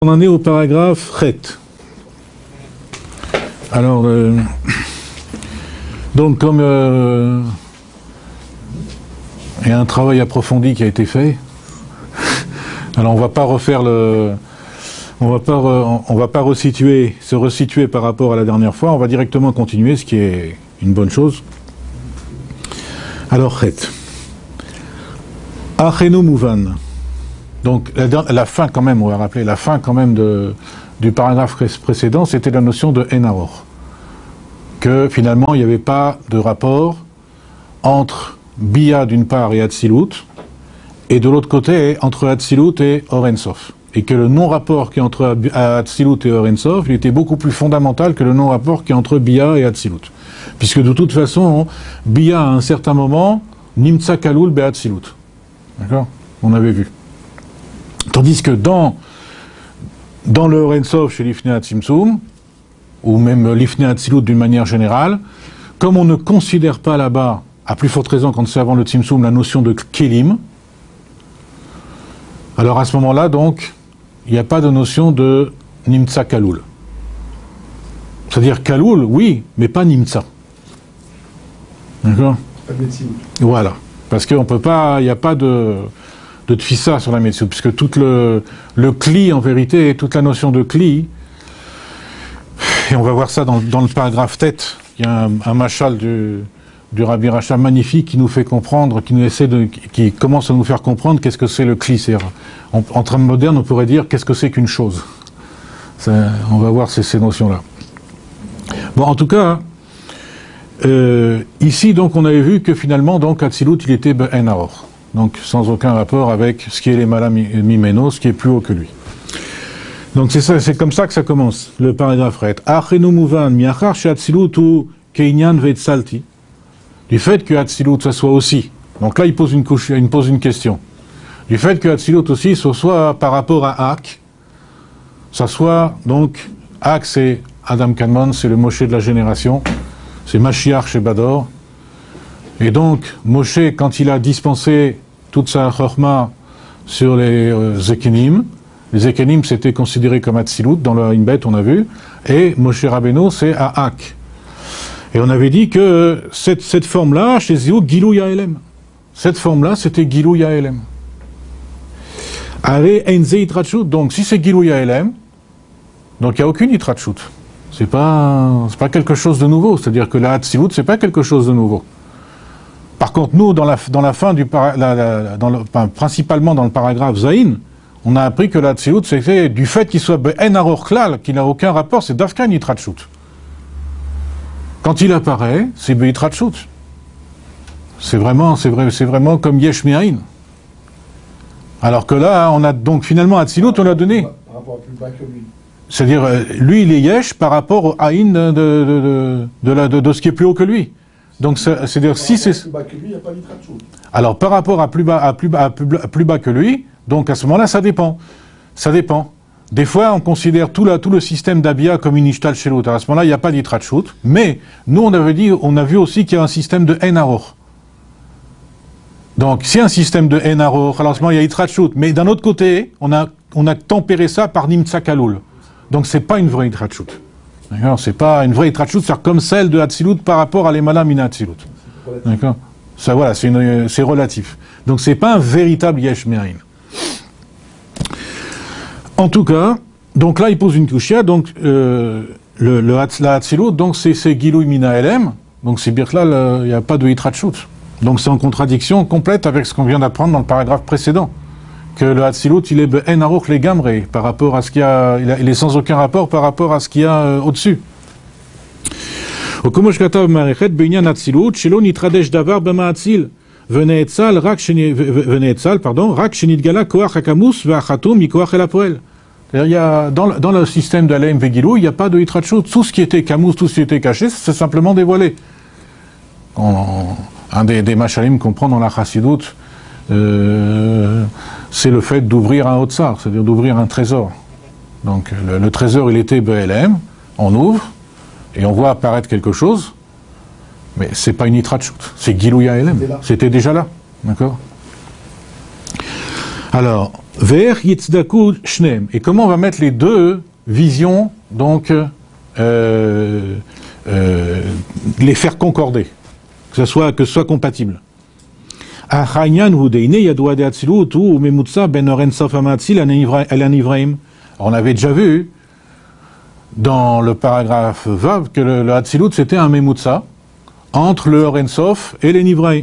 On en est au paragraphe Chet. Alors, donc comme il y a un travail approfondi qui a été fait, alors on va pas refaire on va pas se resituer par rapport à la dernière fois, on va directement continuer, ce qui est une bonne chose. Alors, Chet. Achenu Mouvan. Donc, la fin quand même, on va rappeler, la fin quand même du paragraphe précédent, c'était la notion de Enaror. Que finalement, il n'y avait pas de rapport entre Bia d'une part et Hatzilut, et de l'autre côté, entre Hatzilut et Or Ein Sof. Et que le non-rapport qui est entre Hatzilut et Or Ein Sof, il était beaucoup plus fondamental que le non-rapport qui est entre Bia et Hatzilut. Puisque de toute façon, Bia à un certain moment, Nimtza Kalul be Hatzilut. D'accord ? On avait vu. Tandis que dans le Or Ein Sof chez l'Ifnei Tzimtzum, ou même l'Ifnei Hatzilut d'une manière générale, comme on ne considère pas là-bas, à plus forte raison quand c'est avant le Tzimtzum, la notion de Kelim, alors à ce moment-là, donc, il n'y a pas de notion de Nimtza Kalul. C'est-à-dire Kalul, oui, mais pas Nimtza. D'accord ? Pas de médecine. Voilà. Parce qu'on peut pas, il n'y a pas de tfissa sur la médecine, puisque tout le kli, en vérité, toute la notion de kli, et on va voir ça dans le paragraphe tête, il y a un machal du Rabbi Racha magnifique qui nous fait comprendre, qui commence à nous faire comprendre qu'est-ce que c'est le kli. C'est-à-dire, en termes modernes, on pourrait dire qu'est-ce que c'est qu'une chose. On va voir ces notions-là. Bon, en tout cas, ici, donc, on avait vu que finalement, donc, Hatzilut, il était Enaror. Donc, sans aucun rapport avec ce qui est les Malam Mimeno, ce qui est plus haut que lui. Donc, c'est comme ça que ça commence, le paragraphe Ret. Achenu Mouvan, miachar she Hatzilut ou Keinyan ve'etzalti. Du fait que Hatzilut, ça soit aussi. Donc là, il pose une question. Du fait que Hatzilut aussi, ce soit par rapport à Ak, ça soit, donc, Ak, c'est Adam Kanman, c'est le Moshe de la génération, c'est Mashiach chez Bador. Et donc, Moshe, quand il a dispensé toute sa chorma sur les Zekenim, les Zekenim c'était considéré comme Hatzilut, dans le Inbet, on a vu, et Moshe Rabbeinu, c'est à Ak. Et on avait dit que cette forme-là, chez Zéou, Gilou Yaelem. Cette forme-là, c'était Gilou Yaelem. Are Enze Itrachut, donc si c'est Gilou Yaelem, donc il n'y a aucune Itrachut. C'est pas quelque chose de nouveau, c'est-à-dire que la Hatzilut, c'est pas quelque chose de nouveau. Par contre, nous, dans la fin principalement dans le paragraphe Zayin, on a appris que la Hatzilut, c'était du fait qu'il soit Ben Aror Klal, qu'il n'a aucun rapport, c'est Dafka Nitrachut. Quand il apparaît, c'est Beitrachut. C'est vraiment comme Yesh Me'ain. Alors que là, on a donc finalement Hatzilut, on l'a donné. Par rapport à plus bas que lui. C'est-à-dire, lui, il est Yesh par rapport au Aïn de ce qui est plus haut que lui. Donc, c'est-à-dire, si c'est. Plus bas que lui, il n'y a pas d'Itrachut. Alors, par rapport à plus bas que lui, donc à ce moment-là, ça dépend. Ça dépend. Des fois, on considère tout le système d'Abia comme une Ishtal chez l'autre. À ce moment-là, il n'y a pas d'Itrachut. Mais, nous, on a vu aussi qu'il y a un système de Enaror. Donc, si un système de Enaror, alors à ce moment-là, il y a Itrachut. Mais d'un autre côté, on a tempéré ça par Nimtza Kalul. Donc, c'est pas une vraie Itrachut. D'accord ? C'est pas une vraie Itrachut, c'est comme celle de Hatzilut par rapport à les Malam Min Hatzilut. D'accord ? Ça, voilà, c'est relatif. Donc, c'est pas un véritable Yesh Me'ain. En tout cas, donc là, il pose une kushia, donc la Hatzilut, donc c'est Gilui Mina Elem, donc c'est Birklal, il n'y a pas de Itrachut. Donc c'est en contradiction complète avec ce qu'on vient d'apprendre dans le paragraphe précédent, que le Hatzilut, il est Ben Aruch le Gamre, par rapport à ce qu'il y a, il est sans aucun rapport par rapport à ce qu'il y a au-dessus. Au Kumosh Katav Marechet, Be'inyan Hatzilut, Shelo Nitradesh Davar Bama Hatzil. Veneetzal, rak shenidgala koach hakamus ve'achatum mikoach el hapoel. C'est-à-dire, il y a, dans le système d'Alem Vegilou, il n'y a pas de Itrachut. Tout ce qui était kamous, tout ce qui était caché, c'est simplement dévoilé. Un des machalim qu'on prend dans la Chassidut, c'est le fait d'ouvrir un Otsar, c'est-à-dire d'ouvrir un trésor. Donc, le trésor, il était BLM, on ouvre, et on voit apparaître quelque chose, mais c'est pas une Itrachut, c'est Gilou Yaelem. C'était déjà là, d'accord ? Alors, Ver Yitzdaku Shneem. Et comment on va mettre les deux visions, donc, les faire concorder, que ce soit compatible. On avait déjà vu dans le paragraphe Vav que le Hatzilut c'était un Memutsa entre le Or Ensof et les Nivraim.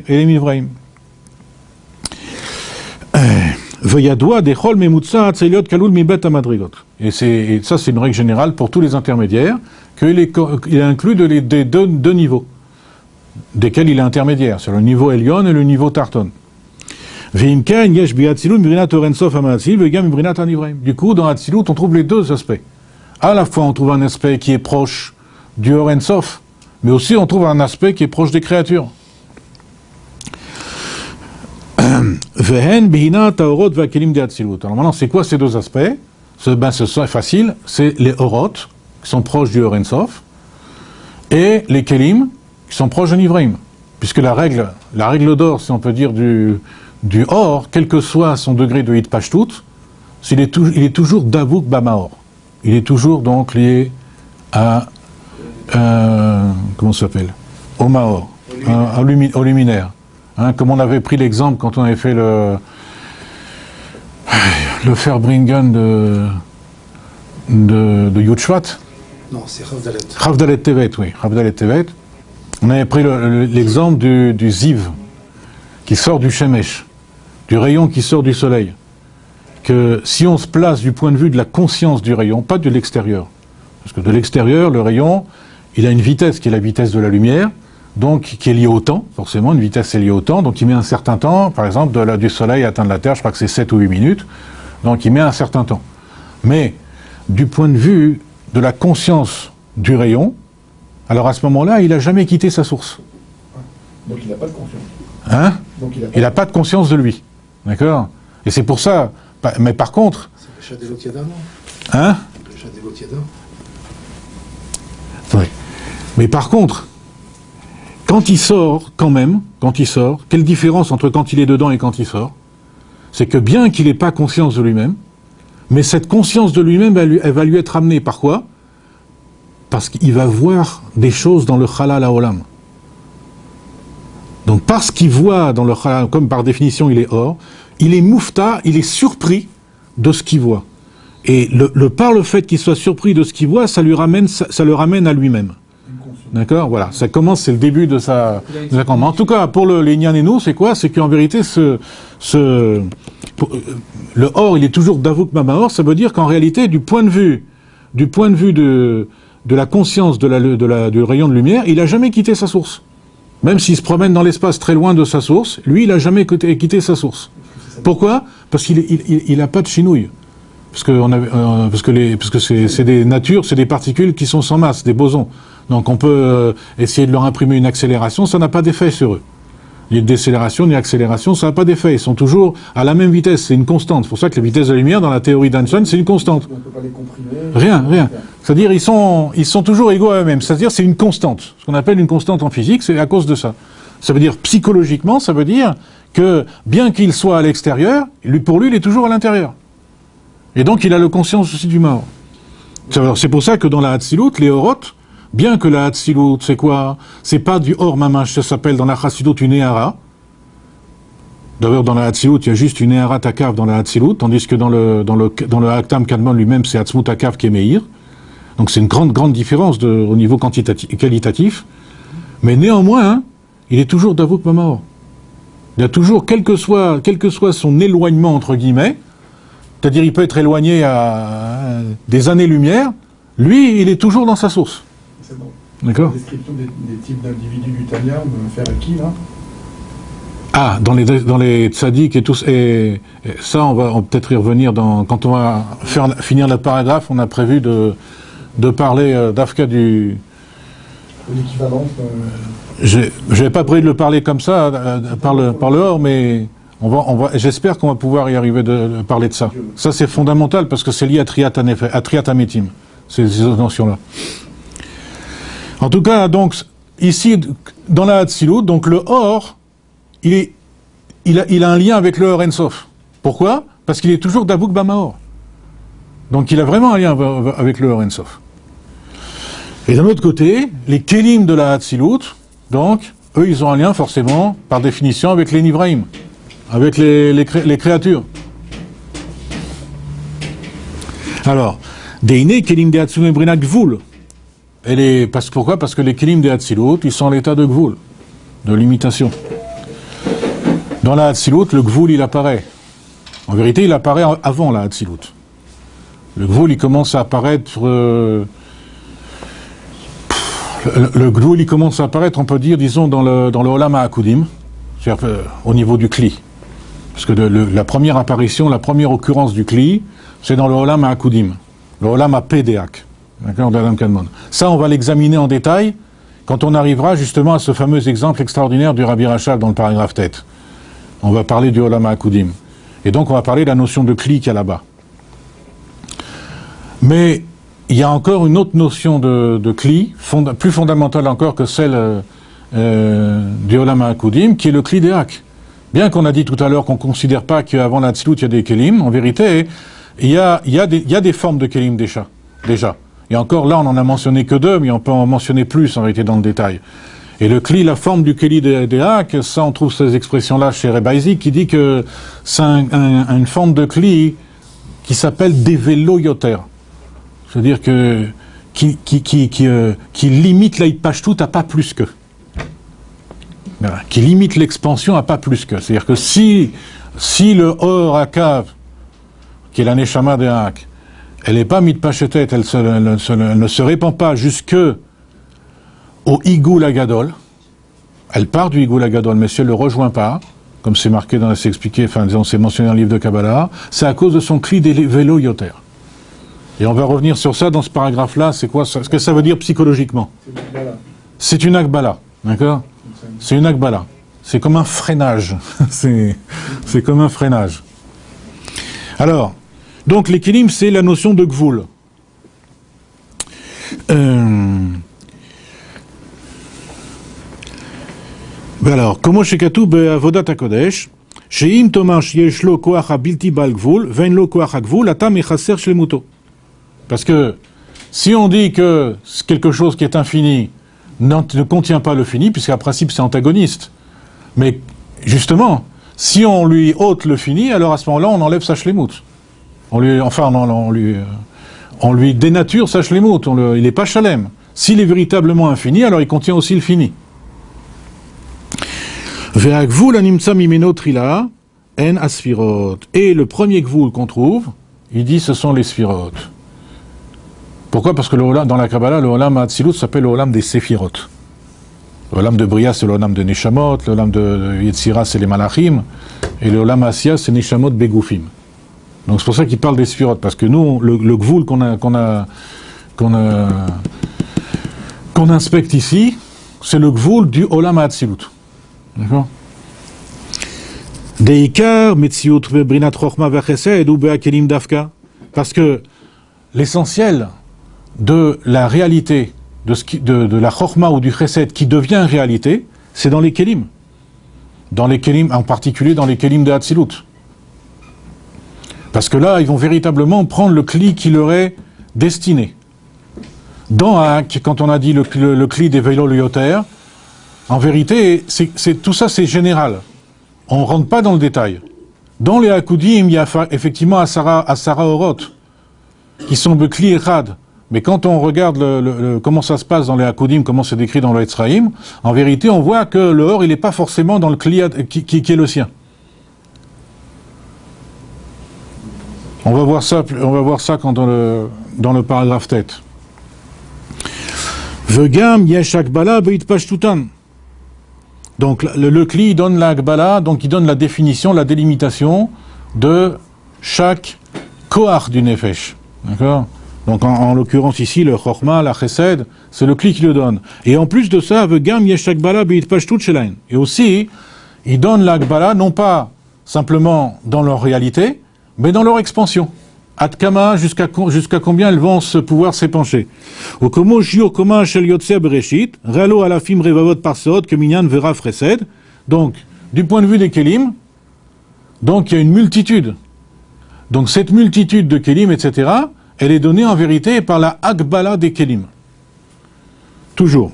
Et ça c'est une règle générale pour tous les intermédiaires, qu'il inclut des deux niveaux, desquels il est intermédiaire, c'est le niveau Elion et le niveau Tarton. Du coup, dans Hatzilut, on trouve les deux aspects. À la fois, on trouve un aspect qui est proche du Or Ensof, mais aussi on trouve un aspect qui est proche des créatures. Alors maintenant, c'est quoi ces deux aspects? C'est facile, c'est les Orot, qui sont proches du Or Ensof, et les Kelim, qui sont proches de Nivraim. Puisque la règle d'or, si on peut dire, du Or, quel que soit son degré de Hitpashtut, il est toujours Davuk Bamaor. Il est toujours donc lié à, comment ça s'appelle? Au Maor, au luminaire. Hein, comme on avait pris l'exemple quand on avait fait le Farbringen de Yud Shvat. Non, c'est Chavdalet. Chavdalet Tevet, oui, Chavdalet Tevet. On avait pris l'exemple du Ziv, qui sort du Shemesh, du rayon qui sort du soleil. Que si on se place du point de vue de la conscience du rayon, pas de l'extérieur, parce que de l'extérieur, le rayon, il a une vitesse qui est la vitesse de la lumière, donc qui est liée au temps, forcément, une vitesse est liée au temps, donc il met un certain temps, par exemple, du soleil à atteindre la Terre, je crois que c'est 7 ou 8 minutes, donc il met un certain temps. Mais, du point de vue de la conscience du rayon, alors à ce moment-là, il n'a jamais quitté sa source. Donc il n'a pas de conscience. Hein? Donc il n'a pas de conscience de lui. D'accord? Et c'est pour ça, mais par contre... C'est le Shadévot Yada, non? Hein? Le Shadévot Yada. Oui. Mais par contre, quand il sort, quelle différence entre quand il est dedans et quand il sort? C'est que bien qu'il n'ait pas conscience de lui-même, mais cette conscience de lui-même, elle va lui être amenée par quoi? Parce qu'il va voir des choses dans le Chalal HaOlam. Donc parce qu'il voit dans le Chalal, comme par définition il est or, il est moufta, il est surpris de ce qu'il voit. Et par le fait qu'il soit surpris de ce qu'il voit, ça le ramène à lui-même. D'accord? Voilà, ça commence, c'est le début de sa... En tout cas, pour les Inyan et nous, c'est quoi? C'est qu'en vérité, le or, il est toujours Davuk Mamaor, ça veut dire qu'en réalité, du point de vue de la conscience du rayon de lumière, il n'a jamais quitté sa source. Même s'il se promène dans l'espace très loin de sa source, lui, il n'a jamais quitté sa source. Pourquoi? Parce qu'il n'a pas de chinouille. Parce que c'est des natures, c'est des particules qui sont sans masse, des bosons. Donc on peut essayer de leur imprimer une accélération, ça n'a pas d'effet sur eux. Ni décélération, ni accélération, ça n'a pas d'effet. Ils sont toujours à la même vitesse, c'est une constante. C'est pour ça que la vitesse de la lumière, dans la théorie d'Einstein, c'est une constante. On ne peut pas les comprimer. Rien. C'est-à-dire, ils sont toujours égaux à eux-mêmes. C'est-à-dire, c'est une constante. Ce qu'on appelle une constante en physique, c'est à cause de ça. Ça veut dire, psychologiquement, ça veut dire que, bien qu'il soit à l'extérieur, pour lui, il est toujours à l'intérieur. Et donc, il a le conscience aussi du mort. C'est pour ça que dans la Hatzilut, les Orot, bien que la Hatzilut, c'est quoi? C'est pas du Or Mamash, ça s'appelle dans la Chassidut une Ehara. D'ailleurs, dans la Hatzilut, il y a juste une Ehara Takav dans la Hatzilut, tandis que dans le Haktam Kadmon lui-même, c'est Hatzmut Takav qui est Meir. Donc c'est une grande différence au niveau qualitatif. Mais néanmoins, il est toujours Davuk Mamaor. Il y a toujours, quel que soit son éloignement, entre guillemets, c'est-à-dire il peut être éloigné à des années-lumière, lui, il est toujours dans sa source. C'est bon. D'accord? La description des types d'individus du Tanya, me faire qui, là? Ah, dans les tzaddik et tout, et ça, on va peut-être y revenir quand on va finir le paragraphe, on a prévu de parler d'Afka du... L'équivalence... J'avais pas prévu de le parler comme ça, par le Or, mais j'espère qu'on va pouvoir y arriver de parler de ça. Ça, c'est fondamental, parce que c'est lié à Triat Ametim, ces notions-là. En tout cas, donc, ici, dans la Hatzilut, donc le Or, il a un lien avec le Or Ensof. Pourquoi? parce qu'il est toujours Dabouk Bamaor. Donc il a vraiment un lien avec le Or Ein Sof. Et d'un autre côté, les Kélim de la Hatzilut, donc, eux, ils ont un lien forcément, par définition, avec les Nivraïm, avec les créatures. Alors, Deine Kélim de Hatzilut Brina Gvul. Pourquoi? Parce que les Kélim de Hatzilut, ils sont en l'état de Gvul, de limitation. Dans la Hatzilut, le Gvul, il apparaît. En vérité, il apparaît avant la Hatzilut. Le Gvul, il commence à apparaître... le Gvul, il commence à apparaître, on peut dire, disons, dans le Olam HaAkudim, c'est-à-dire au niveau du Kli. Parce que la première apparition, la première occurrence du Kli, c'est dans le Olam HaAkudim, le Olam HaPedeak, d'accord, d'Adam Kadmon. Ça, on va l'examiner en détail quand on arrivera justement à ce fameux exemple extraordinaire du Rabbi Rachab dans le paragraphe tête. On va parler du Olam HaAkudim. Et donc, on va parler de la notion de Kli qu'il y a là-bas. Mais il y a encore une autre notion de Kli, plus fondamentale encore que celle du Olam HaAkudim, qui est le Kli Deak. Bien qu'on a dit tout à l'heure qu'on ne considère pas qu'avant la Tzlut, il y a des Kélim, en vérité, il y a des formes de Kélim déjà. Et encore là, on n'en a mentionné que deux, mais on peut en mentionner plus en réalité dans le détail. Et le Kli, la forme du Kli Deak, ça on trouve ces expressions-là chez Rebbe qui dit que c'est une forme de Kli qui s'appelle Develo Yoter. C'est-à-dire qui limite la Hitpashtut à pas plus que. Voilà. Qui limite l'expansion à pas plus que. C'est-à-dire que si le Or Akav, qui est la Neshama de Hak, elle n'est pas mitpashetet, elle ne se répand pas jusque au Igul Agadol, elle part du Igul Agadol, mais si elle ne le rejoint pas, comme c'est marqué c'est expliqué, enfin disons c'est mentionné dans le livre de Kabbalah, c'est à cause de son Kli des vélo yoter. Et on va revenir sur ça dans ce paragraphe-là, c'est quoi, ce que ça veut dire psychologiquement? C'est une Akbala, d'accord? C'est une Akbala. C'est comme un freinage. c'est comme un freinage. Alors, donc les Kélim, c'est la notion de Gvul. Alors, comment chez Katou Avodat HaKodesh, sheim tomash yesh lo koach habilti bal gvul, vein lo koach hagvul, atam echasser shlemuto. Parce que si on dit que quelque chose qui est infini ne contient pas le fini, puisqu'à principe c'est antagoniste, mais justement, si on lui ôte le fini, alors à ce moment-là on enlève sa shlemut. On lui dénature sa shlemut, il n'est pas shalem. S'il est véritablement infini, alors il contient aussi le fini. Et le premier gvul qu'on trouve, il dit ce sont les sphirot. Pourquoi? Parce que dans la Kabbalah, le Olam HaAtzilut s'appelle le Olam des Séphirot. Le Olam de Bria, c'est le Olam de Neshamot, le Olam de Yetzira, c'est les Malachim, et le Olam HaAsiya, c'est Neshamot Begufim. Donc c'est pour ça qu'il parle des Séphirot, parce que nous, le Gvul qu'on inspecte ici, c'est le Gvul du Olam HaAtzilut. D'accord? Deikar, Metziut, Brinat Chochma Vachesed, ou Beakelim Dafka. Parce que l'essentiel de la réalité, de la Chochma ou du Chesed qui devient réalité, c'est dans les Kélim. Dans les Kélim, en particulier dans les Kélim de Hatzilut. Parce que là, ils vont véritablement prendre le Kli qui leur est destiné. Quand on a dit le Kli des Veilo Yoter, en vérité, tout ça c'est général. On ne rentre pas dans le détail. Dans les Hakudim, il y a effectivement Asara Orot, qui sont Bekli Echad. Mais quand on regarde comment ça se passe dans les Hakudim, comment c'est décrit dans le Etzraïm, en vérité, on voit que le Or, il n'est pas forcément dans le Kli qui est le sien. On va voir ça quand dans le paragraphe tête. Vegam Yeshak Bala Beit Pashtutan. Donc le Kli donne la Akbala, donc il donne la définition, la délimitation de chaque Koach du Nefesh. D'accord? Donc en l'occurrence ici, le Chochma, la Chesed, c'est le Kli qui le donne. Et en plus de ça, Vegam Yeshak Bala Beit Pashtut Shelain. Et aussi, il donne la Akbala non pas simplement dans leur réalité, mais dans leur expansion. Atkama, jusqu'à combien elles vont pouvoir s'épancher. Okomo Shio Koma Shel Yotse Bereshit, Ralo Alafim Revavot Parsot, que Minyan Vera Fresed. Donc, du point de vue des Kélim, donc il y a une multitude Donc cette multitude de kelim, etc., elle est donnée en vérité par la Agbala des kelim. Toujours.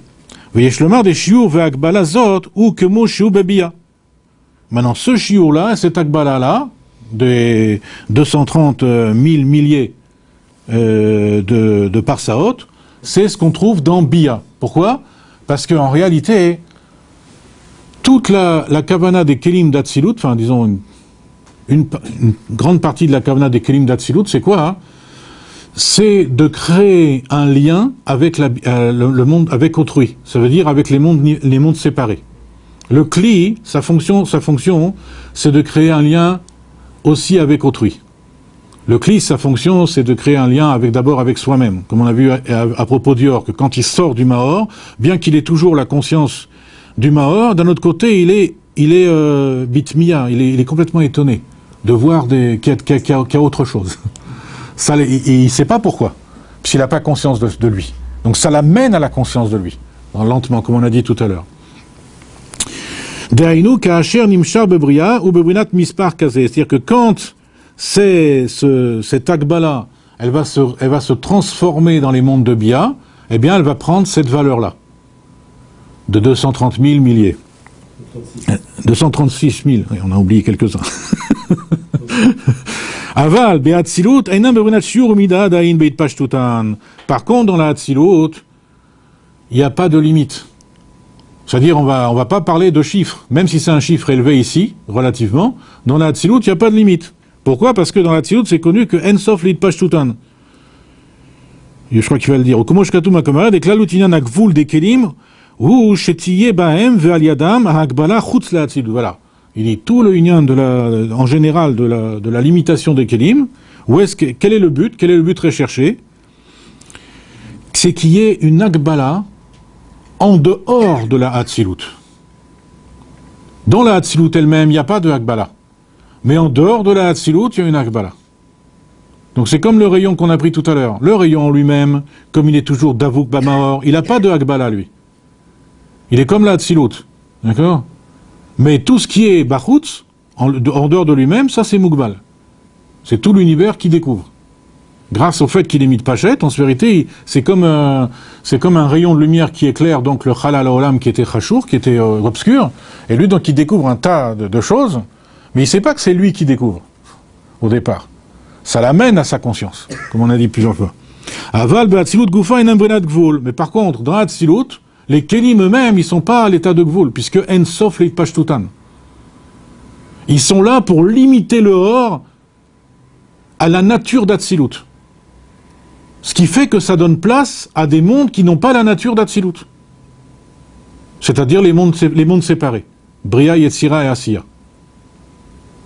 Veyesh lomar des shiur ve Agbala zot ou kemo shiur bebia. Maintenant, ce shiur-là, cette Agbala-là, des 230 000 milliers de parsaot, c'est ce qu'on trouve dans Bia. Pourquoi? Parce qu'en réalité, toute la kavana des kelim d'Atsilut, enfin disons une grande partie de la kavana des kelim d'Atsilut, c'est quoi, hein? C'est de créer un lien avec le monde, avec autrui. Ça veut dire avec les mondes séparés. Le kli, sa fonction, c'est de créer un lien aussi avec autrui. Le kli, sa fonction, c'est de créer un lien d'abord avec soi-même. Comme on a vu à propos d'Ior, que quand il sort du Mahor, bien qu'il ait toujours la conscience du Mahor, d'un autre côté, il est bitmiya, il est complètement étonné de voir qu'il y a autre chose. Ça, il ne sait pas pourquoi, puisqu'il n'a pas conscience de lui. Donc ça l'amène à la conscience de lui, lentement, comme on a dit tout à l'heure. C'est-à-dire que quand cette Agbala, elle va se transformer dans les mondes de Bia, eh bien elle va prendre cette valeur-là, de 230 000 milliers. 236 000, on a oublié quelques-uns. Aval, Be'atzilut, Einam Bebrinat Shiur Mida Dain Beit Pashtutan. Par contre, dans la Hatzilut, il n'y a pas de limite. C'est-à-dire, on va pas parler de chiffres, même si c'est un chiffre élevé ici, relativement, dans la Hatzilut, il n'y a pas de limite. Pourquoi? Parce que dans la Hatzilut, c'est connu que Ensof Lit Pashtutan. Je crois qu'il va le dire. Comment je katou ma camarade, et que la loutinan a gvoul des kelim, ou chetiye bahem ve aliadam a akbala chutz la Hatzilut. Voilà. Il dit tout le union en général de la limitation des kelim. Quel est le but? Quel est le but recherché? C'est qu'il y ait une akbala en dehors de la Hatzilut. Dans la Hatzilut elle-même, il n'y a pas de akbala. Mais en dehors de la Hatzilut, il y a une akbala. Donc c'est comme le rayon qu'on a pris tout à l'heure. Le rayon en lui-même, comme il est toujours Davuk Bamaor, il n'a pas de akbala, lui. Il est comme la Hatzilut. D'accord? Mais tout ce qui est Bachutz, en dehors de lui-même, ça c'est Mugbal. C'est tout l'univers qui découvre. Grâce au fait qu'il émite Pachet, en vérité, c'est comme un rayon de lumière qui éclaire donc le Chalal Olam qui était Chachour, qui était obscur, et lui donc il découvre un tas de choses, mais il ne sait pas que c'est lui qui découvre, au départ. Ça l'amène à sa conscience, comme on a dit plusieurs fois. Aval be'atzilut gufa enam brinat gvul. Mais par contre, dans Hatzilut, les kelim eux-mêmes, ils ne sont pas à l'état de gvul, puisque en sof leit pashtutan. Ils sont là pour limiter le or à la nature d'Hatzilut. Ce qui fait que ça donne place à des mondes qui n'ont pas la nature d'Hatzilut. C'est-à-dire les mondes séparés. Bria, Yetzira et Asiya.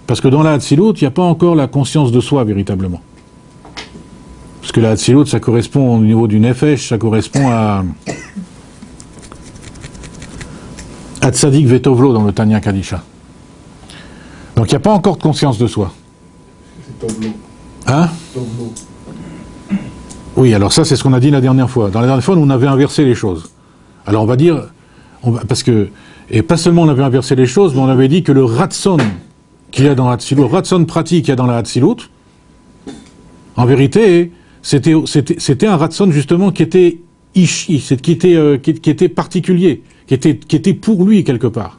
Parce que dans la Hatzilut, il n'y a pas encore la conscience de soi, véritablement. Parce que la Hatzilut, ça correspond au niveau du Nefesh, ça correspond à Tzadik Vetovlo dans le Tanya Kadisha. Donc il n'y a pas encore de conscience de soi. C'est Tovlo. Hein? Tovlo. Oui, alors ça c'est ce qu'on a dit la dernière fois. Dans la dernière fois, on avait inversé les choses. Alors on va dire, parce que, et pas seulement on avait inversé les choses, mais on avait dit que le Ratson qu'il y a dans la Hatzilut, le Ratson pratique qu'il y a dans la Hatzilut, en vérité, c'était un Ratson justement qui était Ishi, qui était particulier, qui était pour lui quelque part.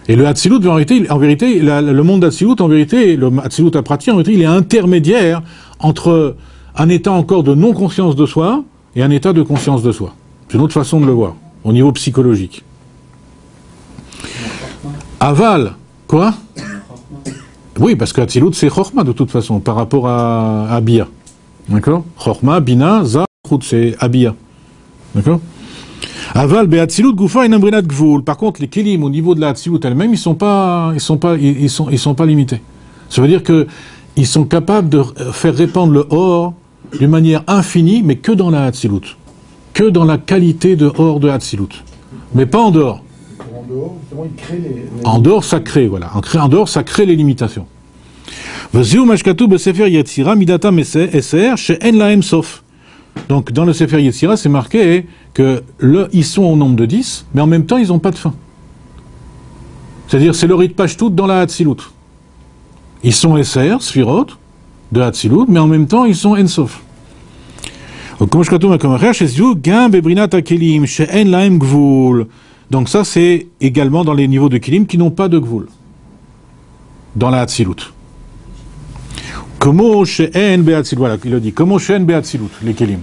Et le Hatzilut, en vérité, le monde d'Hatzilut, en vérité, le Hatzilut à pratique, en vérité, il est intermédiaire entre un état encore de non-conscience de soi et un état de conscience de soi. C'est une autre façon de le voir, au niveau psychologique. Aval, quoi? Oui, parce que Hatzilut, c'est Chochma de toute façon, par rapport à Bia. D'accord? Chochma, Bina, Za, Chut, c'est Abia. D'accord? Aval, Be'atzilut, Gufa, Enambrinat, Gvul. Par contre, les Kelim, au niveau de la Hatzilut elle-même, ils sont pas limités. Ça veut dire que ils sont capables de faire répandre le or d'une manière infinie, mais que dans la Hatzilut. Que dans la qualité de or de Hatzilut. Mais pas en dehors. En dehors, justement, il crée les... En dehors, ça crée, voilà. En dehors, ça crée les limitations. Donc, dans le Sefer Yetzira, c'est marqué que ils sont au nombre de 10, mais en même temps, ils n'ont pas de fin. C'est-à-dire, c'est le rite Pashtut dans la Hatzilut. Ils sont Esser, Sphirot, de Hatzilut, mais en même temps, ils sont Ensof. Donc ça, c'est également dans les niveaux de Kelim qui n'ont pas de Gvul, dans la Hatzilut. Comment she'en be'atzilut, voilà, il a dit, comment she'en be'atzilut, les Kelim.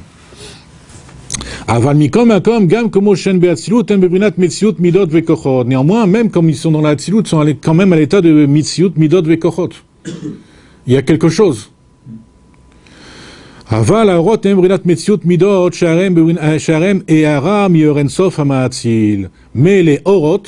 Aval mikom akom gam comment she'en be'atzilut, en bebrinat mitziut midot vekochot. Néanmoins, même comme ils sont dans la Hatzilut, ils sont quand même à l'état de mitziut midot vekochot. Il y a quelque chose. Aval arot en bebrinat mitziut midot sharem e'ara mioren sof ha'ma'atzil. Mais les orot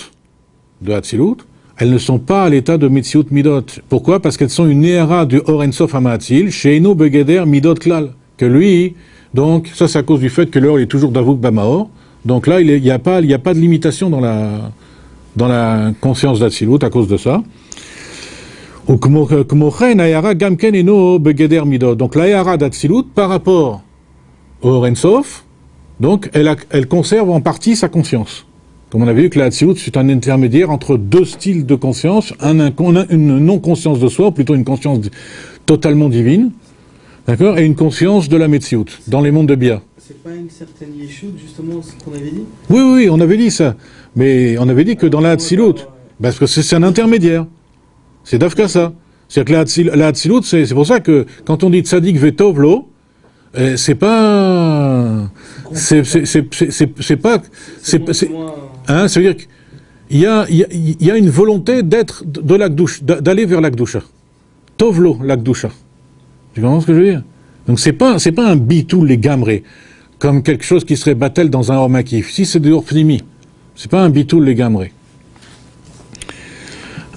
de Hatzilut, elles ne sont pas à l'état de Mitziut Midot. Pourquoi? Parce qu'elles sont une Néhara du Orensof Hamatzil, chez nous Begeder Midot Klal. Que lui, donc, ça c'est à cause du fait que l'or est toujours Davuk Bamaor. Donc là, il n'y a pas de limitation dans la conscience d'Atzilut à cause de ça. Donc la Néhara d'Atzilut, par rapport au Orensof, donc elle conserve en partie sa conscience. Comme on avait vu que la Hatzilut, c'est un intermédiaire entre deux styles de conscience, une non-conscience de soi, ou plutôt une conscience totalement divine, d'accord, et une conscience de la Metziut, dans les mondes de Bia. C'est pas une certaine Yeshut, justement, ce qu'on avait dit? Oui, on avait dit ça. Mais on avait dit que dans la Hatzilut, parce que c'est un intermédiaire. C'est Dafka ça. C'est-à-dire que la Hatzilut, c'est pour ça que quand on dit Tzadik Vetovlo, c'est pas... C'est pas... Hein, ça veut dire qu'il y a une volonté d'aller vers l'Akdusha. Tovlo l'Akdusha. Tu comprends ce que je veux dire? Donc c'est pas un bitul les gamré, comme quelque chose qui serait battel dans un ormakif. Si c'est de orphnimi, c'est pas un bitul les gamré.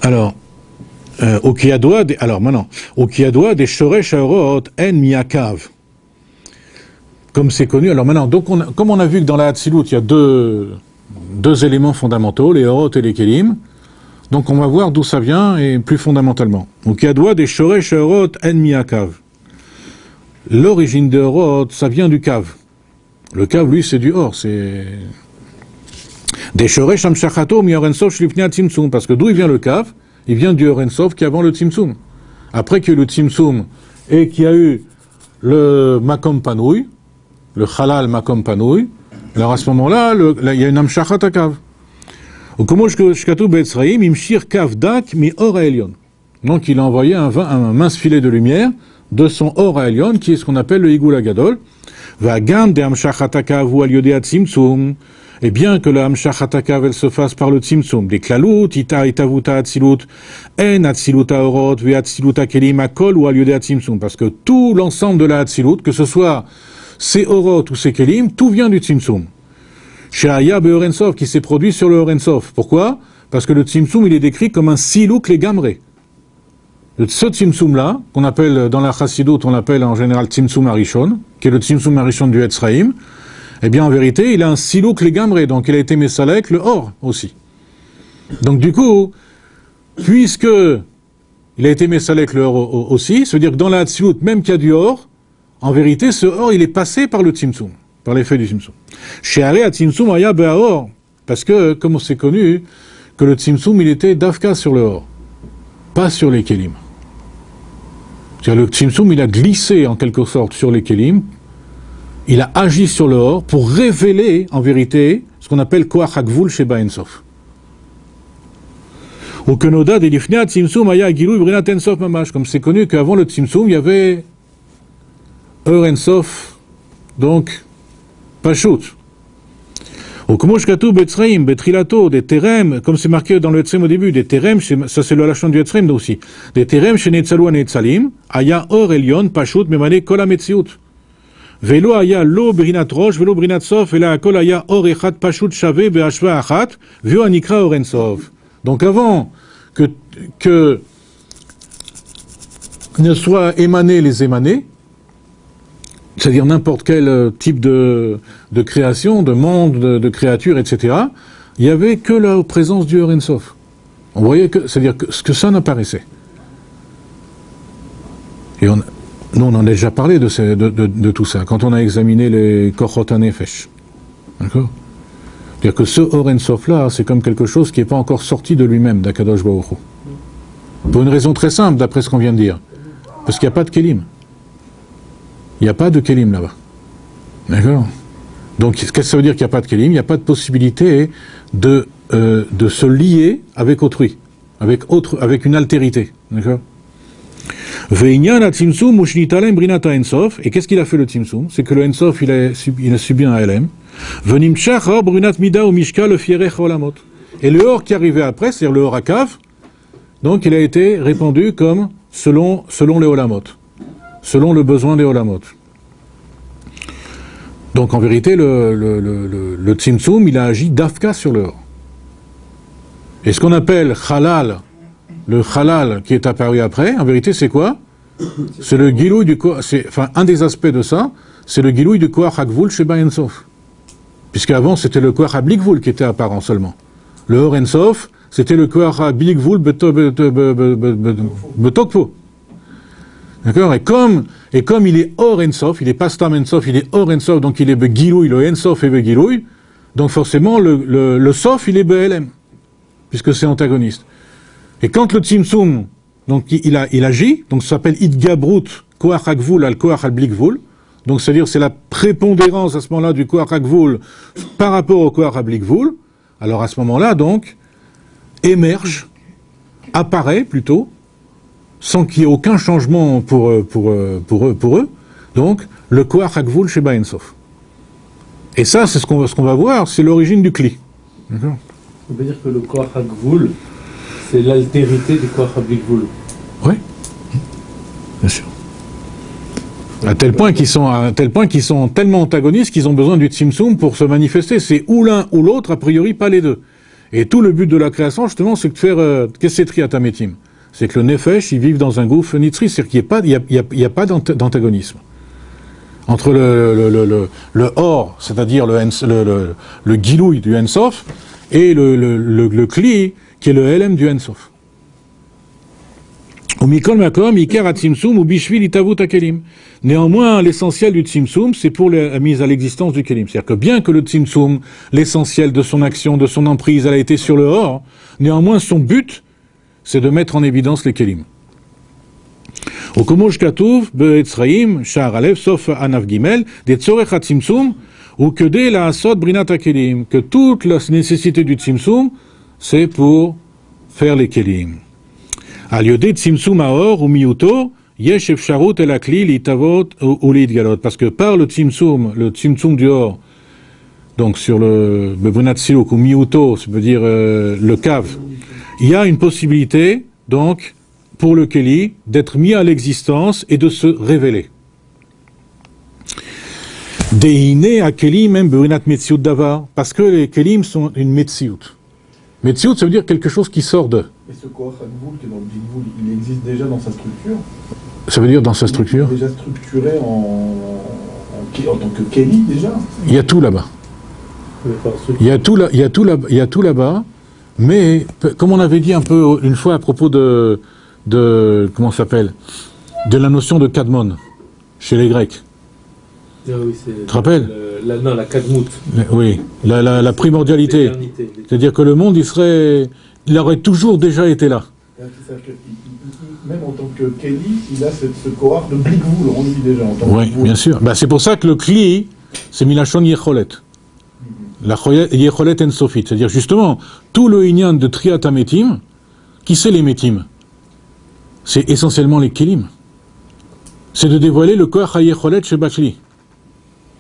Alors, au kiadoua des shoresh haorot en miakav. Comme c'est connu. Alors maintenant, donc comme on a vu que dans la Hatzilut, il y a deux éléments fondamentaux, les Horot et les Kelim. Donc on va voir d'où ça vient, et plus fondamentalement. Donc il y a doigt des Shoresh Horot en miakav. L'origine de Horot, ça vient du Kav. Le Kav, lui, c'est du Or, c'est... Des Shoresh Amshachato mi Orensov Shlipnea Tzimtzum. Parce que d'où il vient le Kav? Il vient du Orensov qui est avant le Tzimtzum. Après qu'il y a eu le Tzimtzum et qu'il y a eu le Makom Panoui, le Halal Makom Panoui, alors à ce moment-là, il y a une Amshachat Kav. Donc il a envoyé un mince filet de lumière de son or à Elion, qui est ce qu'on appelle le Higul Agadol. Et bien que la Amshachat Kav elle se fasse par le Tzimtzum, des Klalut, Ita Itavuta Atzilut, En Atziluta Orot, Ve Atziluta Kelim Akol ou Aliodé Tzimtzum. Parce que tout l'ensemble de la Atzilut, que ce soit ces Orot ou ces Kelim, tout vient du Tzimtzum. Chez Aya Be'orensov, qui s'est produit sur le Orensov. Pourquoi? Parce que le Tzimtzum, il est décrit comme un Silouk les Gamré. Ce Tzimtzum-là, qu'on appelle, dans la Chassidut, on l'appelle en général Tzimtzum Arishon, qui est le Tzimtzum Arishon du Etzraïm, eh bien, en vérité, il a un Silouk les Gamré, donc il a été Messalek, le Or, aussi. Donc, du coup, puisque il a été Messalek, le Or aussi, ça veut dire que dans la Hatzilut, même qu'il y a du Or, en vérité, ce Or, il est passé par le Tzimtzum, par l'effet du Tzimtzum. Chez Aré, Tzimtzum Aya Be'aor, parce que, comme c'est connu, que le Tzimtzum, il était Dafka sur le Or, pas sur les Kelim. C'est-à-dire, le Tzimtzum, il a glissé, en quelque sorte, sur les Kelim, il a agi sur le Or pour révéler, en vérité, ce qu'on appelle Koach HaGvul Sheba Ensof. Ou que Noda de Lifnea Tzimtzum Aya Gilui Brinat Ensof Mamash. Comme c'est connu qu'avant le Tzimtzum, il y avait Eur Ensof, donc Pashut. Ou comme Shkatu Betzraim, Betrilato, des Terem, comme c'est marqué dans le Etzrem au début, des Terem, ça c'est le lachon du Etzrem aussi, des Terem chez Netzalu Netzalim, Aya Or Elion, Pashut, Memane Kol HaMetziut. Velo aya lo brinat rosh, velo brinat sof, et la akol aya or echat pashut shave be'ashva achat, vio anikra orensov. Donc avant que ne soient émanés les émanés, c'est-à-dire n'importe quel type de création, de monde, de créature, etc., il n'y avait que la présence du Orensov. On voyait que, c'est-à-dire que ça n'apparaissait. Et nous, on en a déjà parlé de tout ça, quand on a examiné les Kochot HaNefesh. D'accord? C'est-à-dire que ce Orensov-là, c'est comme quelque chose qui n'est pas encore sorti de lui-même, d'Akadosh Baruch Hu. Pour une raison très simple, d'après ce qu'on vient de dire. Parce qu'il n'y a pas de Kélim. Il n'y a pas de Kélim là-bas. D'accord? Donc, qu'est-ce que ça veut dire qu'il n'y a pas de Kélim? Il n'y a pas de possibilité de se lier avec autrui, avec une altérité. D'accord? Et qu'est-ce qu'il a fait le Tzimtzum? C'est que le Ensof, il a subi un LM. Et le Or qui arrivait après, c'est-à-dire le Or à cave, donc il a été répandu comme selon les Olamot, selon le besoin des Olamot. Donc en vérité, le Tzimtzum, il a agi d'Afka sur le Or. Et ce qu'on appelle Chalal, le Chalal qui est apparu après, en vérité, c'est quoi? C'est le Gilouï du Koach, enfin, un des aspects de ça, c'est le Gilouï du Koach HaGvul Sheba Ensof. Puisqu'avant, c'était le Koach HaBlikvul qui était apparent seulement. Le Or Ensof, c'était le Koach HaBlikvul Betokpo. D'accord? Et comme il est Or Ensof, il est pas Stam Ensof, il est Or Ensof, donc il est Begilouï, le Ensof est Begilouï, donc forcément, le Sof, il est BLM, puisque c'est antagoniste. Et quand le Tzimtzum, donc il agit, donc ça s'appelle Idgabrut Koach HaGvul al Koach HaBlikvul, donc c'est-à-dire c'est la prépondérance à ce moment-là du Koach HaGvul par rapport au Koach HaBlikvul, alors à ce moment-là donc émerge, apparaît plutôt, sans qu'il y ait aucun changement pour eux, donc le Koach HaGvul Sheba Ensof. Et ça c'est ce qu'on va voir, c'est l'origine du Kli. D'accord? On veut dire que le Koach HaGvul, c'est l'altérité du Koach HaBlikvul. Oui, bien sûr. À tel point qu'ils sont tellement antagonistes qu'ils ont besoin du Tzimtzum pour se manifester. C'est ou l'un ou l'autre, a priori pas les deux. Et tout le but de la création, justement, c'est de faire qu'est-ce que c'est Triatamétim? C'est que le Nefesh, ils vivent dans un gouffre nitzri, c'est-à-dire qu'il n'y a pas d'antagonisme. Entre le Or, c'est-à-dire le Gilouï du Ensof, et le Kli, qui est le LM du Ensof. Néanmoins, l'essentiel du Tzimtzum, c'est pour la mise à l'existence du Kelim. C'est-à-dire que bien que le Tzimtzum, l'essentiel de son action, de son emprise, elle a été sur le Or, néanmoins son but, c'est de mettre en évidence les Kelim. Au Komosh Katuv, Be'etzraim, Sha'ar Alev, sauf Anav Gimel, des Tzorech HaTzimtzum, ou que dès la Asot Brinat HaKelim, que toute la nécessité du Tzimtzum, c'est pour faire les Kelim. Al yodé Tzimtzum Haor ou Miuto, Yesh Efsharut El Akli Litavot ou Litgalot. Parce que par le Tzimtzum du Or, donc sur le Bebunat Siluk ou Miuto, ça veut dire le cave, il y a une possibilité, donc, pour le Keli, d'être mis à l'existence et de se révéler. Deine à Kelim même Bebunat Metziut Davar, parce que les Kelim sont une Metziut. Metziut, ça veut dire quelque chose qui sort de. Et ce Koach HaGvul qui est dans le Blikvul, il existe déjà dans sa structure? Ça veut dire dans sa structure? Il est déjà structuré en tant que Keli déjà? Il y a tout là-bas. Il y a tout là-bas, mais comme on avait dit un peu une fois à propos de comment ça s'appelle? De la notion de Kadmon chez les Grecs. Ah oui, tu te rappelles? La Kadmout. Oui, la primordialité. C'est-à-dire que le monde, il aurait toujours déjà été là. Même en tant que Keli, il a ce Koach de Blikvul en lui déjà. Oui, bien sûr. C'est pour ça que le Kli, c'est Milachon Yecholet. La Yecholet Ensofit. C'est-à-dire justement, tout le Inyan de Triata Metim, qui c'est les Metim? C'est essentiellement les Kelim. C'est de dévoiler le Koach HaYecholet chez Bachli.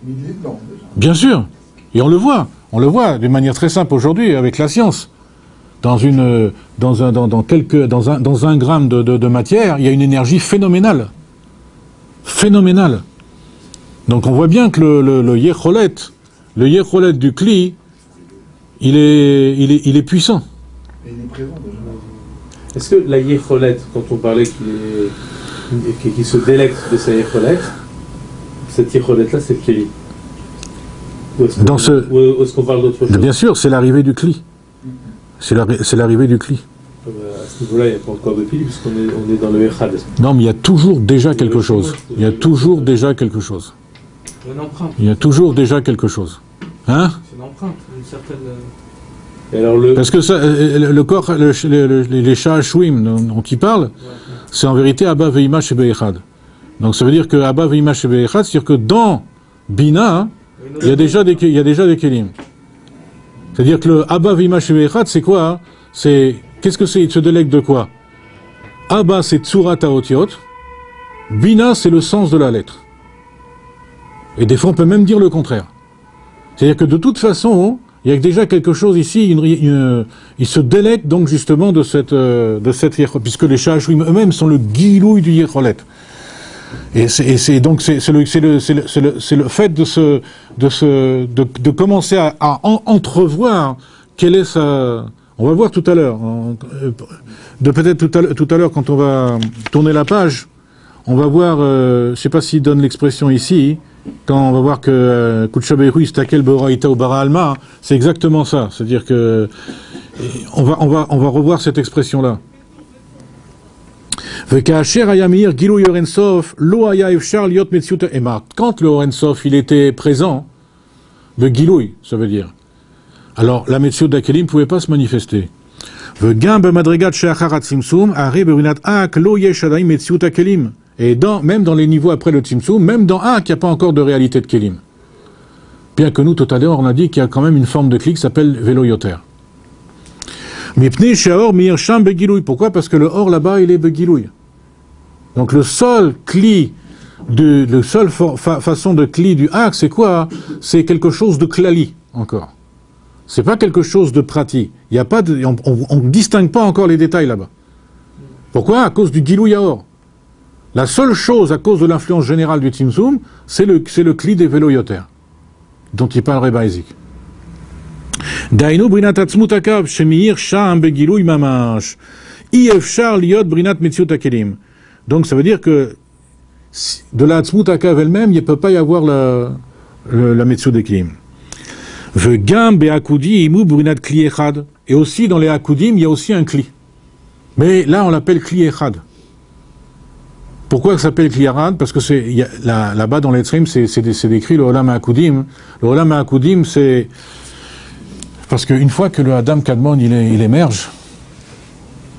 Mais il est blanc déjà. Bien sûr. Et on le voit d'une manière très simple aujourd'hui avec la science. Dans un gramme de matière, il y a une énergie phénoménale. Phénoménale. Donc on voit bien que le Yecholet du Kli, il est puissant. Et il est présent déjà. Est-ce que la Yecholet, quand on parlait qu'il se délecte de sa Yecholet, cette Yecholet-là, c'est le Kli? Ou est-ce qu'on parle d'autre chose? Bien sûr, c'est l'arrivée du Kli. C'est l'arrivée du Kli. À ce niveau-là, il n'y a pas encore de Kli, puisqu'on est dans le Echad. Non, mais il y a toujours déjà quelque chose. Il y a toujours déjà quelque chose. Une empreinte. Il y a toujours déjà quelque chose. Hein? C'est une empreinte, une certaine... Et alors Parce que ça, le corps, les sha'ashouim dont il parle, c'est en vérité Abba Veima Shebe Echad. Donc ça veut dire que Abba Veima Shebe Echad, c'est-à-dire que dans Bina, il y a déjà des kelim. C'est-à-dire que le Abba Veima Shebe Echad, c'est quoi? Qu'est-ce que c'est? Il se délègue de quoi? Abba, c'est Tsurat Haotiot. Bina, c'est le sens de la lettre. Et des fois, on peut même dire le contraire. C'est-à-dire que de toute façon, il y a déjà quelque chose ici, il se délègue donc justement de cette puisque les Sha'ashouim eux-mêmes sont le guilouille du Yecholet. Et c'est le fait de commencer à entrevoir quelle est sa... On va voir tout à l'heure, peut-être tout à l'heure quand on va tourner la page, on va voir, je ne sais pas s'il donne l'expression ici, quand on va voir que Kutshabehu istakel b'oraïta ou bara alma, c'est exactement ça. C'est-à-dire que on va revoir cette expression-là. Quand le Orensof il était présent, le Gilouy, ça veut dire. Alors la Metziut d'Akelim ne pouvait pas se manifester. Et même dans les niveaux après le Tzimtzum, même dans un qui n'y a pas encore de réalité de Kelim. Bien que nous, tout à l'heure, on a dit qu'il y a quand même une forme de Kli qui s'appelle Velo Yoter. Pourquoi? Parce que le Or là-bas, il est Begilouy. Donc le seul Kli, le seul façon de Kli du Hak, c'est quoi? C'est quelque chose de Klali, encore. C'est pas quelque chose de pratique. Il y a pas on ne distingue pas encore les détails là-bas. Pourquoi? À cause du Gilouy Or. La seule chose, à cause de l'influence générale du Tzimtzum, c'est le Kli des Velo Yoter, dont il parle Reba Ezik. Dainu brinat atzmut akav shemir sham begilouy mamash. Iefshar liot brinat metziut hakelim. Donc ça veut dire que de la atzmut akav elle-même, il ne peut pas y avoir la metziut hakelim. Vegam beakudi imu brinat kli echad. Et aussi dans les akudim, il y a aussi un kli. Mais là, on l'appelle kli echad. Pourquoi ça s'appelle Kli Echad? Parce que là-bas dans les Tzrim, c'est décrit le Olam HaAkudim. Le Olam HaAkudim, c'est parce qu'une fois que le Adam Kadmon il émerge,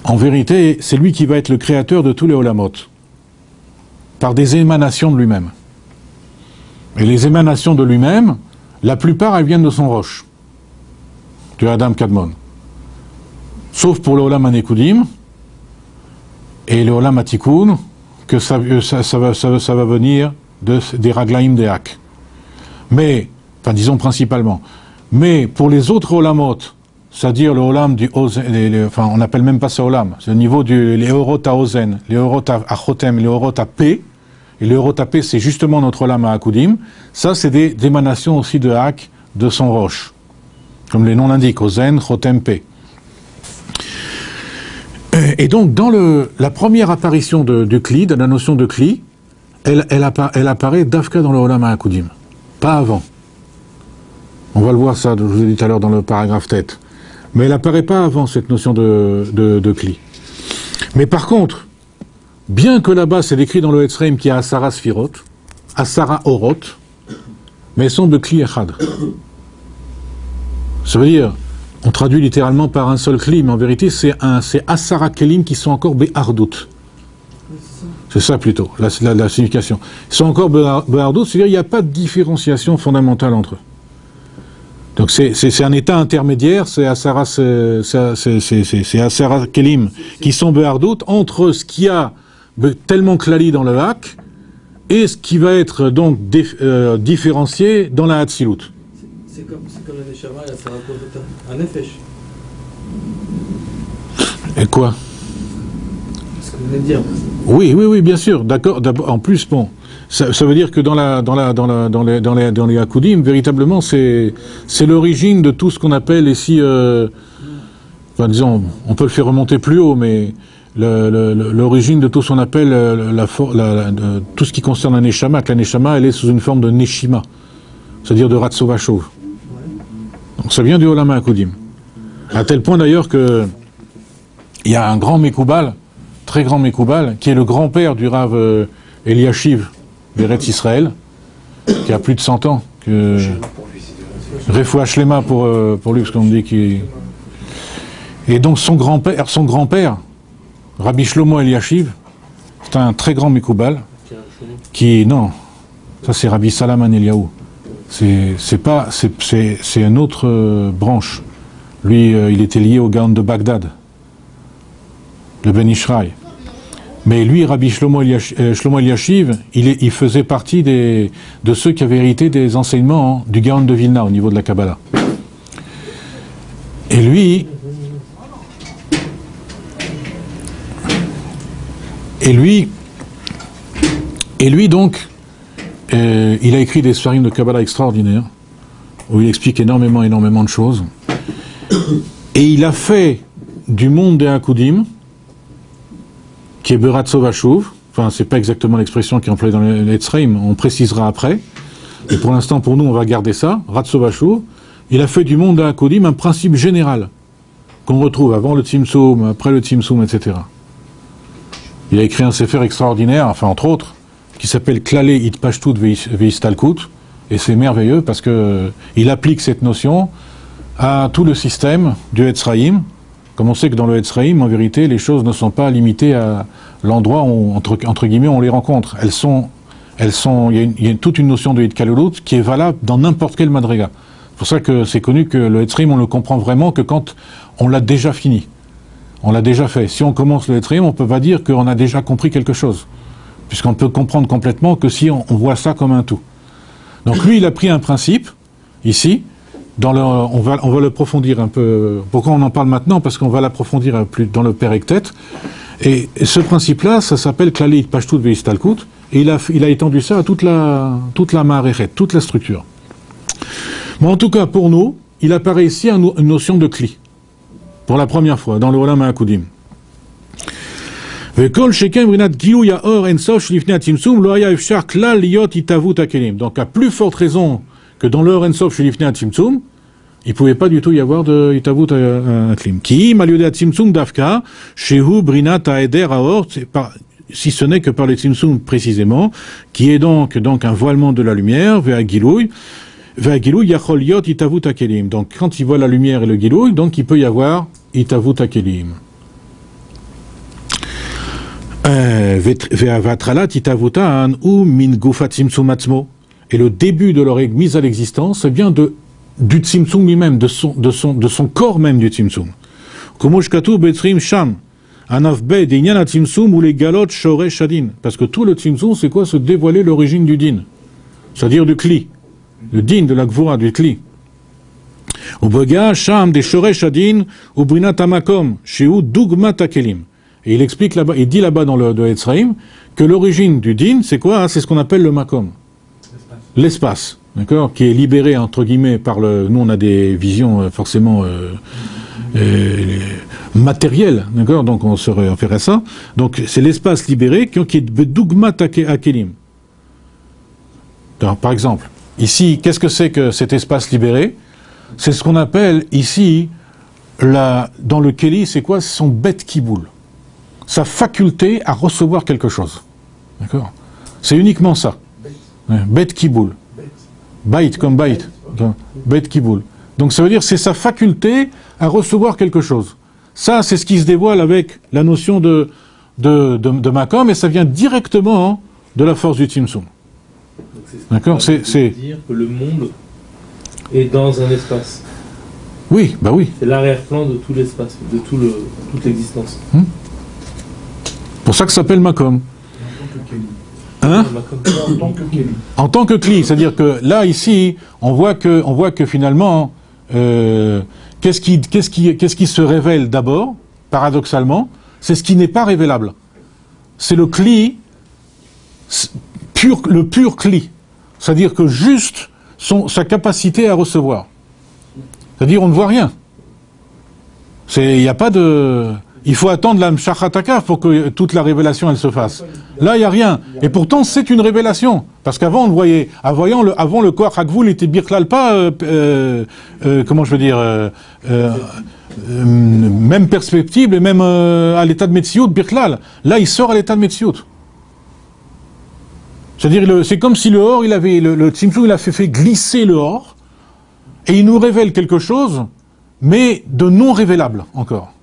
en vérité, c'est lui qui va être le créateur de tous les Olamot, par des émanations de lui-même. Et les émanations de lui-même, la plupart, elles viennent de son roche, de Adam Kadmon. Sauf pour le Olam HaNekudim et le Olam HaTikun, que ça va venir des Raglaïm des Hak. Mais, enfin disons principalement, mais pour les autres Olamot, c'est-à-dire le Olam du Ozen, enfin on n'appelle même pas ça Olam, c'est le niveau les Orot à Ozen, les Orot à Chotem, les Orot à P, et les Orot à P c'est justement notre Olam à Akudim, ça c'est des émanations aussi de Hak de son roche, comme les noms l'indiquent, Ozen, Chotem, P. Et donc, dans la première apparition du Kli, de la notion de Kli, elle apparaît d'Afka dans le Olam HaAkudim, pas avant. On va le voir ça, je vous ai dit tout à l'heure dans le paragraphe tête. Mais elle apparaît pas avant cette notion de Kli. Mais par contre, bien que là-bas c'est décrit dans le Etzreim qu'il y a Asara Sfirot, Asara Orot, mais elles sont de Kli Echad. Ça veut dire... On traduit littéralement par un seul Kli, mais en vérité, c'est Asara Kelim qui sont encore Be'ardout. C'est ça plutôt, la signification. Ils sont encore Be'ardout, c'est-à-dire qu'il n'y a pas de différenciation fondamentale entre eux. Donc c'est un état intermédiaire, c'est Asara Kelim qui sont Be'ardout entre ce qu'il y a tellement klali dans le Hak et ce qui va être donc différencié dans la Hatzilut. C'est comme la Neshama et la Sarah Koveta. Un Nefesh. Et quoi? Ce que vous venez de dire. Oui, bien sûr. D'accord. En plus, bon, ça veut dire que dans les Akudim, véritablement, c'est l'origine de tout ce qu'on appelle ici, enfin, disons, on peut le faire remonter plus haut, mais l'origine de tout ce qu'on appelle tout ce qui concerne la Neshama, que la Neshama, elle est sous une forme de Neshima, c'est-à-dire de Ratzova Chauve. Donc ça vient du Olam HaAkudim. À tel point d'ailleurs que il y a un grand Mekoubal, très grand Mekoubal, qui est le grand-père du Rav Eliashiv d'Eretz Israël, qui a plus de 100 ans. Refoua Shlema pour lui, parce qu'on me dit qu'il Et donc son grand-père, Rabbi Shlomo Eliashiv, c'est un très grand Mekoubal, non, ça c'est Rabbi Salaman Eliaou. C'est une autre branche. Lui, il était lié au Gaon de Bagdad, de Ben Ishraï. Mais lui, Rabbi Shlomo Eliashiv, il faisait partie de ceux qui avaient hérité des enseignements du Gaon de Vilna au niveau de la Kabbalah. Et lui donc, il a écrit des sfarim de Kabbalah extraordinaires, où il explique énormément de choses. Et il a fait du monde des Hakudim, qui est Beratso Vashuv, enfin c'est pas exactement l'expression qui est employée dans les Tzraïm, on précisera après, et pour l'instant pour nous on va garder ça, Ratso Vashuv, il a fait du monde des Hakudim un principe général, qu'on retrouve avant le Tzimtzum, après le Tzimtzum, etc. Il a écrit un sefer extraordinaire, enfin entre autres, qui s'appelle Klale Itpashtut Veistalkut, et c'est merveilleux parce que il applique cette notion à tout le système du Etzraïm. Comme on sait que dans le Etzraïm, en vérité, les choses ne sont pas limitées à l'endroit où, entre guillemets, on les rencontre. Il y a toute une notion de Hitkalelut qui est valable dans n'importe quel madriga. C'est pour ça que c'est connu que le Etzraïm, on le comprend vraiment que quand on l'a déjà fini. On l'a déjà fait. Si on commence le Etzraïm, on ne peut pas dire qu'on a déjà compris quelque chose. Puisqu'on peut comprendre complètement que si on voit ça comme un tout. Donc lui, il a pris un principe, ici, on va l'approfondir un peu. Pourquoi on en parle maintenant? Parce qu'on va l'approfondir plus dans le Perek-Tet. Et ce principe-là, ça s'appelle Klale Itpashtut Veistalkut, et il a étendu ça à toute la Ma'arechet, toute la structure. Bon, en tout cas, pour nous, il apparaît ici une notion de Kli. Pour la première fois, dans le Olam HaKudim. Donc, à plus forte raison que dans le Ensof Shelifnei HaTzimtzum, il ne pouvait pas du tout y avoir de Itavut HaKlim. Ki maludei HaTzimtzum dafka, shehu brinat ha'eder ha'or, si ce n'est que par le Tzimtzum précisément, qui est donc un voilement de la lumière, ve'agilouy yachol yot Itavut HaKelim. Donc, quand il voit la lumière et le gilouy, donc il peut y avoir Itavut HaKelim. Et le début de leur mise à l'existence, ça vient du Tzimtzum lui-même, de son corps même du Tzimtzum. Parce que tout le Tzimtzum, c'est quoi? Se dévoiler l'origine du din, c'est-à-dire du Kli, le din de la Gvura, du Kli. Et il explique là-bas, il dit là-bas dans le Etzraïm, que l'origine du din, c'est quoi? C'est ce qu'on appelle le makom. L'espace, d'accord? Qui est libéré, entre guillemets, par nous on a des visions forcément matérielles, d'accord? Donc on se réfère à ça. Donc c'est l'espace libéré qui est bedugmat akelim. Par exemple, ici, qu'est-ce que c'est que cet espace libéré? C'est ce qu'on appelle ici, dans le Keli, c'est quoi? C'est son bet kiboul. Sa faculté à recevoir quelque chose. D'accord? C'est uniquement ça. Bet kiboul. Bait comme bait. Bet kiboul. Donc ça veut dire c'est sa faculté à recevoir quelque chose. Ça, c'est ce qui se dévoile avec la notion de Makom, et ça vient directement de la force du Tzimtzum. D'accord? C'est dire que le monde est dans un espace. Oui, bah oui. C'est l'arrière-plan de tout l'espace, de toute l'existence. Pour ça que ça s'appelle Makom. Hein? En tant que Kli, c'est-à-dire que là, ici, on voit que finalement, qu'est-ce qui se révèle d'abord, paradoxalement, c'est ce qui n'est pas révélable. C'est le Kli, le pur Kli. C'est-à-dire que juste sa capacité à recevoir. C'est-à-dire on ne voit rien. Il n'y a pas de... Il faut attendre la Mshachataka pour que toute la révélation elle se fasse. Là, il n'y a rien. Et pourtant, c'est une révélation. Parce qu'avant, on le voyait. Avant, le Koach HaGvul était birklal pas, comment je veux dire, même perspective et même à l'état de Metsiout, birklal. Là, il sort à l'état de Metsiout. C'est-à-dire, c'est comme si le or, le Tzimtzum, il a fait glisser le or, et il nous révèle quelque chose, mais de non révélable encore.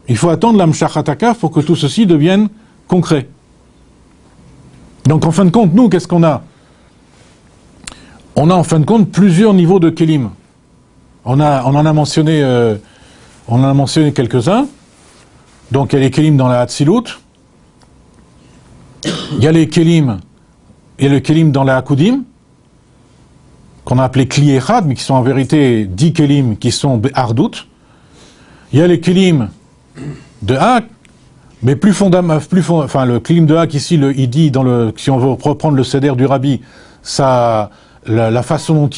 Il faut attendre l'Amshachat Hakaf pour que tout ceci devienne concret. Donc en fin de compte, nous, qu'est-ce qu'on a? On a en fin de compte plusieurs niveaux de Kélim. On en a mentionné quelques-uns. Donc il y a les Kélim dans la Hatzilut. Il y a les Kélim, il y a le Kélim dans la Hakudim, qu'on a appelé Kli Echad, mais qui sont en vérité 10 Kélim qui sont Be'ardout. Il y a les Kélim de Hak, mais enfin le Kélim de Hak ici, il dit, si on veut reprendre le Seder du Rabbi, ça, la façon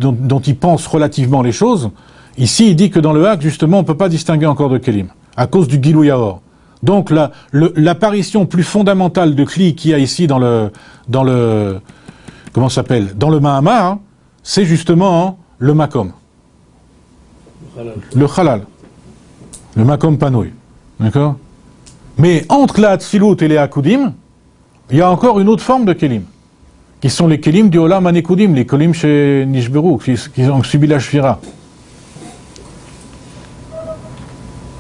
dont il pense relativement les choses, ici il dit que dans le Hak, justement, on ne peut pas distinguer encore de Kélim, à cause du Gilou Yaor. Donc l'apparition plus fondamentale de Kli qu'il y a ici dans le comment ça s'appelle, dans le Mahamar, hein, c'est justement le Makom. Le Halal. Le Makom Panoui. D'accord? Mais entre la Hatzilut et les Hakudim, il y a encore une autre forme de Kélim, qui sont les Kélim du Olam Anekudim, les Kélim chez Nishberu, qui ont subi la Shvira.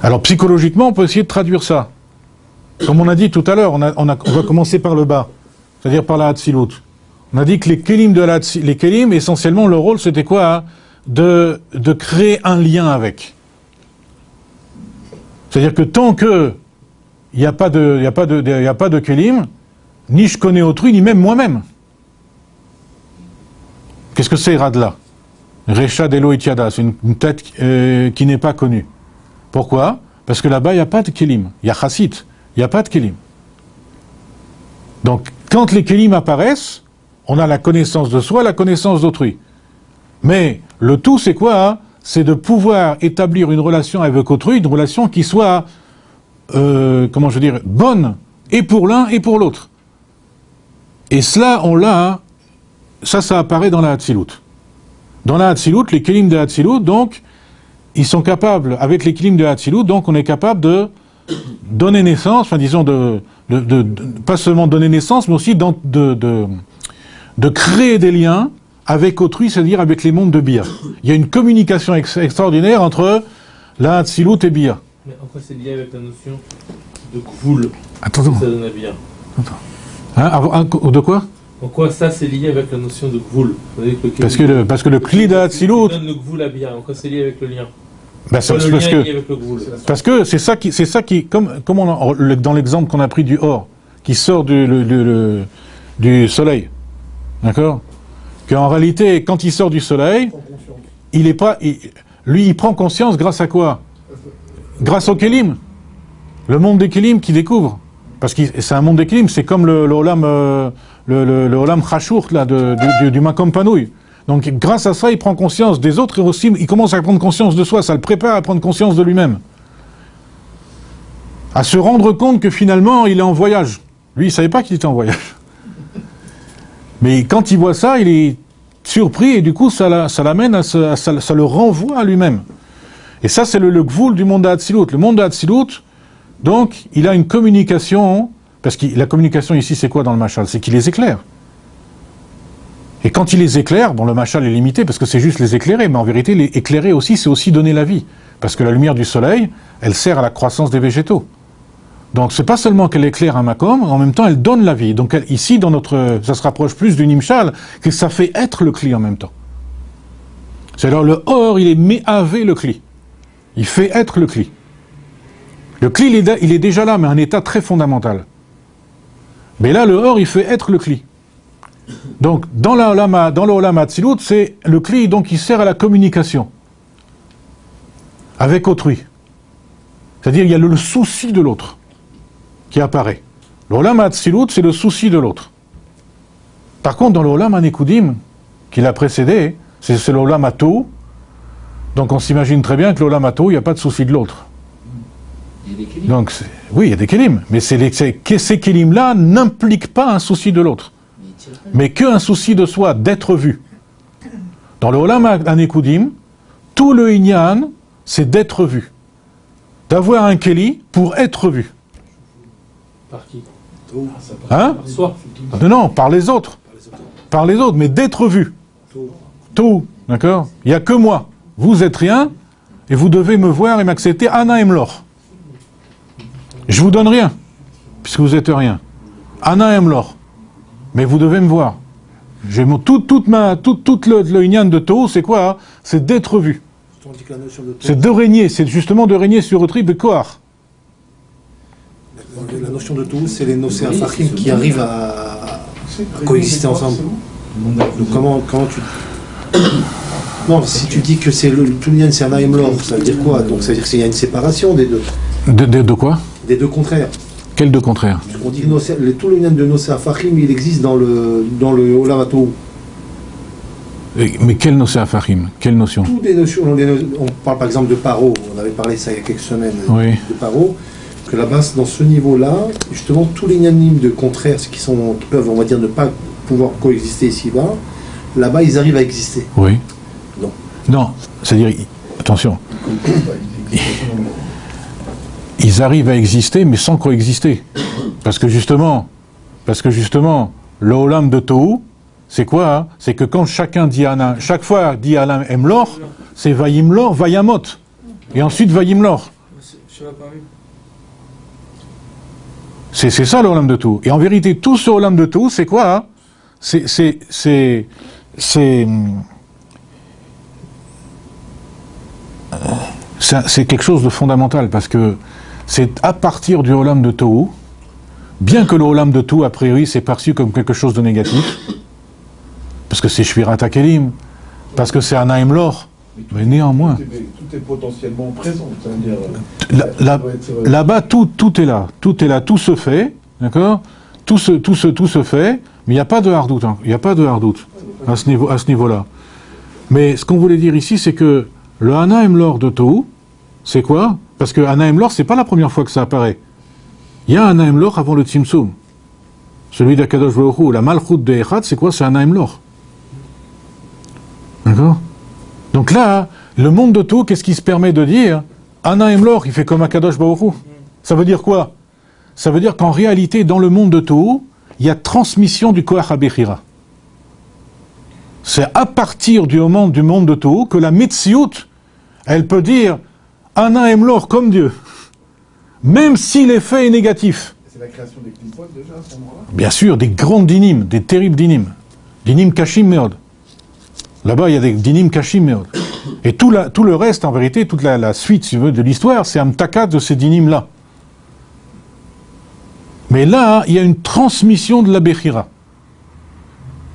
Alors psychologiquement, on peut essayer de traduire ça. Comme on a dit tout à l'heure, on va commencer par le bas, c'est-à-dire par la Hatzilut. On a dit que les Kélim, essentiellement, leur rôle, c'était quoi? Hein? De créer un lien avec. C'est-à-dire que tant que il n'y a pas de Kélim, ni je connais autrui, ni même moi-même. Qu'est-ce que c'est Radla? Recha Delo Itiada, c'est une tête qui n'est pas connue. Pourquoi? Parce que là-bas, il n'y a pas de Kélim. Il y a Chassit, il n'y a pas de Kélim. Donc, quand les Kélim apparaissent, on a la connaissance de soi, la connaissance d'autrui. Mais le tout, c'est quoi? Hein? C'est de pouvoir établir une relation avec autrui, une relation qui soit, comment je veux dire, bonne, et pour l'un et pour l'autre. Et cela, on l'a, hein, ça apparaît dans la Hatzilut. Dans la Hatzilut, les Kélim de Hatzilut, donc, ils sont capables, avec les Kélim de Hatzilut, donc on est capable de donner naissance, enfin disons, pas seulement donner naissance, mais aussi de créer des liens avec autrui, c'est-à-dire avec les mondes de Bia. Il y a une communication extraordinaire entre la Hatzilut et Bia. Mais en quoi c'est lié avec la notion de Gvoul? Attends. Ça donne à Bia. Hein, de quoi? En quoi ça c'est lié avec la notion de Gvoul? Parce que le Kli de Hatzilut donne le Gvoul à Bia. En quoi c'est lié avec le lien? Ben parce que c'est ça qui comme dans l'exemple qu'on a pris du or, qui sort du soleil. D'accord? Qu'en réalité, quand il sort du soleil, il prend conscience grâce à quoi? Grâce au Kélim. Le monde des Kélim qu'il découvre. Parce que c'est un monde des Kélim, c'est comme le Olam Chashourt, là, du Makom Panoui. Donc, grâce à ça, il prend conscience des autres et aussi, il commence à prendre conscience de soi. Ça le prépare à prendre conscience de lui-même. À se rendre compte que finalement, il est en voyage. Lui, il ne savait pas qu'il était en voyage. Mais quand il voit ça, il est surpris et du coup, ça l'amène ça le renvoie à lui-même. Et ça, c'est le gvoul du monde d'Hatzilut. Le monde d'Hatzilut, donc, il a une communication, parce que la communication ici, c'est quoi dans le machal? C'est qu'il les éclaire. Et quand il les éclaire, bon, le machal est limité parce que c'est juste les éclairer, mais en vérité, les éclairer aussi, c'est aussi donner la vie. Parce que la lumière du soleil, elle sert à la croissance des végétaux. Donc, c'est pas seulement qu'elle éclaire un makom, en même temps, elle donne la vie. Donc, ici, ça se rapproche plus du nimshal, que ça fait être le kli en même temps. C'est alors le or, il est méhavé le kli. Il fait être le kli. Le kli, il est déjà là, mais un état très fondamental. Mais là, le or, il fait être le kli. Donc, dans le Olam Hatzilut, c'est le kli, donc, il sert à la communication. Avec autrui. C'est-à-dire, il y a le souci de l'autre qui apparaît. L'Olam Hatzilut, c'est le souci de l'autre. Par contre, dans l'Olam Anekudim, qui l'a précédé, c'est l'Olam Hatou. Donc on s'imagine très bien que l'Olam Hatou, il n'y a pas de souci de l'autre. Il y a des kélim. Donc, oui, il y a des kélim. Mais ces kélim-là n'impliquent pas un souci de l'autre. Mais qu'un souci de soi, d'être vu. Dans l'Olam Anekudim, tout le Inyan, c'est d'être vu. D'avoir un kéli pour être vu. Par qui? Hein? Par soi. Non, par les autres. Par les autres, mais d'être vu. Tout. D'accord? Il n'y a que moi. Vous êtes rien, et vous devez me voir et m'accepter Ana Emlor. Je vous donne rien, puisque vous êtes rien. Ana Emlor. Mais vous devez me voir. J'ai toute le Inyan de Tohu, c'est quoi hein? C'est d'être vu. C'est de régner, c'est justement de régner sur le trip de Kohar. La notion de Tohu, c'est les Nosé Afachim qui arrivent à coexister ensemble. Donc comment tu... Non, si tu dis que c'est tout l'Inyan, c'est un Aïmlor, ça veut dire quoi? Donc ça veut dire qu'il y a une séparation des deux. De quoi? Des deux contraires. Quels deux contraires? On dit que tout l'Inyan de Nosé Afachim, il existe dans le Olam HaTohu. Mais quelle notion Afachim? Quelle notion? Toutes les notions, on parle par exemple de Paro, on avait parlé ça il y a quelques semaines, oui. De Paro, que là-bas, dans ce niveau-là, justement, tous les Inyanim de contraires, qui peuvent, on va dire, ne pas pouvoir coexister ici-bas, là-bas, ils arrivent à exister. Oui. Non. Non, c'est-à-dire, attention, ils arrivent à exister, mais sans coexister. Parce que justement, le Olam de Tohu, c'est quoi hein? C'est que quand chacun dit Ana, chaque fois dit Alam Emlor, c'est Vayimlor, Vayamot. Et ensuite Vayimlor. C'est ça le Olam de Tohu. Et en vérité, tout ce Olam de Tohu, c'est quoi hein? C'est quelque chose de fondamental, parce que c'est à partir du Olam de Tohu, bien que le Olam de Tohu, a priori, c'est perçu comme quelque chose de négatif, parce que c'est Shvirat HaKelim, parce que c'est Ana Emlor, mais néanmoins... Tout est potentiellement présent, c'est-à-dire... Là-bas, tout est là, tout se fait, d'accord? Tout se fait, mais il n'y a pas de hardout, hein. Il n'y a pas de hardout à ce niveau-là. Mais ce qu'on voulait dire ici, c'est que le Ana Emlor de Tohu, c'est quoi? Parce que Ana Emlor, c'est pas la première fois que ça apparaît. Il y a Ana Emlor avant le Tzimtzum. Celui d'Akadosh Baruch Hu, la Malchut de Echad, c'est quoi? C'est Ana Emlor. D'accord? Donc là, le monde de Tohu, qu'est-ce qui se permet de dire? Ana Emlor, il fait comme Akadosh Baruch Hu. Ça veut dire quoi? Ça veut dire qu'en réalité, dans le monde de Tohu, il y a transmission du Koach HaBechira. C'est à partir du monde de Tohu que la Metsiout, elle peut dire Ana Emlor comme Dieu, même si l'effet est négatif. C'est la création des clipotes déjà à ce moment-là? Bien sûr, des grandes dinim, des terribles dinim. Dinim Kashim Meod. Là-bas, il y a des dinim Kashim Meod. Et tout le reste, en vérité, toute la suite, si tu veux, de l'histoire, c'est un mtaka de ces dinim-là. Mais là, il y a une transmission de la Bechira.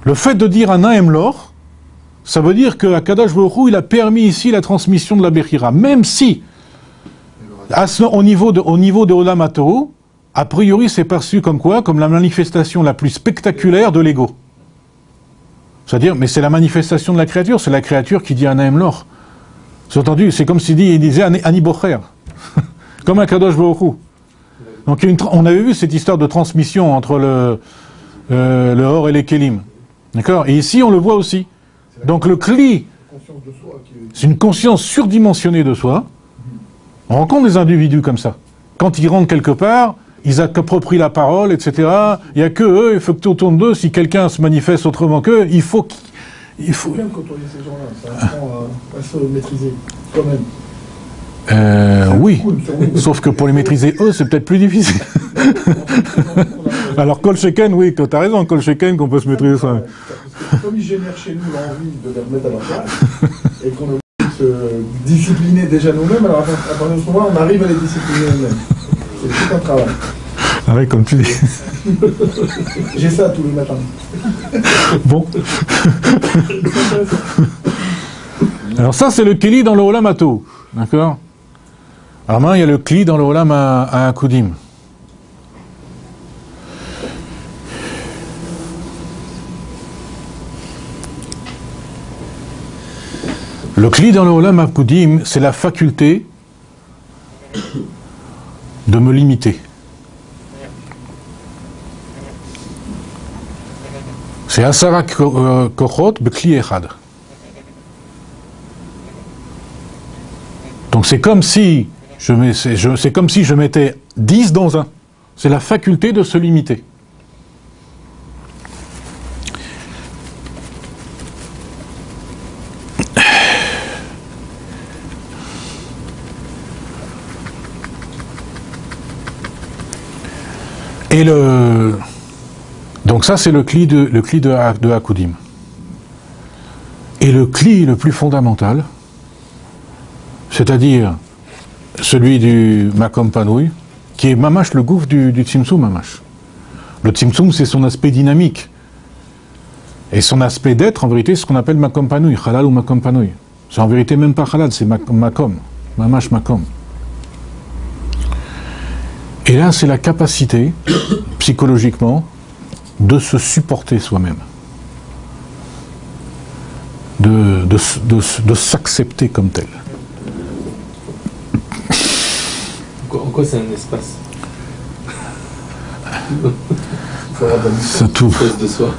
Le fait de dire Ana Emlor, ça veut dire que Akadosh Baruch Hu, il a permis ici la transmission de la Bechira. Même si, au niveau de Olam HaTohu, a priori, c'est perçu comme quoi? Comme la manifestation la plus spectaculaire de l'ego. C'est-à-dire, mais c'est la manifestation de la créature, c'est la créature qui dit Ana Emlor. C'est entendu, c'est comme s'il disait Ani Bocher. Comme Akadosh Baruch Hu. Donc on avait vu cette histoire de transmission entre le Or et les Kélim. D'accord? Et ici, on le voit aussi. Donc le Kli, c'est une conscience surdimensionnée de soi. On rencontre des individus comme ça. Quand ils rentrent quelque part, ils approprient la parole, etc. Il n'y a que eux, il faut que tout autour d'eux, si quelqu'un se manifeste autrement qu'eux, il faut... Il faut bien côtoyer ces gens-là, ça apprend à se maîtriser, quand même. Oui, sauf que pour les maîtriser eux, c'est peut-être plus difficile. Alors Kol Sheken, oui, tu as raison, Kol Sheken, qu'on peut se maîtriser ça. Comme ils génèrent chez nous l'envie de les remettre à leur place, et qu'on a se discipliner déjà nous-mêmes, alors à partir de ce moment, on arrive à les discipliner nous-mêmes. C'est tout un travail. Ah oui, comme tu dis. J'ai ça tous les matins. Bon. Alors ça, c'est le Kli dans le Olam HaTohu. D'accord? Alors maintenant, il y a le Kli dans le Olam HaKudim. Le Kli dans le Olam HaKudim, c'est la faculté de me limiter. C'est Asara Kochot Bekli Echad. Donc c'est comme si je mettais 10 dans un. C'est la faculté de se limiter. Et donc ça, c'est le cli de Hakudim. Et le cli le plus fondamental, c'est-à-dire celui du Makom Panoui, qui est mamash le gouffre du Tzimtzum mamash. Le Tzimtzum, c'est son aspect dynamique. Et son aspect d'être, en vérité, c'est ce qu'on appelle Makom Panoui, Halal ou Makom Panoui. C'est en vérité même pas Halal, c'est Makom, mamash Makom. Et là, c'est la capacité, psychologiquement, de se supporter soi-même. De s'accepter comme tel. En quoi c'est un espace? Ça, tout, de soi.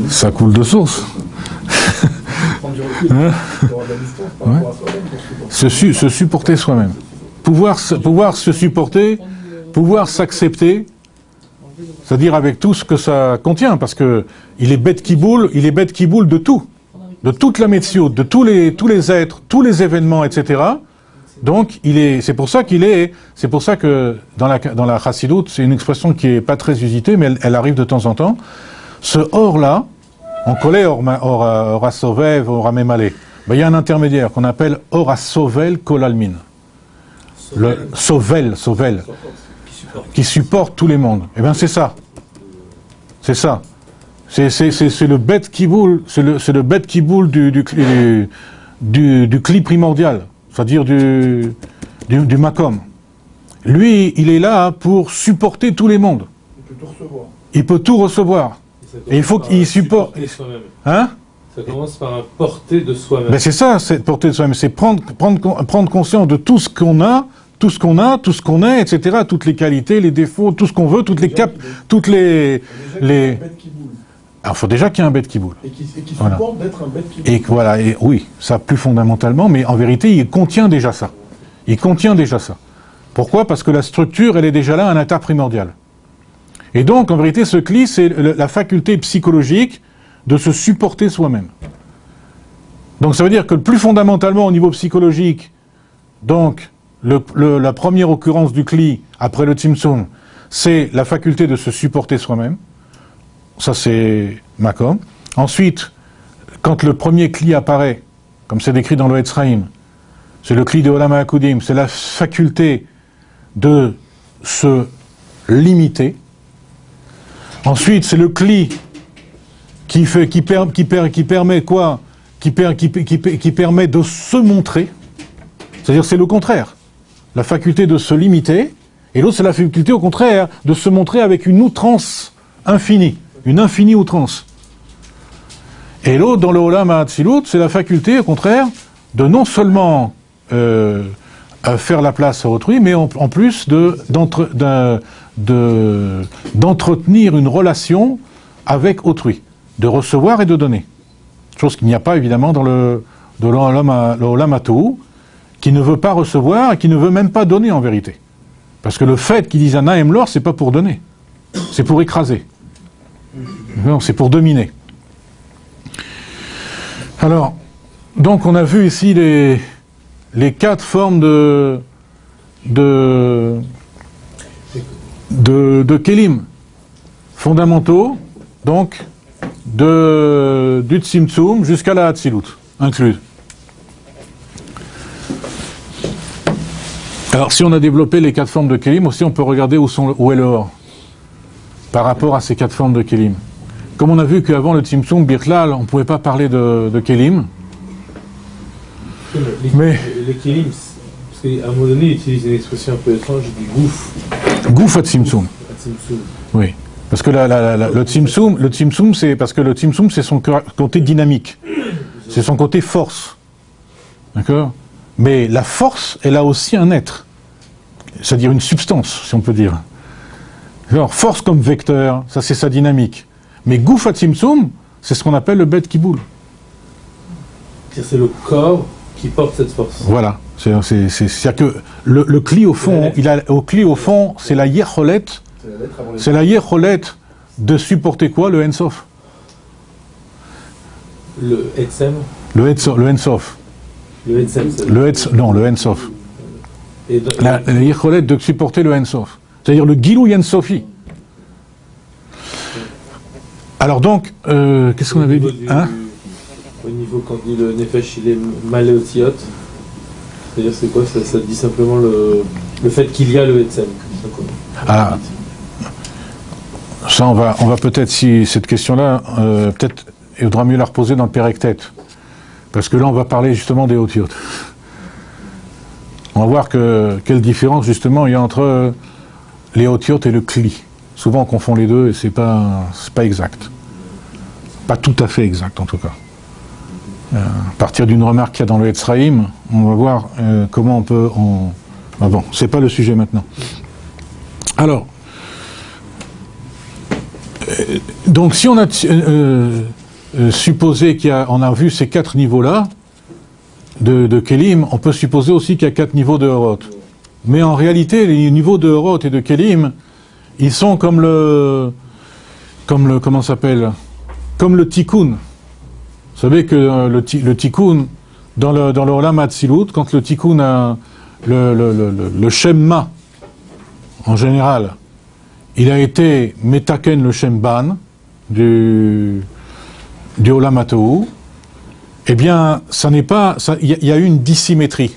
ça coule de source. Hein? Ouais. Se supporter soi-même. Pouvoir se supporter, pouvoir s'accepter, c'est-à-dire avec tout ce que ça contient, parce que il est bête qui boule de tout, de toute la météo, de tous les êtres, tous les événements, etc. Donc c'est pour ça que dans la Chassidoute, c'est une expression qui est pas très usitée, mais elle arrive de temps en temps. Ce or-là, on collait or asovev, or amemale. Il y a un intermédiaire qu'on appelle or asovel kolalmin. Le sovel, qui supporte tous les mondes. Eh bien, c'est ça. C'est ça. C'est le bête qui boule, c'est le bête qui boule du cli primordial, c'est-à-dire du makom. Lui, il est là pour supporter tous les mondes. Il peut tout recevoir. Il peut tout recevoir. Et il faut qu'il supporte. Hein? Ça commence par un porter de soi-même. Ben c'est ça, c'est porter de soi-même. C'est prendre conscience de tout ce qu'on a, tout ce qu'on est, etc. Toutes les qualités, les défauts, tout ce qu'on veut, toutes les caps, toutes les. Alors, il faut déjà qu'il y ait un bête qui boule. Et qui supporte d'être un bête qui boule. Et voilà, et oui, ça plus fondamentalement, mais en vérité, il contient déjà ça. Il contient déjà ça. Pourquoi? Parce que la structure, elle est déjà là, un état primordial. Et donc, en vérité, ce cli, c'est la faculté psychologique de se supporter soi-même. Donc, ça veut dire que plus fondamentalement, au niveau psychologique, donc, la première occurrence du cli, après le Tzimtzum, c'est la faculté de se supporter soi-même. Ça, c'est Makom. Ensuite, quand le premier cli apparaît, comme c'est décrit dans le Etzraïm, c'est le cli de Olam HaKudim, c'est la faculté de se limiter. Ensuite, c'est le cli qui permet quoi? Qui permet de se montrer. C'est-à-dire, c'est le contraire. La faculté de se limiter, et l'autre, c'est la faculté, au contraire, de se montrer avec une outrance infinie. Une infinie outrance. Et l'autre, dans le Olam HaAtzilut, c'est la faculté, au contraire, de non seulement faire la place à autrui, mais en plus d'entretenir une relation avec autrui, de recevoir et de donner. Chose qu'il n'y a pas, évidemment, dans le Olam HaTohu, qui ne veut pas recevoir et qui ne veut même pas donner, en vérité. Parce que le fait qu'ils disent Ana Emlor, c'est pas pour donner, c'est pour écraser. Non, c'est pour dominer. Alors, donc on a vu ici les quatre formes de kelim fondamentaux, donc du Tzimtzum jusqu'à la Hatzilut, inclus. Alors, si on a développé les quatre formes de kelim, aussi on peut regarder où est le or par rapport à ces quatre formes de kelim. Comme on a vu qu'avant le Tzimtzum Birklal, on ne pouvait pas parler de kelim. Mais les kelim, parce qu'à un moment donné, il utilise une expression un peu étrange, il dit gouf. Gouf à Tzimtzum. Oui. Parce que le Tzimtzum, c'est parce que le Tzimtzum, c'est son côté dynamique. C'est son côté force. D'accord? Mais la force, elle a aussi un être. C'est-à-dire une substance, si on peut dire. Alors, force comme vecteur, ça c'est sa dynamique. Mais Gouf à Tzimtzum, c'est ce qu'on appelle le bête qui boule. C'est le corps qui porte cette force. Voilà. C'est-à-dire que le cli au fond, c'est la yecholet. C'est la yecholet de supporter quoi? Le Ensof. Le Etzem. Le Ensof. Le Etzem. Le Ensof. La yecholet de supporter le Ensof. C'est-à-dire le Gilou Yensofi. Alors donc, qu'est-ce qu'on avait dit Au niveau, quand on dit le Nefesh, il est maléotiot, c'est-à-dire c'est quoi ça dit simplement le fait qu'il y a le Etzem. Ah, ça on va peut-être, si cette question-là, peut-être il vaudra mieux la reposer dans le Périctet. Parce que là on va parler justement des Otiot. On va voir quelle différence justement il y a entre les Otiot et le Kli. Souvent on confond les deux et c'est pas exact. Pas tout à fait exact en tout cas. À partir d'une remarque qu'il y a dans le Etzraïm, on va voir comment on peut... Ah bon, c'est pas le sujet maintenant. Alors, donc si on a supposé on a vu ces 4 niveaux-là de Kélim, on peut supposer aussi qu'il y a 4 niveaux de Horot. Mais en réalité, les niveaux de Horot et de Kélim, ils sont comme comment ça s'appelle, comme le Tikkun. Vous savez que le Tikkun, dans le Olam Hatzilut, quand le Tikkun a le Shemma, en général, il a été Metaken le Shemban du Olam Hatohu, eh bien, ça n'est pas, il y a eu une dissymétrie.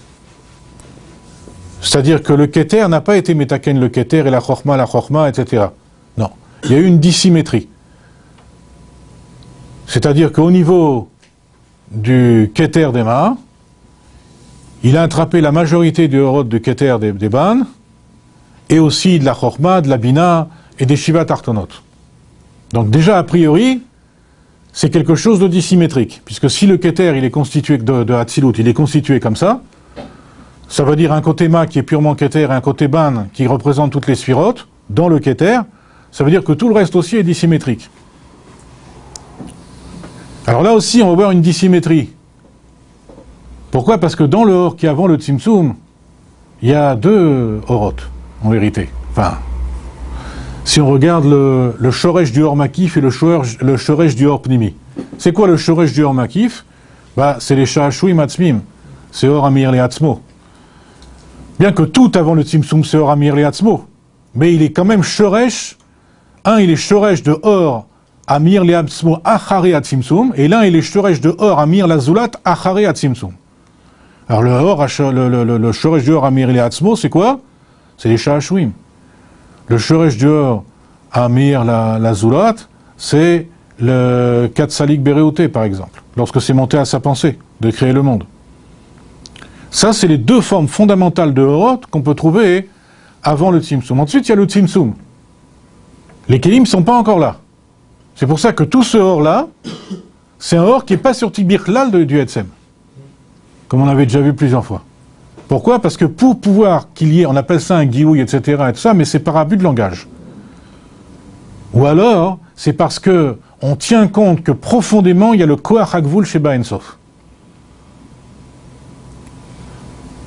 C'est-à-dire que le Keter n'a pas été Metaken le Keter et la Chorma, etc. Non, il y a eu une dissymétrie. C'est-à-dire qu'au niveau du Keter d'Ema, il a attrapé la majorité du Horot du Keter des Ban, et aussi de la Chorma, de la Bina et des Shiva Tartonot. Donc déjà, a priori, c'est quelque chose de dissymétrique, puisque si le Keter il est constitué de Hatzilut, il est constitué comme ça veut dire un côté Ma qui est purement Keter et un côté Ban qui représente toutes les sphirotes, dans le Keter, ça veut dire que tout le reste aussi est dissymétrique. Alors là aussi, on va voir une dissymétrie. Pourquoi? Parce que dans le Or qui est avant le Tzimtzum, il y a 2 Horot, en vérité. Enfin, si on regarde le Shoresh du Or Makif et le Shoresh du Or Pnimi. C'est quoi le Shoresh du Or Makif? C'est les Sha'ashuim Atzmim. C'est Or Amir le Atzmo. Bien que tout avant le Tzimtzum, c'est Or Amir le Atzmo. Mais il est quand même Shoresh. Il est Shoresh de Or Amir le Atzmo Achare Atzimtzum. Et l'un, il est Shoresh de Or Amir la Zulat Achare Atzimtzum. Alors le Shoresh du Or Amir le Atzmo, c'est quoi? C'est les Sha'ashuim. Le Shoresh du Or Amir la Zulat, c'est le Katsalik Bereouté, par exemple, lorsque c'est monté à sa pensée de créer le monde. Ça, c'est les 2 formes fondamentales de Horot qu'on peut trouver avant le Tzimtzum. Ensuite, il y a le Tzimtzum. Les Kélim ne sont pas encore là. C'est pour ça que tout ce Or-là, c'est un Or qui n'est pas sur Tibirklal du Etzem, comme on avait déjà vu plusieurs fois. Pourquoi? Parce que pour pouvoir qu'il y ait, on appelle ça un guiouille, etc., et tout ça, mais c'est par abus de langage. Ou alors, c'est parce que on tient compte que profondément, il y a le Koach HaGvul chez Ba'ensof.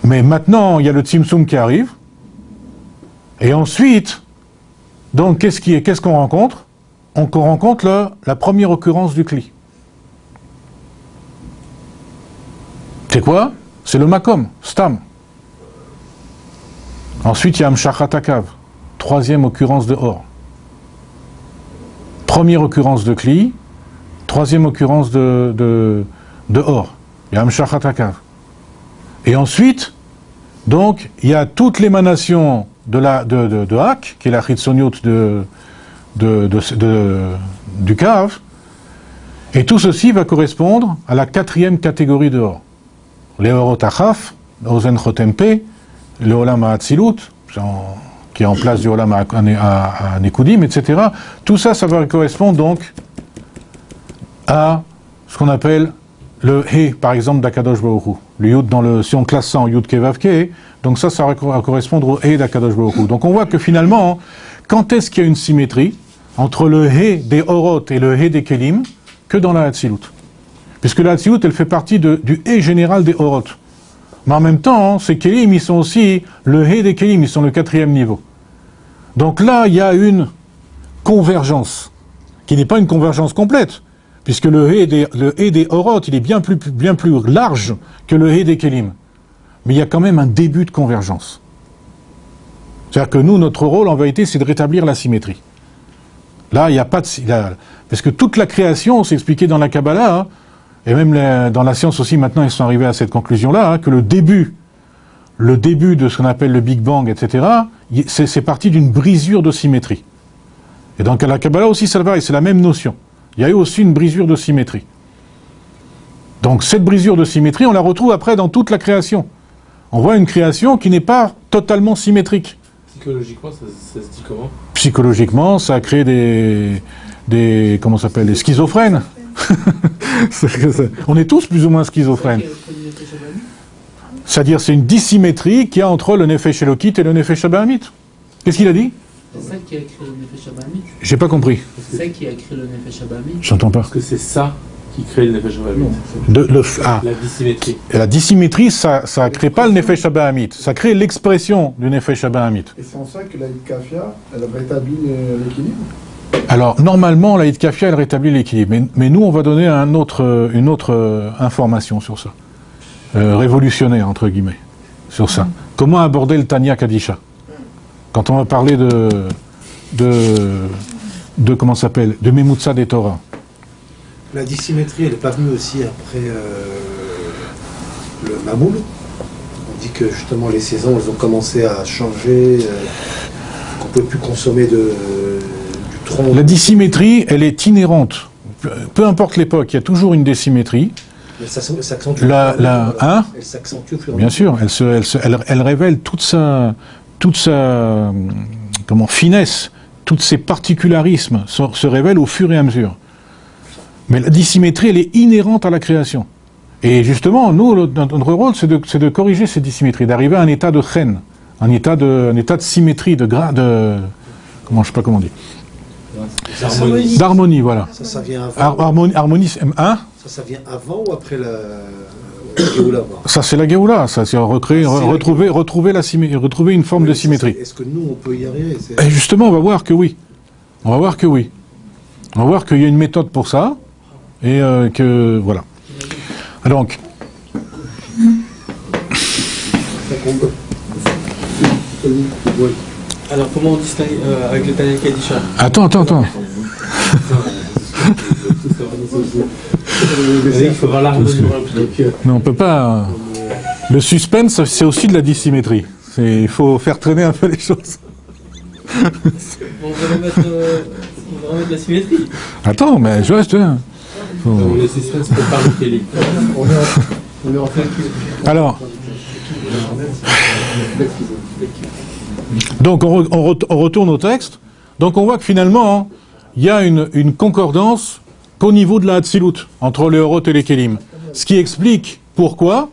Mais maintenant, il y a le Tzimtzum qui arrive, et ensuite, donc, qu'est-ce qu'on rencontre? On rencontre la première occurrence du Kli. C'est quoi? C'est le Makom, Stam. Ensuite, il y a Amshachat HaKav, 3e occurrence de Or. Première occurrence de Kli, 3e occurrence de Or. Il y a Amshachat HaKav. Et ensuite, donc, il y a toute l'émanation de Hak, qui est la Chitzoniut du Kav, et tout ceci va correspondre à la 4e catégorie de Or. Les Horot Achaf, Ozen Chotempe, le Olam HaAtzilut, qui est en place du Olam à Nekudim, etc. Tout ça, ça va correspondre donc à ce qu'on appelle le He, par exemple, d'Akadosh Baruch Hu. Le Yud, si on classe ça en Yud Kevav Ke, donc ça va correspondre au He d'Akadosh Baruch Hu. Donc on voit que finalement, quand est-ce qu'il y a une symétrie entre le He des Horot et le He des Kelim, que dans la Hatzilut? Puisque la Hatzilut, elle fait partie du He général des Horot. Mais en même temps, ces Kelim, ils sont aussi le He des Kelim, ils sont le 4e niveau. Donc là, il y a une convergence, qui n'est pas une convergence complète, puisque le He des Horot, il est bien plus large que le He des Kelim. Mais il y a quand même un début de convergence. C'est-à-dire que nous, notre rôle, en vérité, c'est de rétablir la symétrie. Là, il n'y a pas de... parce que toute la création, c'est expliqué dans la Kabbalah, hein, et même dans la science aussi, maintenant, ils sont arrivés à cette conclusion-là, hein, que le début de ce qu'on appelle le Big Bang, etc., c'est parti d'une brisure de symétrie. Et donc, à la Kabbalah aussi, ça va, et c'est la même notion. Il y a eu aussi une brisure de symétrie. Donc, cette brisure de symétrie, on la retrouve après dans toute la création. On voit une création qui n'est pas totalement symétrique. Psychologiquement, ça se dit comment? Psychologiquement, ça a créé des comment ça s'appelle, des schizophrènes. On est tous plus ou moins schizophrènes. C'est-à-dire, c'est une dissymétrie qu'il y a entre le Nefesh Elokit et le Nefesh Abahamit. Qu'est-ce qu'il a dit? C'est ça qui a créé le Nefesh Abahamit. J'ai pas compris. C'est ça qui a créé le Nefesh Abahamit. J'entends pas. Parce que c'est ça qui crée le Nefesh Abahamit. La dissymétrie. Et la dissymétrie, ça ne crée pas le Nefesh Abahamit. Ça crée l'expression du Nefesh Abahamit. Et c'est en ça que la Kafia, elle rétablit l'équilibre? Alors, normalement, la Kafia, elle rétablit l'équilibre. Mais nous, on va donner une autre information sur ça. Révolutionnaire, entre guillemets, sur ça. Comment aborder le Tanya Kadisha? Quand on va parler de comment ça s'appelle, de Memutsa des Torah. La dissymétrie, elle n'est pas venue aussi après le Mamoul. On dit que justement les saisons, elles ont commencé à changer, qu'on ne peut plus consommer du tronc. La dissymétrie, elle est inhérente. Peu importe l'époque, il y a toujours une dissymétrie. Mais ça s'accentue. Elle s'accentue plus. Bien sûr, elle révèle toute sa finesse, tous ses particularismes se révèlent au fur et à mesure. Mais la dissymétrie, elle est inhérente à la création. Et justement, nous, notre rôle, c'est de corriger ces dissymétries, d'arriver à un état de chen, un état de symétrie, comment, je sais pas comment on dit. D'harmonie, voilà. Ça vient avant. Harmonie, hein? Ça vient avant ou après la Géoula? Ça, c'est la Géoula, ça, c'est retrouver une forme de symétrie. Est-ce que nous, on peut y arriver? Et justement, on va voir que oui. On va voir qu'il y a une méthode pour ça, et que, voilà. Donc, Alors, comment on distingue avec le Tanya Kadisha? Attends. Il faut voir l'harmonie. Non, on peut pas. Le suspense, c'est aussi de la dissymétrie. Il faut faire traîner un peu les choses. On va remettre la symétrie. Attends, mais je reste. Le suspense peut pas Kelly. On est en fait. Alors. Donc, on retourne au texte. Donc, on voit que finalement, il y a une concordance qu'au niveau de la Hatzilut, entre le Horot et les Kélim. Ce qui explique pourquoi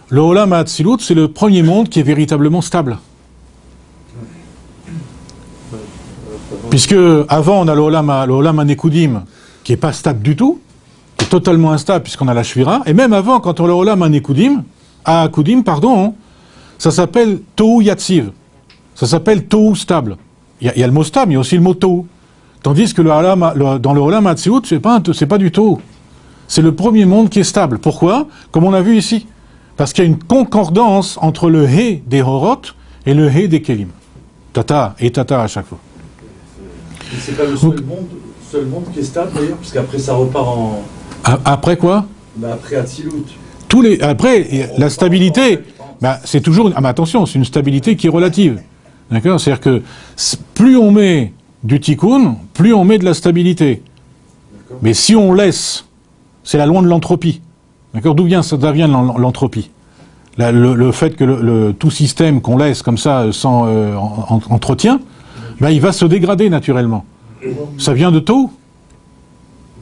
le Olam Hatzilut, c'est le premier monde qui est véritablement stable. Puisque, avant, on a le Olam Anekudim, qui n'est pas stable du tout, qui est totalement instable, puisqu'on a la Shvira. Et même avant, quand on a le Olam Anekudim, ça s'appelle Tohu Yatziv. Ça s'appelle Tohu stable. Il y a le mot stable, mais il y a aussi le mot Tohu. Tandis que dans le Olam Hatzilut, c'est pas du Tohu. C'est le premier monde qui est stable. Pourquoi? Comme on l'a vu ici. Parce qu'il y a une concordance entre le He des Horot et le He des Kélim. Tata et Tata à chaque fois. Et c'est pas le seul monde qui est stable d'ailleurs, parce qu'après ça repart en... Après quoi? Après Hatzilut. Après, la stabilité, c'est toujours... mais attention, c'est une stabilité qui est relative. D'accord? C'est-à-dire que plus on met du tikkun, plus on met de la stabilité. Mais si on laisse, c'est la loi de l'entropie. D'accord? D'où vient l'entropie? Le fait que tout système qu'on laisse comme ça, sans entretien, il va se dégrader naturellement. Ça vient de Tohu.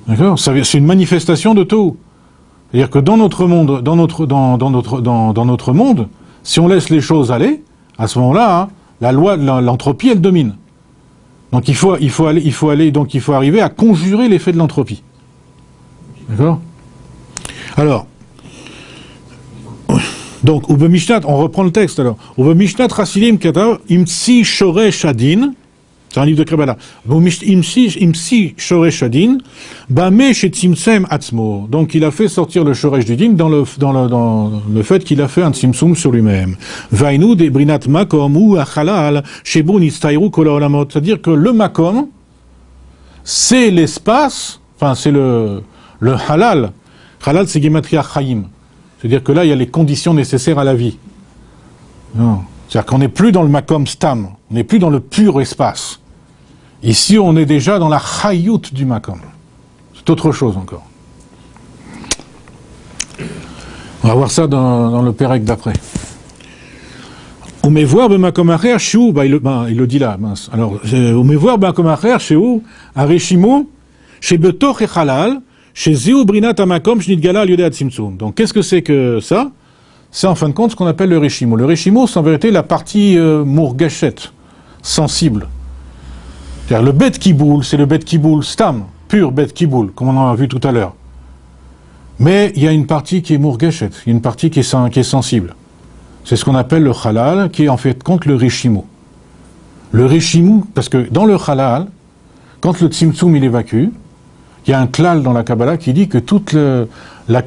D'accord? C'est une manifestation de Tohu. C'est-à-dire que dans notre monde, si on laisse les choses aller, à ce moment-là, la loi de l'entropie, elle domine. Donc il faut arriver à conjurer l'effet de l'entropie. D'accord? Alors, donc, on reprend le texte alors. Mishnat Chasidim Katav Imtsi Shoresh Adin. C'est un livre de Kabbalah. Imsi Shoresh Adin, Bame Shetzimsem Atzmo. Donc il a fait sortir le Shoresh du Din dans le fait qu'il a fait un Tzimtzum sur lui-même. Vainu de Brinat Makom ou Achalal Shebun Istairu Kol Olamot. C'est-à-dire que le Makom, c'est l'espace, enfin c'est le halal. Halal, c'est Gematria Chaim. C'est-à-dire que là, il y a les conditions nécessaires à la vie. C'est-à-dire qu'on n'est plus dans le makom stam, on n'est plus dans le pur espace. Ici, on est déjà dans la chayut du makom. C'est autre chose encore. On va voir ça dans le Pérec d'après. On met voir b'makom acher sheu, il le dit là, mince. Alors, on met voir b'makom acher sheu, arishimo, chez betoch et halal, chez zeu brinat amakom shnitgala al yodei atzimtzum. Donc, qu'est-ce que c'est que ça? C'est en fin de compte ce qu'on appelle le rishimo. Le rishimo, c'est en vérité la partie mourgachet, sensible. C'est-à-dire le bet kiboul, c'est le bet kiboul stam, pur bet kiboul, comme on en a vu tout à l'heure. Mais il y a une partie qui est mourgachet, il y a une partie qui est sensible. C'est ce qu'on appelle le halal, qui est en fait compte le rishimo. Le rishimo, parce que dans le halal, quand le tzimtzum il évacue, il y a un klal dans la Kabbalah qui dit que toute la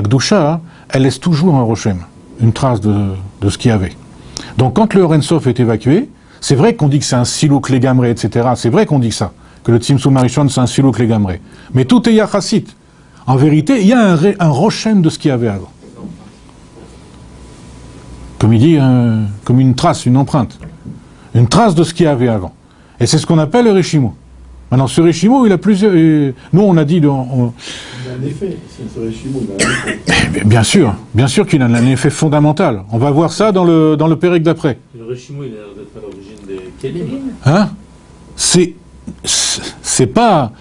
Gdusha, elle laisse toujours un rochem, une trace de ce qu'il y avait. Donc quand le Oren Sof est évacué, c'est vrai qu'on dit que c'est un silouk légamré, etc. C'est vrai qu'on dit ça, que le tzimtzum arishon c'est un silouk légamré. Mais tout est yachassit. En vérité, il y a un rochem de ce qu'il y avait avant. Comme il dit, comme une trace, une empreinte. Une trace de ce qu'il y avait avant. Et c'est ce qu'on appelle le rishimo. Maintenant, ce rishimo, il a plusieurs... nous, on a dit... Il a un effet, ce rishimo. Bien sûr qu'il a un effet fondamental. On va voir ça dans le Pérec d'après. Le rishimo, il a l'air d'être à l'origine des kélim. Hein? C'est pas...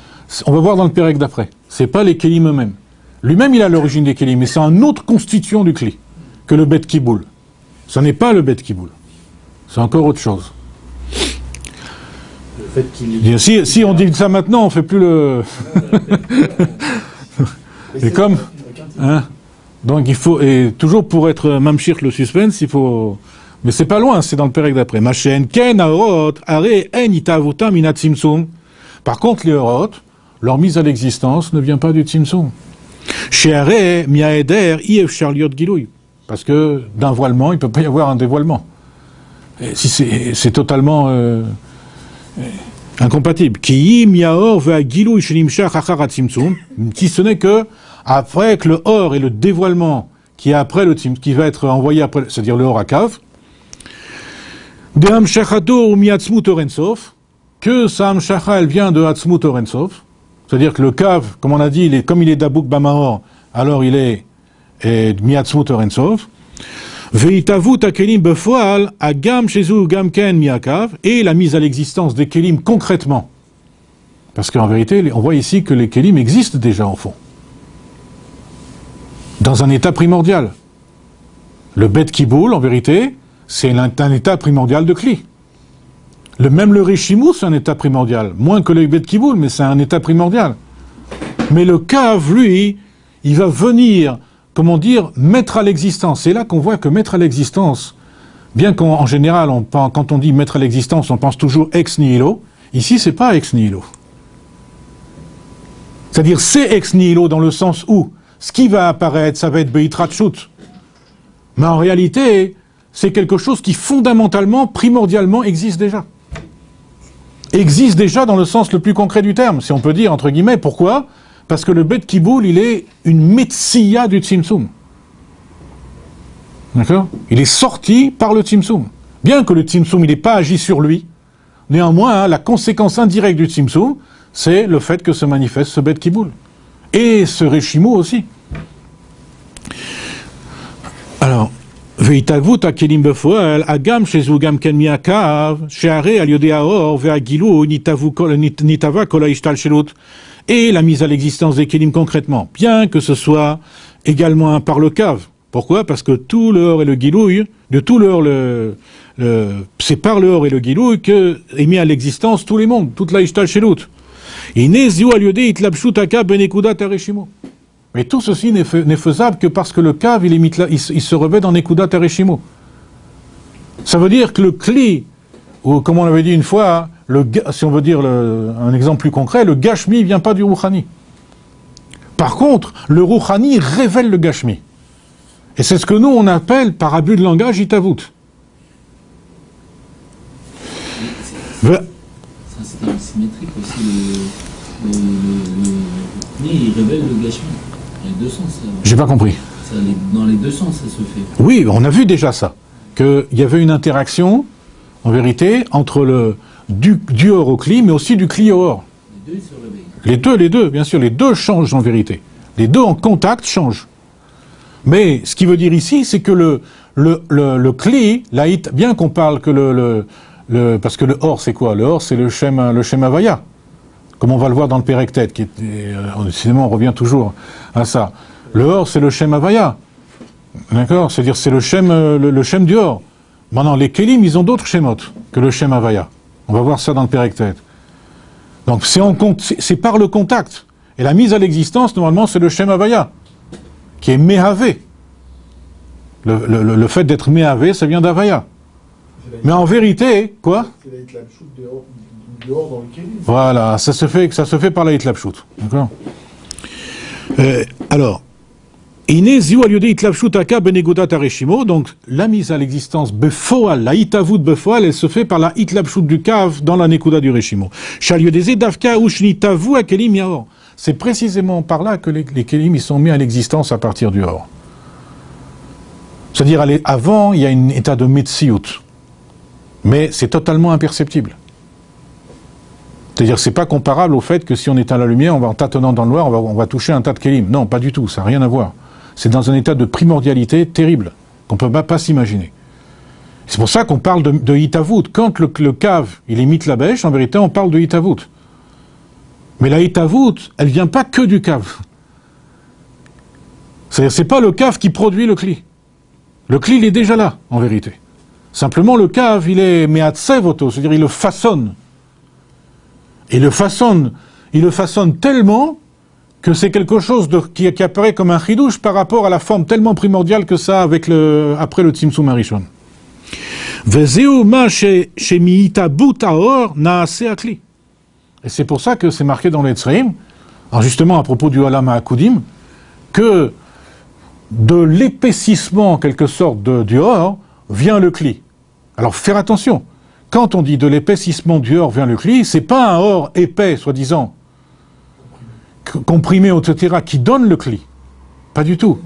On va voir dans le Pérec d'après. C'est pas les kélim eux-mêmes. Lui-même, il a l'origine des kélim, mais c'est un autre constituant du kli que le bet kiboul. Ce n'est pas le bet kiboul. C'est encore autre chose. Le fait qu'il... Si on dit ça maintenant, on fait plus le... Et comme... Hein, donc il faut... Et toujours pour être mamshir le suspense, il faut... Mais c'est pas loin, c'est dans le Pérec d'après. Machen ken aorot are en itavutam ina tzimtzum. Par contre, les orot, leur mise à l'existence ne vient pas du tzimtzum. Sheare miaeder ief charliot gilouy. Parce que d'un voilement, il ne peut pas y avoir un dévoilement. Et si c'est totalement incompatible. Si ce n'est que après que le or et le dévoilement qui est après le tzimtzum, qui va être envoyé après, c'est-à-dire le or à cave, que sa hamshacha elle vient de Atzmut Orensov, c'est-à-dire que le cave, comme on a dit, comme il est d'Abouk Bamaor, alors il est Miatzmut Orensov. Veitavut akelim befoal agam shezu gam ken miakav, et la mise à l'existence des kelim concrètement. Parce qu'en vérité, on voit ici que les kelim existent déjà en fond. Dans un état primordial. Le bet kiboul, en vérité, c'est un état primordial de kli. Même le rishimou, c'est un état primordial. Moins que le bet kiboul, mais c'est un état primordial. Mais le kav, lui, il va venir, comment dire, mettre à l'existence. C'est là qu'on voit que mettre à l'existence, bien qu'en général, quand on dit mettre à l'existence, on pense toujours ex nihilo. Ici, c'est pas ex nihilo. C'est-à-dire, c'est ex nihilo dans le sens où ce qui va apparaître, ça va être beitratshut. Mais en réalité, c'est quelque chose qui fondamentalement, primordialement existe déjà. Existe déjà dans le sens le plus concret du terme, si on peut dire, entre guillemets. Pourquoi? Parce que le bet kiboul, il est une metsiya du tzimtzum. D'accord? Il est sorti par le tzimtzum. Bien que le tzimtzum, il n'ait pas agi sur lui, néanmoins, la conséquence indirecte du tzimtzum, c'est le fait que se manifeste ce bet kiboul. Et ce reshimo aussi. Alors, Veitavut akelim befoal agam shezu gam ken miakav sheare al yodei haor ve'agilu nitava kol ha'ishtal shelut. Et la mise à l'existence des kelim concrètement, bien que ce soit également par le cave. Pourquoi? Parce que tout le or et le gilouï, de tout le or, c'est par le or et le gilouï que est mis à l'existence tous les mondes, toute la ishtal shelut. Mais tout ceci n'est faisable que parce que le cave, il se revêt dans Nekudat Areshimo. Ça veut dire que le kli, ou comme on l'avait dit une fois, si on veut dire un exemple plus concret, le gashmi ne vient pas du rouhani. Par contre, le rouhani révèle le gashmi. Et c'est ce que nous, on appelle, par abus de langage, itavut. Ça, c'est dans le symétrique aussi. il révèle le gâchis. Il y a deux sens. J'ai pas compris. Dans les deux sens, ça se fait. Oui, on a vu déjà ça. Qu'il y avait une interaction, en vérité, entre du or au cli, mais aussi du cli au or. Les deux, ils se réveillent. Les deux, bien sûr, les deux changent en vérité. Les deux en contact changent. Mais ce qui veut dire ici, c'est que le cli, bien qu'on parle que parce que le or, c'est quoi? Le or, c'est le Shem Havaya. Comme on va le voir dans le Périctet, décidément, on revient toujours à ça. Le or, c'est le Shem Havaya. D'accord? C'est-à-dire, c'est le Shem du or. Maintenant, les Kélim, ils ont d'autres Shemot que le Shem Havaya. On va voir ça dans le Périctet. Donc, c'est par le contact. Et la mise à l'existence, normalement, c'est le Shem Havaya, qui est Mehavé. Le fait d'être Mehavé, ça vient d'Havaya. Mais en vérité, quoi? C'est la hitlapshut dehors dans le kélim. Voilà, ça se fait par la hitlapshut. D'accord? Alors, donc la mise à l'existence befoal, la hitavut befoal, elle se fait par la hitlapshut du kav dans la nekuda du reshimo. C'est précisément par là que les kelim ils sont mis à l'existence à partir du or. C'est-à-dire, avant, il y a un état de metsiout. Mais c'est totalement imperceptible. C'est-à-dire, c'est pas comparable au fait que si on éteint la lumière, en tâtonnant dans le noir, on va toucher un tas de kélim. Non, pas du tout, ça n'a rien à voir. C'est dans un état de primordialité terrible, qu'on ne peut pas s'imaginer. C'est pour ça qu'on parle de hitavut. Quand le cave, il imite la bêche, en vérité, on parle de hitavut. Mais la hitavut, elle vient pas que du cave. C'est-à-dire, c'est pas le cave qui produit le cli. Le cli, il est déjà là, en vérité. Simplement, le cave, il est meatsevoto, c'est-à-dire il le façonne. Et il le façonne tellement que c'est quelque chose qui apparaît comme un chidouche par rapport à la forme tellement primordiale que ça avec après le Tzimtzum Harishon. Et c'est pour ça que c'est marqué dans les Tzreim, alors justement à propos du Olam HaAkudim, que de l'épaississement en quelque sorte du or vient le cli. Alors faire attention, quand on dit de l'épaississement du or vient le cli, c'est pas un or épais, soi-disant, comprimé, etc., qui donne le cli. Pas du tout.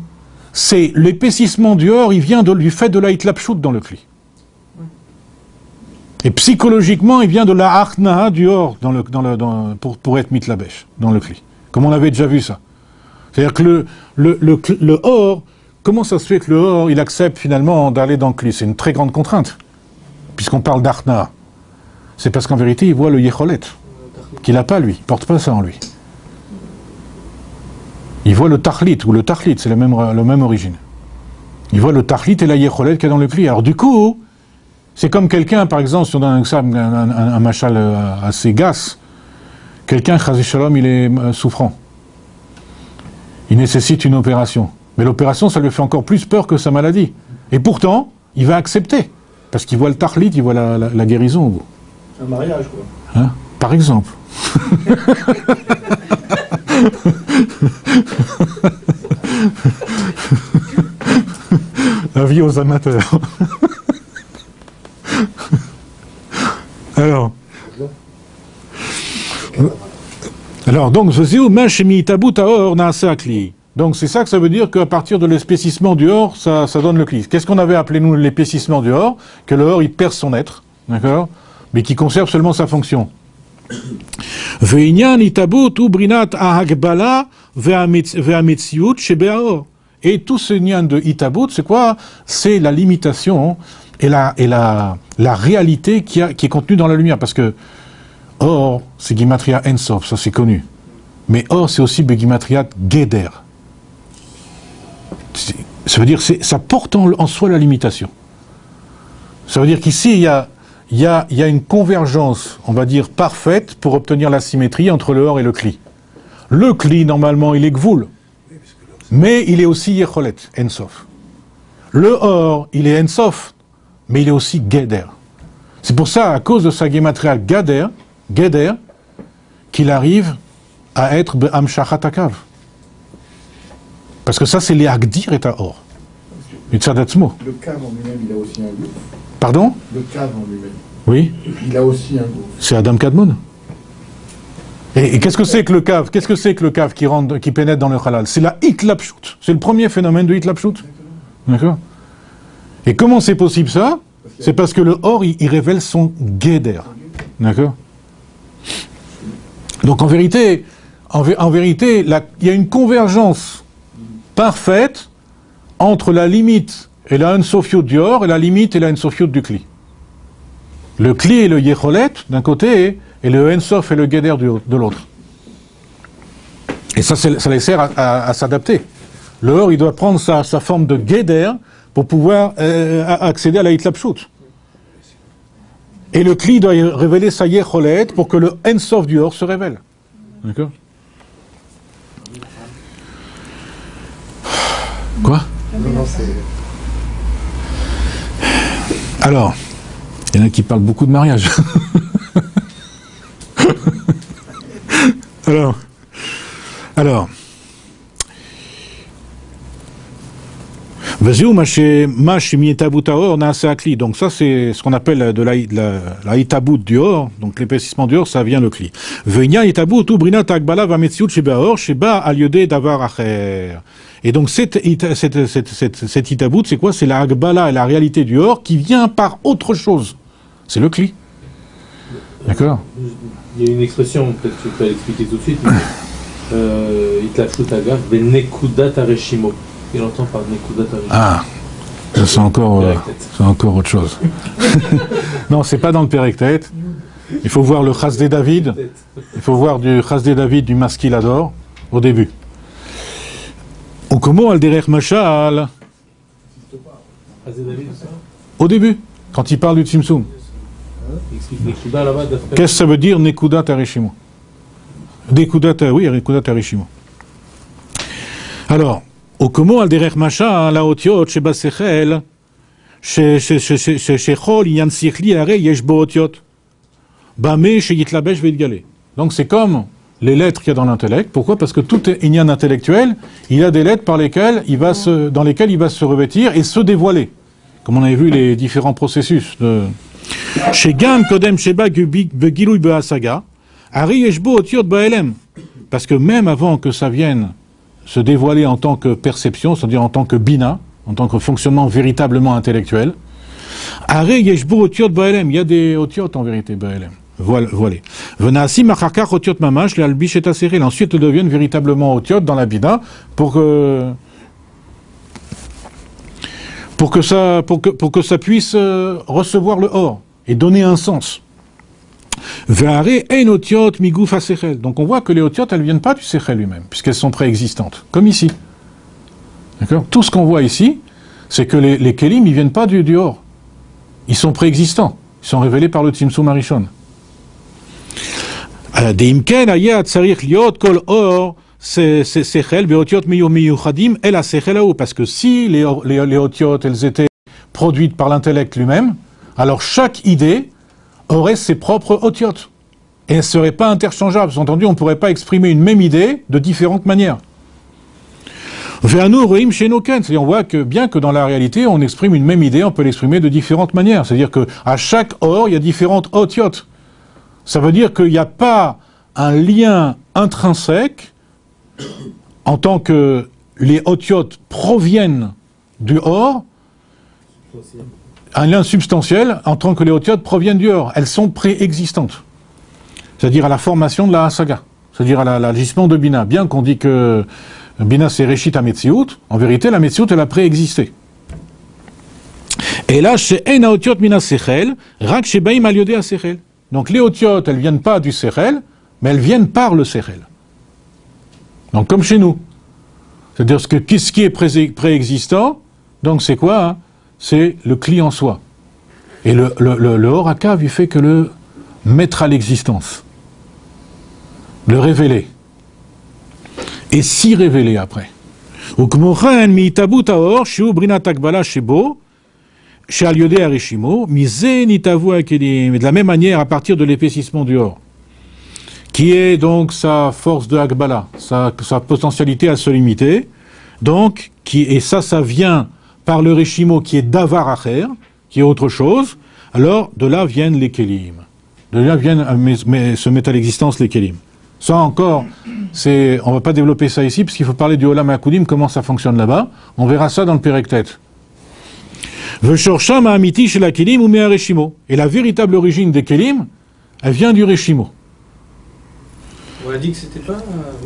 C'est l'épaississement du or, il vient du fait de la hitlapshut dans le cli. Et psychologiquement, il vient de la achnaha du or pour être mitlabesh dans le cli. Comme on avait déjà vu ça. C'est-à-dire que le or, comment ça se fait que le or, il accepte finalement d'aller dans le cli? C'est une très grande contrainte, puisqu'on parle d'achnaha. C'est parce qu'en vérité, il voit le yecholet, qu'il n'a pas lui, il ne porte pas ça en lui. Il voit le tachlit, ou le tachlit, c'est la même origine. Il voit le tachlit et la yecholet qu'il y a dans le cli. Alors du coup, c'est comme quelqu'un, par exemple, si on donne un machal assez gas, quelqu'un, chazé shalom, il est souffrant. Il nécessite une opération. Mais l'opération, ça lui fait encore plus peur que sa maladie. Et pourtant, il va accepter. Parce qu'il voit le tachlit, il voit la guérison au bout. Un mariage, quoi. Hein? Par exemple. Avis aux amateurs. Alors donc, donc c'est ça que ça veut dire qu'à partir de l'épaississement du or, ça donne le cli. Qu'est-ce qu'on avait appelé nous l'épaississement du or? Que le or il perd son être, d'accord, mais qui conserve seulement sa fonction. Et tout ce nyan de itabut, c'est quoi? C'est la limitation et la réalité qui est contenue dans la lumière. Parce que or, c'est Gimatria Ensof, ça c'est connu. Mais or, c'est aussi Begimatria Geder. Ça veut dire ça porte en soi la limitation. Ça veut dire qu'ici, il y a une convergence, on va dire, parfaite pour obtenir la symétrie entre le or et le cli. Le cli, normalement, il est gvoul. Mais il est aussi yecholet, ensof. Le or, il est ensof, mais il est aussi geder. C'est pour ça, à cause de sa gematria geder, qu'il arrive à être be'amshachat hakav. Parce que ça, c'est les agdir et à or. Le cave en lui-même, il a aussi un goût. Pardon? Le cave en lui-même. Oui. Il a aussi un goût. C'est Adam Kadmon. Et qu'est-ce que c'est que le cave? Qu'est-ce que c'est que le cave qui pénètre dans le halal? C'est la hitlapshut. C'est le premier phénomène de hitlapshut. D'accord? Et comment c'est possible ça? C'est parce que le or, il révèle son guéder. D'accord? Donc en vérité, il y a une convergence parfaite entre la limite et la Ensofiut du or et la limite et la Ensofiut du Kli. Le Kli et le Yecholet d'un côté et le Ensof et le Guéder de l'autre. Et ça les sert à s'adapter. Le or, il doit prendre sa forme de Guéder pour pouvoir accéder à la Hitlapshut. Et le Kli doit révéler sa Yecholet pour que le Ensof du or se révèle. D'accord? Quoi? Alors, il y en a qui parlent beaucoup de mariage. Alors, donc ça c'est ce qu'on appelle de la itabout du or, donc l'épaississement du or, ça vient le kli. Et donc cette itabout, c'est quoi? C'est la agbala et la réalité du or qui vient par autre chose. C'est le kli. D'accord? Il y a une expression, peut-être que tu peux l'expliquer tout de suite. Hitlapshut agav benekudat hareshimo. Il entend par nekudat hareshimo. Ah, c'est encore autre chose. Non, c'est pas dans le Pérektet. Il faut voir le Chasdé David. Il faut voir du Chasdé David du Maskilador au début. Ou comment al derech mashal? Au début, quand il parle du Tzimtzum. Qu'est-ce que ça veut dire nekudat hareshimo? Oui, nekudat hareshimo. Alors, au comment al derech mashal la otiot sheba sechel shechol inyan sichli are yesh bo otiot bame sheyitlabesh veitgale. Donc c'est comme les lettres qu'il y a dans l'intellect. Pourquoi? Parce que tout inyan intellectuel, il y a des lettres dans lesquelles il va se revêtir et se dévoiler. Comme on avait vu les différents processus de chez Gam Kodem Sheba Begilui Behasaga, Ari Yeshbo Otiot Baelem. Parce que même avant que ça vienne se dévoiler en tant que perception, c'est-à-dire en tant que bina, en tant que fonctionnement véritablement intellectuel, Ari Yeshbo Otiot Baelem. Il y a des Otiot en vérité, Baelem. Voilà. Venasi Machakar Otiot Mamash, les Albish et Aseril. Ensuite, elles deviennent véritablement Otiot dans la bina pour que ça puisse recevoir le or et donner un sens. Donc on voit que les otiot, elles ne viennent pas du sechel lui-même, puisqu'elles sont préexistantes, comme ici. D'accord? Tout ce qu'on voit ici, c'est que les kelim, ils ne viennent pas du or. Ils sont préexistants. Ils sont révélés par le Tzimtzum Arishon. Parce que si les otiot, elles étaient produites par l'intellect lui-même, alors chaque idée aurait ses propres otiot. Et elles ne seraient pas interchangeables. Entendu, on ne pourrait pas exprimer une même idée de différentes manières. C'est-à-dire, on voit que bien que dans la réalité, on exprime une même idée, on peut l'exprimer de différentes manières. C'est-à-dire qu'à chaque or, il y a différentes otiot. Ça veut dire qu'il n'y a pas un lien intrinsèque en tant que les otiot proviennent du or, un lien substantiel en tant que les otiot proviennent du or. Elles sont préexistantes. C'est-à-dire à la formation de la saga. C'est-à-dire à l'agissement de Bina. Bien qu'on dit que Bina c'est Réchit à Metsiout, en vérité la Metsiout elle a préexisté. Et là, chez Eina otiot mina sechel, rak shebaim al yodea sechel. Donc les otiot, elles viennent pas du sechel, mais elles viennent par le sechel. Donc comme chez nous. C'est-à-dire ce qui est préexistant, donc c'est quoi hein? C'est le kli en soi. Et le Horakav, il fait que le mettre à l'existence. Le révéler. Et s'y révéler après. Et de la même manière, à partir de l'épaississement du or, qui est donc sa force de Akbala, sa potentialité à se limiter, donc, et ça vient par le Reshimo qui est Davar Acher, qui est autre chose, alors de là viennent les Kélim. De là viennent se mettre à l'existence les Kélim. Ça encore, on ne va pas développer ça ici, parce qu'il faut parler du Olam HaKudim, comment ça fonctionne là-bas. On verra ça dans le Pérektet. Veshorsham ha'amiti shel hakelim ou me'areshimo. Et la véritable origine des kelim, elle vient du Reshimo. On a dit que c'était pas.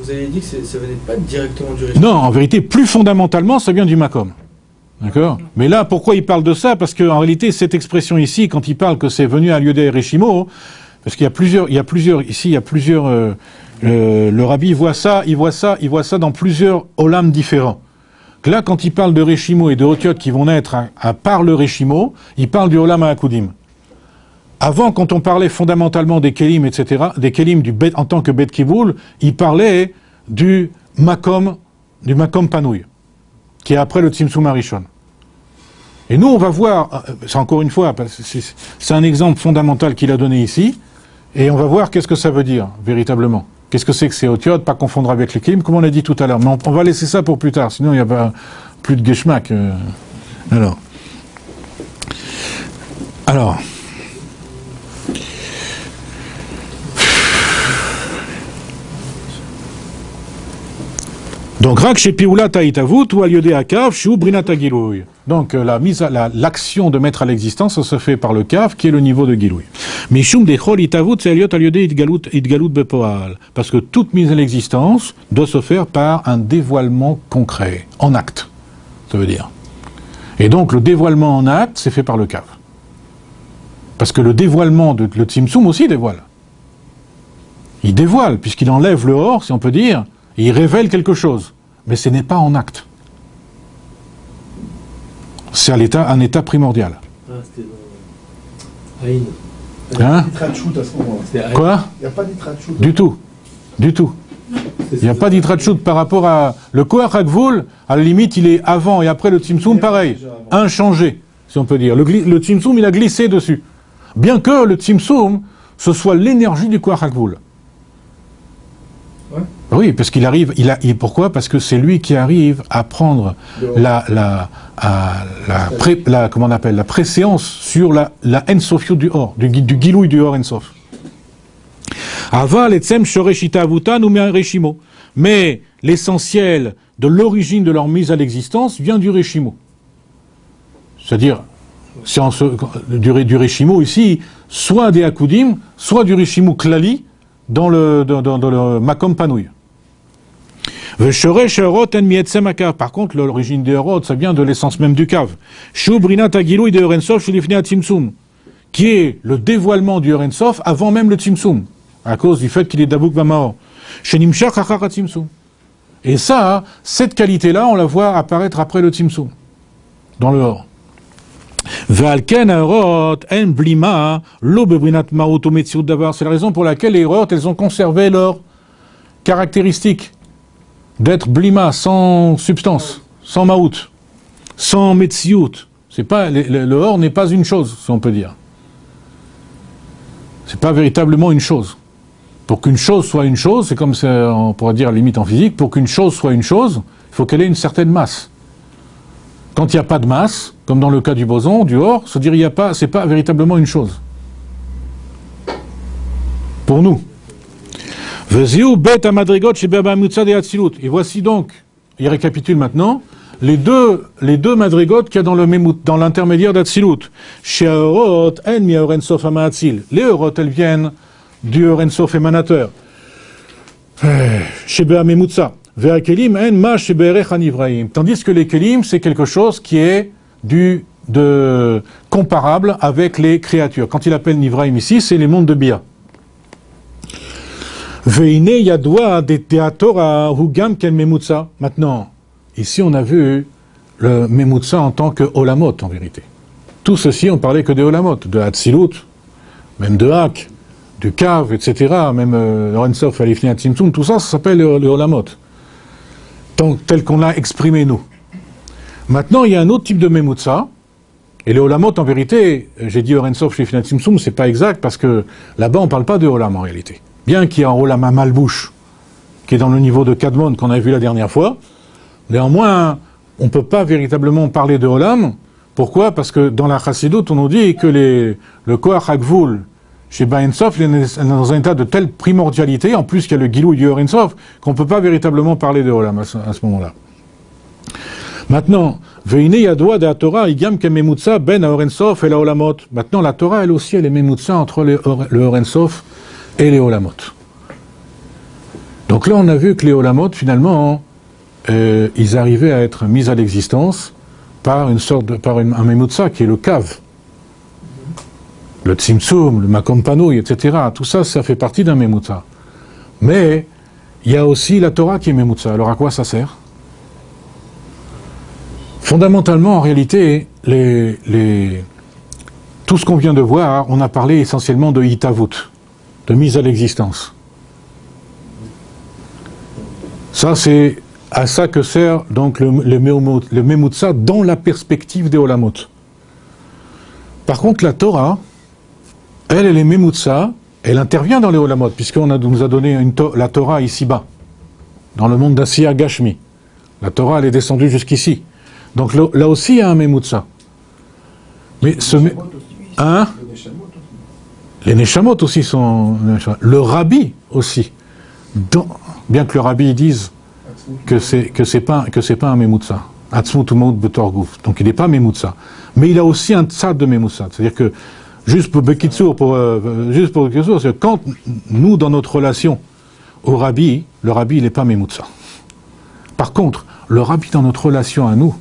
Vous avez dit que ça venait pas directement du Reshimo. Non, en vérité, plus fondamentalement, ça vient du Makom. D'accord? Mais là, pourquoi il parle de ça? Parce qu'en réalité, cette expression ici, quand il parle que c'est venu à lieu des Reshimo, parce qu'il y a plusieurs, le rabbi voit ça dans plusieurs olam différents. Là, quand il parle de Reshimo et de Otiot qui vont naître à part le Reshimo, il parle du Olam HaKudim. Avant, quand on parlait fondamentalement des Kelim, etc., des Kelim en tant que Bet Kiboul, il parlait du Makom Panouille, qui est après le Tzimtzum Arishon. Et nous, on va voir, c'est encore une fois, c'est un exemple fondamental qu'il a donné ici, et on va voir qu'est-ce que ça veut dire, véritablement. Qu'est-ce que c'est Otiot, pas confondre avec les Kelim, comme on l'a dit tout à l'heure. Mais on va laisser ça pour plus tard, sinon il n'y a pas plus de Geschmack. Alors. Donc, rak chez Pioula Taïtavout ou Aliodé Akav, Chou Brinata Gilouy. Donc, l'action de mettre à l'existence, ça se fait par le Kav, qui est le niveau de Gilouy. Mishum Dechol Itavout, c'est Aliot Aliodé Itgalut Bepoal. Parce que toute mise à l'existence doit se faire par un dévoilement concret, en acte. Ça veut dire. Et donc, le dévoilement en acte, c'est fait par le Kav. Parce que le dévoilement, le Tzimtzum aussi dévoile. Il dévoile, puisqu'il enlève le or, si on peut dire, et il révèle quelque chose. Mais ce n'est pas en acte. C'est un état primordial. Ah, c'était Aïn. Il n'y a pas d'Itratchout à ce moment-là. Quoi? Il n'y a pas d'Itratchout. Du tout. Du tout. Il n'y a pas d'Itratchout par rapport à... Le Koach HaGvul, à la limite, il est avant et après le Tzimtzum, pareil. Inchangé, si on peut dire. Le Tzimtzum, il a glissé dessus. Bien que le Tzimtzum, ce soit l'énergie du Koach HaGvul. Ouais. Oui, parce qu'il arrive, pourquoi? Parce que c'est lui qui arrive à prendre la préséance sur la Ensofiut du Or, du Gilouï du Or Ensof. Aval etzem shoreshita avutan ou me'areshimo. Mais l'essentiel de l'origine de leur mise à l'existence vient du Reshimo. C'est-à-dire, du Reshimo ici, soit des Akudim, soit du Reshimo Klali, dans le Makom Panouille. Par contre, l'origine des Horot, ça vient de l'essence même du Kav. Qui est le dévoilement du Orensof avant même le Tzimtzum, à cause du fait qu'il est Dabouk Bamaor. Et ça, cette qualité-là, on la voit apparaître après le Tzimtzum, dans le Or. C'est la raison pour laquelle les Horot, elles ont conservé leur caractéristique d'être blima, sans substance, sans maout, sans metsiout. C'est pas, le Or n'est pas une chose, si on peut dire. C'est pas véritablement une chose. Pour qu'une chose soit une chose, c'est comme on pourrait dire à la limite en physique, pour qu'une chose soit une chose, il faut qu'elle ait une certaine masse. Quand il n'y a pas de masse, comme dans le cas du boson, du Or, se dire il n'y a pas, c'est pas véritablement une chose. Pour nous. Et voici donc, il récapitule maintenant, les deux madrigotes qu'il y a dans l'intermédiaire d'Atsilut. Chez Eurot, en mi Eurensof Amaatsil. Les Eurot, elles viennent du Eurensof émanateur. Chez Beamemutsa. Ve'akelim en ma chez Be'erech Anivraim. Tandis que les Kelim, c'est quelque chose qui est comparable avec les créatures. Quand il appelle Nivraim ici, c'est les mondes de Bia. Veine Yadwa de Teatora Hugam Ken Memutsa. Maintenant, ici on a vu le Memutsa en tant que Olamot en vérité. Tout ceci, on parlait que des Olamot, de Hatzilut, même de Hak, du Kav, etc. Même Orensof, Alifni Atzimtzum, tout ça, ça s'appelle le Olamot. Tel qu'on l'a exprimé nous. Maintenant, il y a un autre type de Memutsa, et le Olamot en vérité, j'ai dit Orensof, Alifni Atzimtzum, c'est pas exact parce que là-bas on ne parle pas de Olam en réalité. Bien qu'il y ait un Olam Malbouche, qui est dans le niveau de Kadmon qu'on a vu la dernière fois, néanmoins, on ne peut pas véritablement parler de Olam. Pourquoi? Parce que dans la Chassidut, on nous dit que le Koach HaGvul chez Baen Sof, il est dans un état de telle primordialité, en plus qu'il y a le Gilou du Or Ein Sof, qu'on ne peut pas véritablement parler de Olam à ce moment-là. Maintenant, Veine Yadoua de la Torah, Igam Kememutsa Ben Or Ein Sof et la Olamot. Maintenant, la Torah, elle aussi, elle est Memutsa entre le Or Ein Sof et les Olamot. Donc là, on a vu que les Olamot, finalement, ils arrivaient à être mis à l'existence par un Memutsa qui est le Kav. Le Tzimtzum, le Makom Panouï, etc. Tout ça, ça fait partie d'un Memutsa. Mais il y a aussi la Torah qui est Memutsa. Alors à quoi ça sert? Fondamentalement, en réalité, tout ce qu'on vient de voir, on a parlé essentiellement de Hitavut, de mise à l'existence. Ça, c'est à ça que sert donc le Memutsa dans la perspective des Olamot. Par contre, la Torah, elle est Memutsa, elle intervient dans les Olamot, puisqu'on nous a donné la Torah ici-bas, dans le monde d'Asiya Gashmi. La Torah, elle est descendue jusqu'ici. Donc là aussi, il y a un Memutsa. Mais les Neshamot aussi sont... Le Rabbi aussi. Bien que le Rabbi dise que c'est pas un Memutsa. Atzmut Umaut Betorgouf. Donc il n'est pas Memutsa. Mais il a aussi un tzad de Memutsa. C'est-à-dire que juste pour Bekitsour, c'est que quand nous, dans notre relation au Rabbi, le Rabbi, il n'est pas Memutsa. Par contre, le Rabbi, dans notre relation à nous,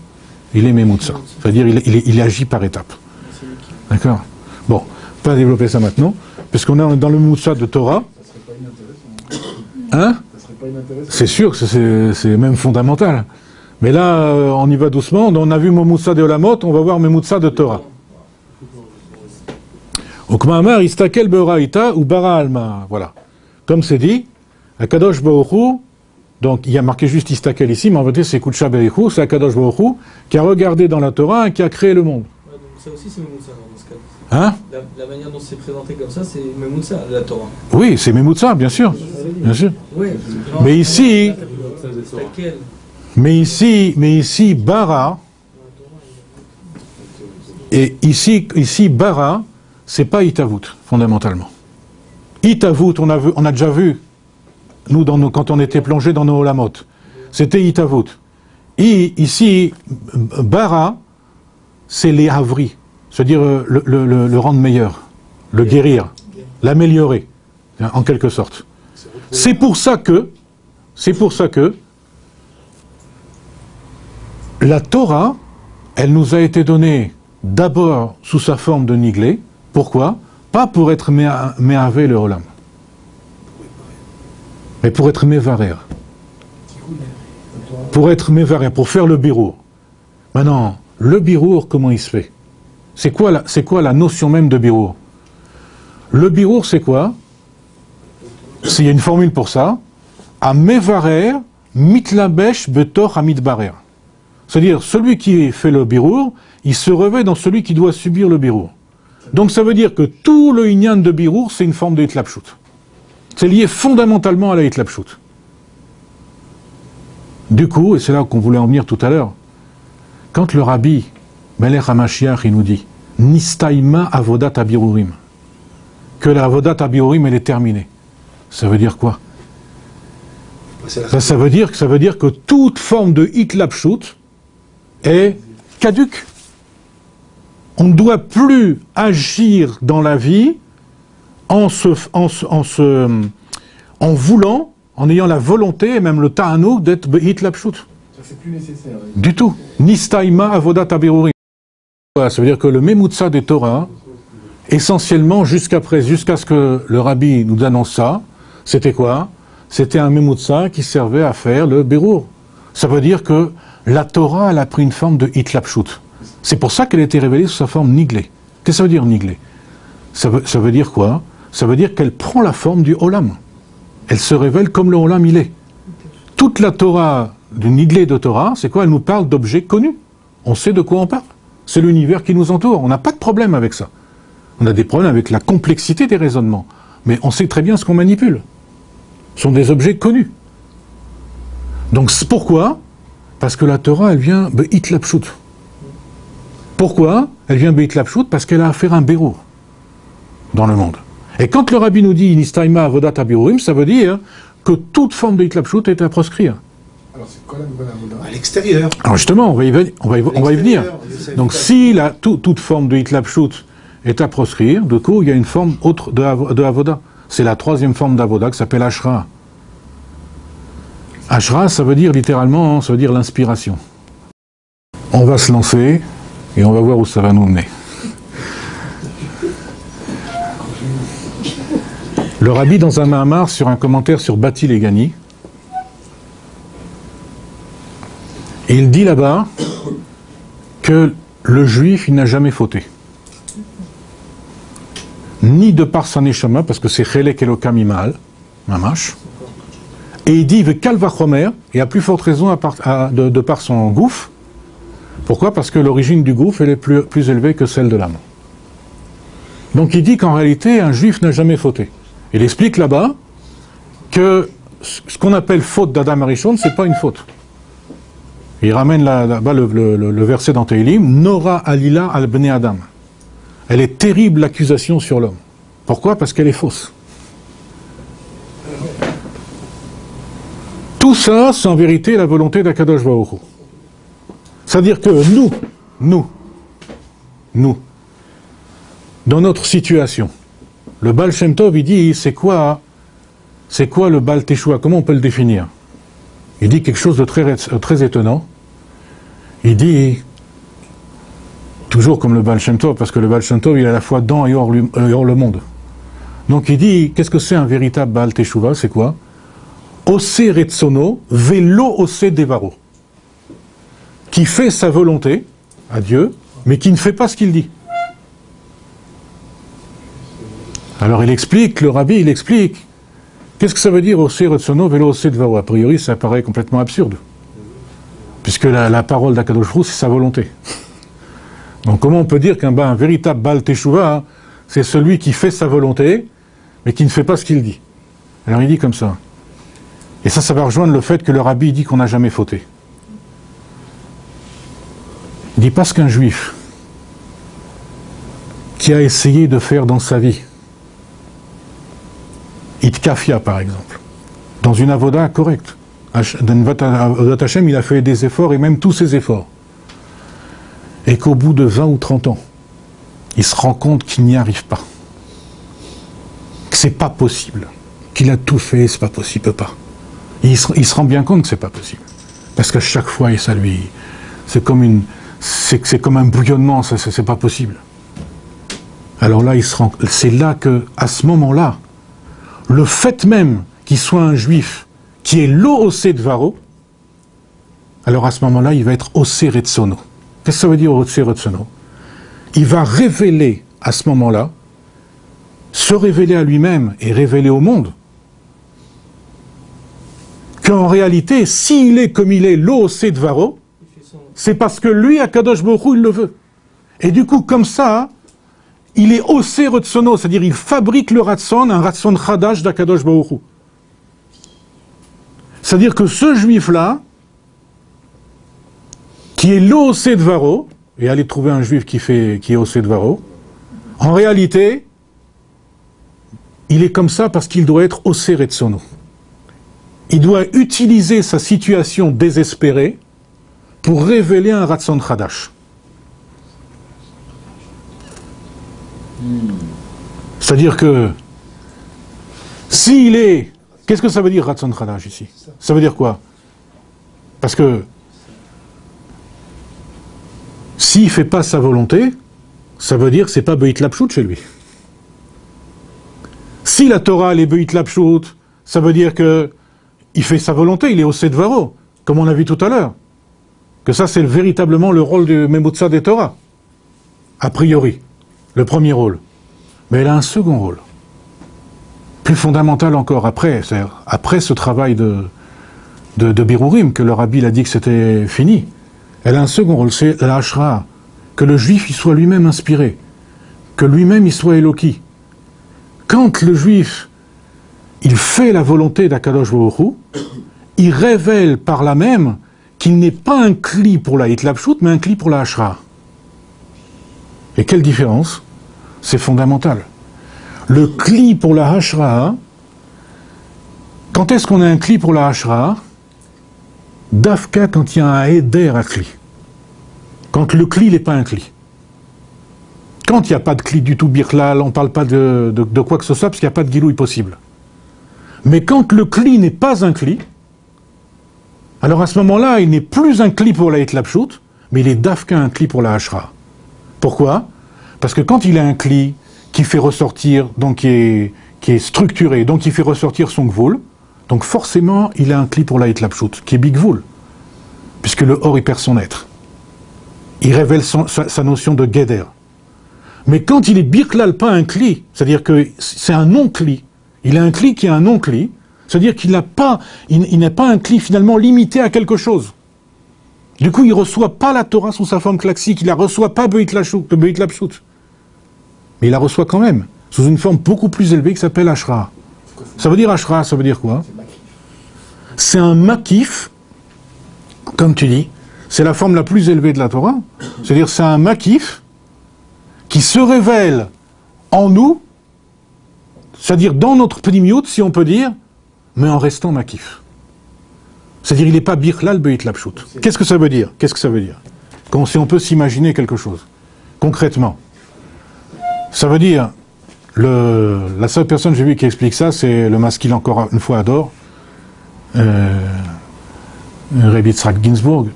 il est Memutsa. C'est-à-dire, il agit par étapes. D'accord? Bon, pas développer ça maintenant, parce qu'on est dans le Memutsa de Torah. Ça serait pas inintéressant. Hein? Ça serait pas inintéressant. C'est sûr, c'est même fondamental. Mais là, on y va doucement. On a vu Memutsa de Olamot, on va voir Memutsa de Torah. Okma'amar istakel be'oraita ou bara alma. Voilà. Comme c'est dit, Akadosh Baruch Hu, donc il y a marqué juste istakel ici, mais en vérité c'est Kudsha Berichu, c'est Akadosh Baruch Hu qui a regardé dans la Torah et qui a créé le monde. Ouais, donc ça aussi c'est Memutsa dans ce cas. Hein? La manière dont c'est présenté comme ça, c'est Memutsa, la Torah. Oui, c'est Memutsa, bien sûr. Bien sûr. Oui. Mais ici, bara, et ici, bara, c'est pas Hitavut, fondamentalement. Hitavut, on a déjà vu, nous, quand on était plongé dans nos Olamot, c'était Hitavut. Ici, bara, c'est les havri, c'est-à-dire le rendre meilleur, le guérir, l'améliorer, en quelque sorte. C'est pour ça que la Torah, elle nous a été donnée d'abord sous sa forme de niglé. Pourquoi? Pas pour être méhavé le olam, mais pour être mévarer. Pour être mévarer, pour faire le birour. Maintenant, le birour, comment il se fait? C'est quoi la notion même de birour? Le birour, c'est quoi? Il y a une formule pour ça. A mevarer mitlabesh betor hamidbarer. C'est-à-dire, celui qui fait le birour, il se revêt dans celui qui doit subir le birour. Donc ça veut dire que tout le inyan de birour, c'est une forme de hitlapshut. C'est lié fondamentalement à la hitlapshut. Du coup, et c'est là qu'on voulait en venir tout à l'heure, quand le rabbi Melech HaMashiach, il nous dit Nistaima avodat abirurim, que la avodat abirurim, elle est terminée. Ça veut dire quoi? Ça veut dire que toute forme de hitlapshut est caduque. On ne doit plus agir dans la vie en voulant, en ayant la volonté et même le ta'anouk d'être hitlapshut. Ça c'est plus nécessaire. Du tout. Nistaima avodat abirurim. Voilà, ça veut dire que le Memutsa des Torah, essentiellement jusqu'à ce que le rabbi nous annonce ça, c'était quoi? C'était un Memutsa qui servait à faire le Birour. Ça veut dire que la Torah, elle a pris une forme de hitlapshut. C'est pour ça qu'elle a été révélée sous sa forme niglé. Qu'est-ce que ça veut dire niglé? Ça veut dire quoi? Ça veut dire qu'elle prend la forme du Olam. Elle se révèle comme le Olam il est. Toute la Torah, du niglé de Torah, c'est quoi? Elle nous parle d'objets connus. On sait de quoi on parle. C'est l'univers qui nous entoure. On n'a pas de problème avec ça. On a des problèmes avec la complexité des raisonnements. Mais on sait très bien ce qu'on manipule. Ce sont des objets connus. Donc pourquoi? Parce que la Torah, elle vient hitlapshut. Pourquoi? Elle vient hitlapshut parce qu'elle a à faire un bérour dans le monde. Et quand le rabbi nous dit Nistaima avodat habirurim, ça veut dire que toute forme de hitlapshut est à proscrire. Alors c'est quoi la nouvelle avoda? À l'extérieur. Alors justement, on va y venir. Donc si toute forme de hitlapshut est à proscrire, du coup il y a une forme autre de avoda. C'est la troisième forme d'avoda qui s'appelle ashra. Ashra, ça veut dire littéralement, ça veut dire l'inspiration. On va se lancer et on va voir où ça va nous mener. Le rabbi, dans un mahamar, sur un commentaire sur Bati Legani, il dit là-bas que le juif, il n'a jamais fauté. Ni de par sa neshama, parce que c'est chelek elokam imal, mamash, et il dit vekal vachomer, et à plus forte raison de par son gouffre. Pourquoi? Parce que l'origine du gouffre, elle est plus élevée que celle de l'âme. Donc il dit qu'en réalité, un juif n'a jamais fauté. Il explique là-bas que ce qu'on appelle faute d'Adam Arishon, c'est pas une faute. Il ramène là-bas le verset dans Tehillim, Nora alila al bnei Adam. Elle est terrible l'accusation sur l'homme. Pourquoi? Parce qu'elle est fausse. Tout ça, c'est en vérité la volonté d'Akadosh Baruch Hu. C'est-à-dire que nous, dans notre situation, le Baal Shem Tov, il dit, c'est quoi le Baal Teshua? Comment on peut le définir? Il dit quelque chose de très étonnant. Il dit, toujours comme le Baal Shem Tov, parce que le Baal Shem Tov, il est à la fois dans et hors le monde. Donc il dit, qu'est-ce que c'est un véritable Baal Teshuvah? C'est quoi? Ose retsono, velo ose devaro. Qui fait sa volonté à Dieu, mais qui ne fait pas ce qu'il dit. Alors il explique, le rabbi, il explique, qu'est-ce que ça veut dire Ose retsono, velo ose devaro? A priori, ça paraît complètement absurde. Puisque la parole d'Akadosh Hu, c'est sa volonté. Donc comment on peut dire qu'un véritable Baal Teshuvah, c'est celui qui fait sa volonté, mais qui ne fait pas ce qu'il dit? Alors il dit comme ça. Et ça va rejoindre le fait que le rabbi dit qu'on n'a jamais fauté. Il dit parce qu'un juif qui a essayé de faire dans sa vie, Itkafia par exemple, dans une avoda correcte, dans Avodat Hashem, il a fait des efforts et même tous ses efforts, et qu'au bout de 20 ou 30 ans, il se rend compte qu'il n'y arrive pas, que c'est pas possible, qu'il a tout fait, c'est pas possible, il peut pas. Il se rend bien compte que c'est pas possible, parce qu'à chaque fois, et ça lui, c'est comme un bouillonnement, c'est pas possible. Alors là, c'est là que, à ce moment-là, le fait même qu'il soit un juif qui est lo osé devaro, alors à ce moment-là, il va être osé retsono. Qu'est-ce que ça veut dire osé retsono? Il va révéler à ce moment-là, se révéler à lui-même et révéler au monde, qu'en réalité, s'il est comme il est lo osé devaro, c'est parce que lui, Akadosh Baruch Hu, il le veut. Et du coup, comme ça, il est osé retsono, c'est-à-dire il fabrique le ratson, un ratson chadash d'Akadosh Baruch Hu. C'est-à-dire que ce juif-là, qui est l'osé devaro, et allez trouver un juif qui est osé devaro, en réalité, il est comme ça parce qu'il doit être osé retsono. Il doit utiliser sa situation désespérée pour révéler un ratson chadash. C'est-à-dire que s'il est... Qu'est-ce que ça veut dire ratson chadash ici? Ça veut dire quoi? Parce que s'il ne fait pas sa volonté, ça veut dire que ce n'est pas Beit Lapshut chez lui. Si la Torah elle est Beit Lapshut, ça veut dire que il fait sa volonté, il est au Sedvaro, comme on l'a vu tout à l'heure. Que ça c'est véritablement le rôle du Memutza des Torah. A priori, le premier rôle. Mais elle a un second rôle. Plus fondamental encore après ce travail de Birurim, que le rabbi a dit que c'était fini. Elle a un second rôle, c'est la Hashra, que le juif il soit lui-même inspiré, que lui-même il soit Eloki. Quand le juif il fait la volonté d'Akadosh Baruch Hu, il révèle par là même qu'il n'est pas un cli pour la Hitlapshut, mais un cli pour la Hashra. Et quelle différence? C'est fondamental. Le cli pour la hashra'a, quand est-ce qu'on a un cli pour la hashra'a? Dafka quand il y a un éder à cli. Quand le cli n'est pas un cli. Quand il n'y a pas de cli du tout, birlal, on ne parle pas de quoi que ce soit, parce qu'il n'y a pas de gilouï possible. Mais quand le cli n'est pas un cli, alors à ce moment-là, il n'est plus un cli pour la hitlapshut, mais il est dafka un cli pour la hashra. Pourquoi? Parce que quand il a un cli qui fait ressortir, donc qui est structuré, donc qui fait ressortir son gvoul, donc forcément, il a un cli pour la hitlapshut, qui est big gvoul, puisque le or, il perd son être. Il révèle sa notion de guéder. Mais quand il est birklal, pas un cli, c'est-à-dire que c'est un non-cli, il a un cli qui est un non-cli, c'est-à-dire qu'il n'a pas, il n'est pas un cli finalement limité à quelque chose. Du coup, il ne reçoit pas la Torah sous sa forme classique, il ne la reçoit pas Beit Lapshut, mais il la reçoit quand même, sous une forme beaucoup plus élevée qui s'appelle Ashra. Ça veut dire Ashra, ça veut dire quoi? C'est un makif, comme tu dis, c'est la forme la plus élevée de la Torah, c'est-à-dire c'est un makif qui se révèle en nous, c'est-à-dire dans notre pnimiyut, si on peut dire, mais en restant makif. C'est-à-dire il n'est pas birklal beit lapshut. Qu'est-ce que ça veut dire? Qu'est-ce que ça veut dire? Si on peut s'imaginer quelque chose, concrètement. Ça veut dire, la seule personne que j'ai vu qui explique ça, c'est le maskil encore une fois adore, Rabbi Yitzhak Ginsburg.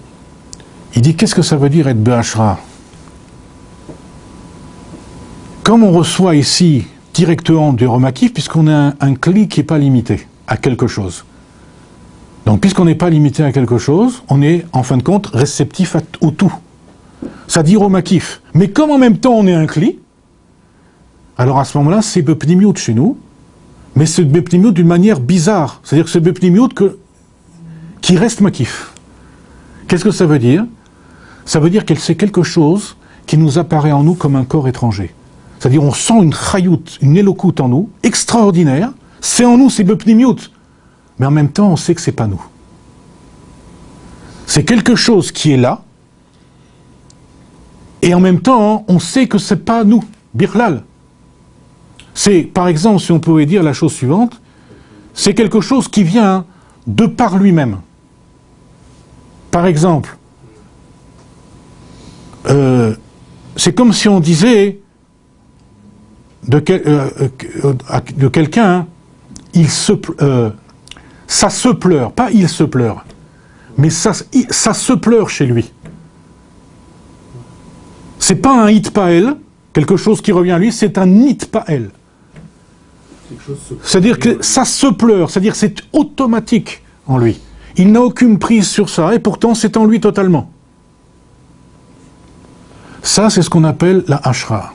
Il dit, qu'est-ce que ça veut dire être Be'ashra? Comme on reçoit ici directement du remakif, puisqu'on a un cli qui n'est pas limité à quelque chose. Donc, puisqu'on n'est pas limité à quelque chose, on est, en fin de compte, réceptif au tout. Ça dit remakif. Mais comme en même temps on est un cli, alors à ce moment-là, c'est bepnimiyut chez nous, mais c'est bepnimiyut d'une manière bizarre. C'est-à-dire que c'est bepnimiyut qui reste makif. Qu'est-ce que ça veut dire? Ça veut dire que c'est quelque chose qui nous apparaît en nous comme un corps étranger. C'est-à-dire on sent une chayout, une élokout en nous, extraordinaire, c'est en nous, c'est bepnimiyut. Mais en même temps, on sait que c'est pas nous. C'est quelque chose qui est là, et en même temps, on sait que c'est pas nous, birlal. C'est, par exemple, si on pouvait dire la chose suivante, c'est quelque chose qui vient de par lui-même. Par exemple, c'est comme si on disait de quelqu'un, ça se pleure, pas il se pleure, mais ça se pleure chez lui. C'est pas un hitpael, quelque chose qui revient à lui, c'est un hitpael. C'est-à-dire que ça se pleure, c'est-à-dire c'est automatique en lui. Il n'a aucune prise sur ça, et pourtant c'est en lui totalement. Ça, c'est ce qu'on appelle la hashra.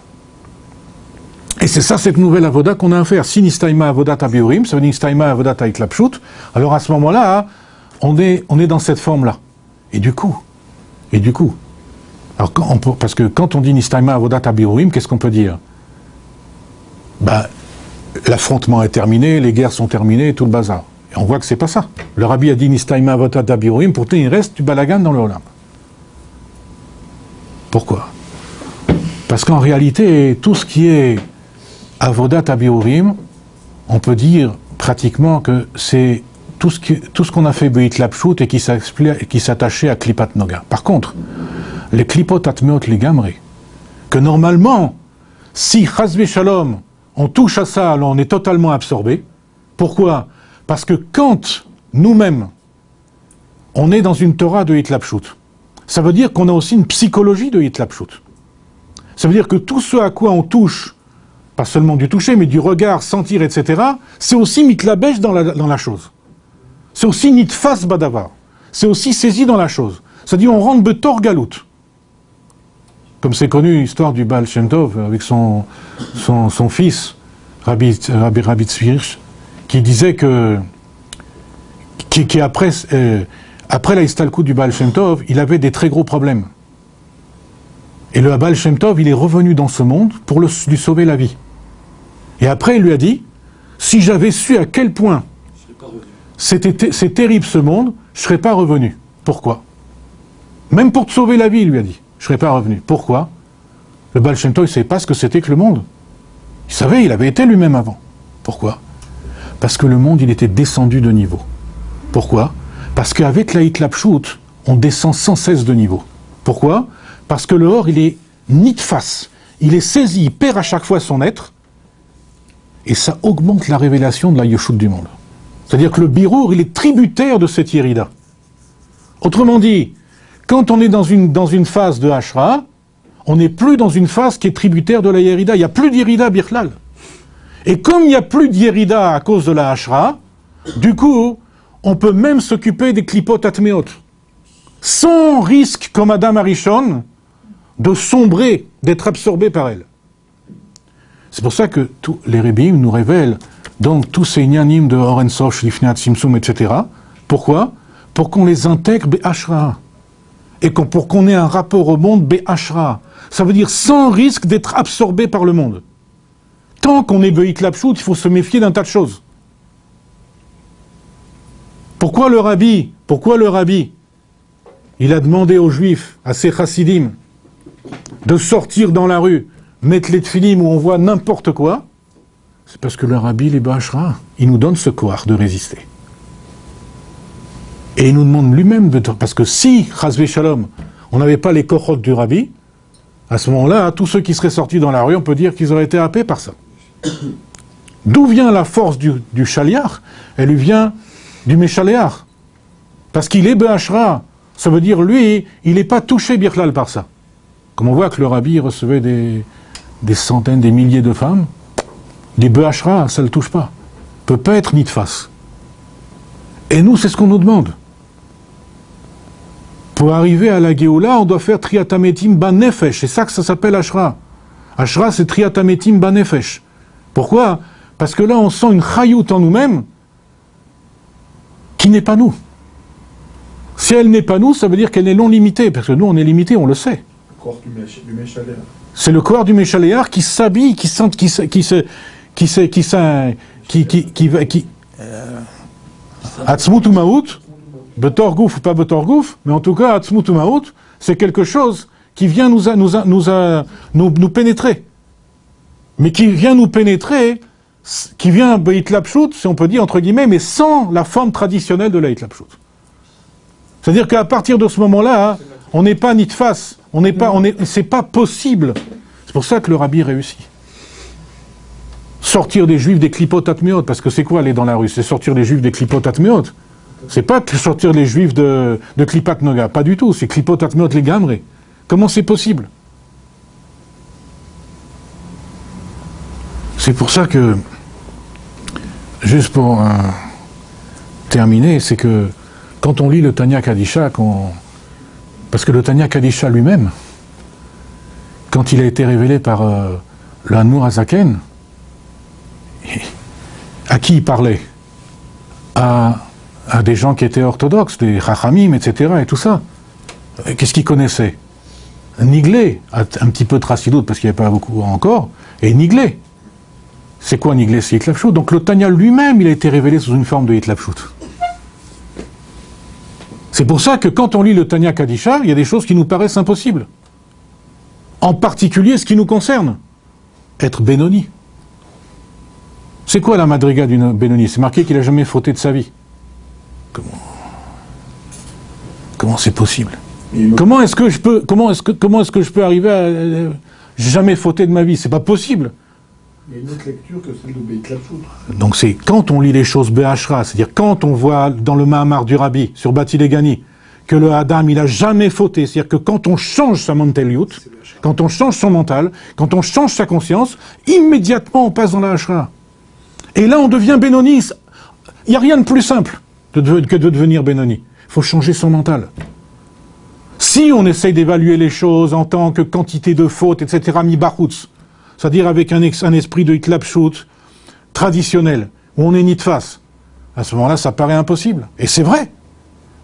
Et c'est ça, cette nouvelle avoda qu'on a à faire. Si nistaima avodat abiurim, ça veut dire nistaima avodat hitlapshut, alors à ce moment-là, on est dans cette forme-là. Et du coup, alors parce que quand on dit nistaima avodat abiurim, qu'est-ce qu'on peut dire? L'affrontement est terminé, les guerres sont terminées, tout le bazar. Et on voit que c'est pas ça. Le rabbi a dit nistaima avodat abiurim, pourtant il reste du balagan dans le olam. Pourquoi? Parce qu'en réalité, tout ce qui est avodat abiurim, on peut dire pratiquement que c'est tout ce qu'on a fait beit lapshut et qui s'attachait à klipat noga. Par contre, les klipot atmeot les gamré, que normalement, si chas v'shalom, on touche à ça, alors on est totalement absorbé. Pourquoi? Parce que quand nous-mêmes, on est dans une Torah de hitlapshut, ça veut dire qu'on a aussi une psychologie de hitlapshut. Ça veut dire que tout ce à quoi on touche, pas seulement du toucher, mais du regard, sentir, etc., c'est aussi mitlabèche dans la chose. C'est aussi nitfas badavar. C'est aussi saisi dans la chose. C'est-à-dire on rentre betor galout. Comme c'est connu l'histoire du Baal Shem Tov avec son fils, Rabbi Tzvirch, qui disait après la Istalkut du Baal Shem Tov, il avait des très gros problèmes. Et le Baal Shem Tov, il est revenu dans ce monde pour lui sauver la vie. Et après, il lui a dit, si j'avais su à quel point c'est terrible ce monde, je ne serais pas revenu. Pourquoi? Même pour te sauver la vie, il lui a dit, je ne serais pas revenu. Pourquoi? Le Baal Shem Tov, il ne savait pas ce que c'était que le monde. Il savait, il avait été lui-même avant. Pourquoi? Parce que le monde, il était descendu de niveau. Pourquoi? Parce qu'avec la Hitlapshut, on descend sans cesse de niveau. Pourquoi? Parce que le Or, il est nitfas. Il est saisi, il perd à chaque fois son être, et ça augmente la révélation de la Yeshut du monde. C'est-à-dire que le Birour, il est tributaire de cette Yerida. Autrement dit, quand on est dans une phase de Hashra, on n'est plus dans une phase qui est tributaire de la Yerida. Il n'y a plus d'Yerida Birklal. Et comme il n'y a plus d'Yerida à cause de la Hashra, du coup, on peut même s'occuper des Klipot Atmeot. Sans risque, comme Adam Arishon, de sombrer, d'être absorbé par elle. C'est pour ça que tous les Rebbeim nous révèlent donc tous ces Nyanim de Orensof, Shlifnat, Simsum, etc. Pourquoi? Pour qu'on les intègre Be'ashra. Et pour qu'on ait un rapport au monde Be'ashra. Ça veut dire sans risque d'être absorbé par le monde. Tant qu'on est Be'itlapshut, il faut se méfier d'un tas de choses. Pourquoi le Rabbi, il a demandé aux Juifs, à ses chassidim, de sortir dans la rue, mettre les tfilim où on voit n'importe quoi? C'est parce que le Rabbi, les Ba'ashra, il nous donne ce courage de résister. Et il nous demande lui-même de... Parce que si, Chazvé Shalom, on n'avait pas les kochot du Rabbi, à ce moment-là, tous ceux qui seraient sortis dans la rue, on peut dire qu'ils auraient été happés par ça. D'où vient la force du Shaliach? Elle lui vient du Meshaléach. Parce qu'il est Ba'ashra. Ça veut dire, lui, il n'est pas touché Birklal par ça. Comme on voit que le Rabbi recevait des centaines, des milliers de femmes, les Ba'ashra, ça ne le touche pas. Peut pas être nitfas. Et nous, c'est ce qu'on nous demande. Pour arriver à la Géoula, on doit faire Triatametim Banefesh. C'est ça que ça s'appelle Ashra. Ashra, c'est Triatametim Banefesh. Pourquoi? Parce que là, on sent une chayout en nous-mêmes qui n'est pas nous. Si elle n'est pas nous, ça veut dire qu'elle est non limitée. Parce que nous, on est limité, on le sait. Le corps du Meshaléar. C'est le corps du Meshaléar qui s'habille, Atzmut ou Maout, Betorgouf ou pas Betorgouf, mais en tout cas, Atzmut ou Maout, c'est quelque chose qui vient nous pénétrer. Mais qui vient nous pénétrer, qui vient Be'itlapshut, si on peut dire entre guillemets, mais sans la forme traditionnelle de la Hitlapshut. C'est-à-dire qu'à partir de ce moment-là, on n'est pas nitfas, c'est pas possible. C'est pour ça que le Rabbi réussit. Sortir des Juifs des Klipot Atmeot, parce que c'est quoi aller dans la rue? C'est sortir des Juifs des Klipot Atmeot. C'est pas sortir les Juifs de Klipat Noga, pas du tout. C'est Klipot Atmeot les Gamré. Comment c'est possible? C'est pour ça que, juste pour terminer, c'est que quand on lit le Tanya Kadisha, parce que le Tanya Kadisha lui-même, quand il a été révélé par le Hanmour Hazaken, à qui il parlait? À des gens qui étaient orthodoxes, des Chachamim, etc. et tout ça. Qu'est-ce qu'ils connaissaient? Niglé, un petit peu de Tracidoute, parce qu'il n'y avait pas beaucoup encore, et Niglé. C'est quoi Niglé? C'est Hitlapshut. Donc le Tanya lui-même, il a été révélé sous une forme de Hitlapshut. C'est pour ça que quand on lit le Tanya Kadisha, il y a des choses qui nous paraissent impossibles. En particulier ce qui nous concerne. Être Benoni. C'est quoi la madriga d'une Benoni? C'est marqué qu'il n'a jamais fauté de sa vie. Comment c'est possible? Comment est-ce que je peux arriver à jamais fauter de ma vie? C'est pas possible. Il y a une autre lecture que celle de Be'itlapshut. Donc c'est quand on lit les choses Be'ashra, c'est-à-dire quand on voit dans le Mahamar du Rabbi, sur Bati Legani, que le Adam, il a jamais fauté, c'est-à-dire que quand on change sa mentaliout, quand on change son mental, quand on change sa conscience, immédiatement on passe dans la Hashra. Et là on devient Benoni. Il n'y a rien de plus simple que de devenir Benoni. Il faut changer son mental. Si on essaye d'évaluer les choses en tant que quantité de fautes, etc., mi bachutz, c'est-à-dire avec un esprit de Hitlapshut traditionnel, où on est nitfas, à ce moment-là, ça paraît impossible. Et c'est vrai.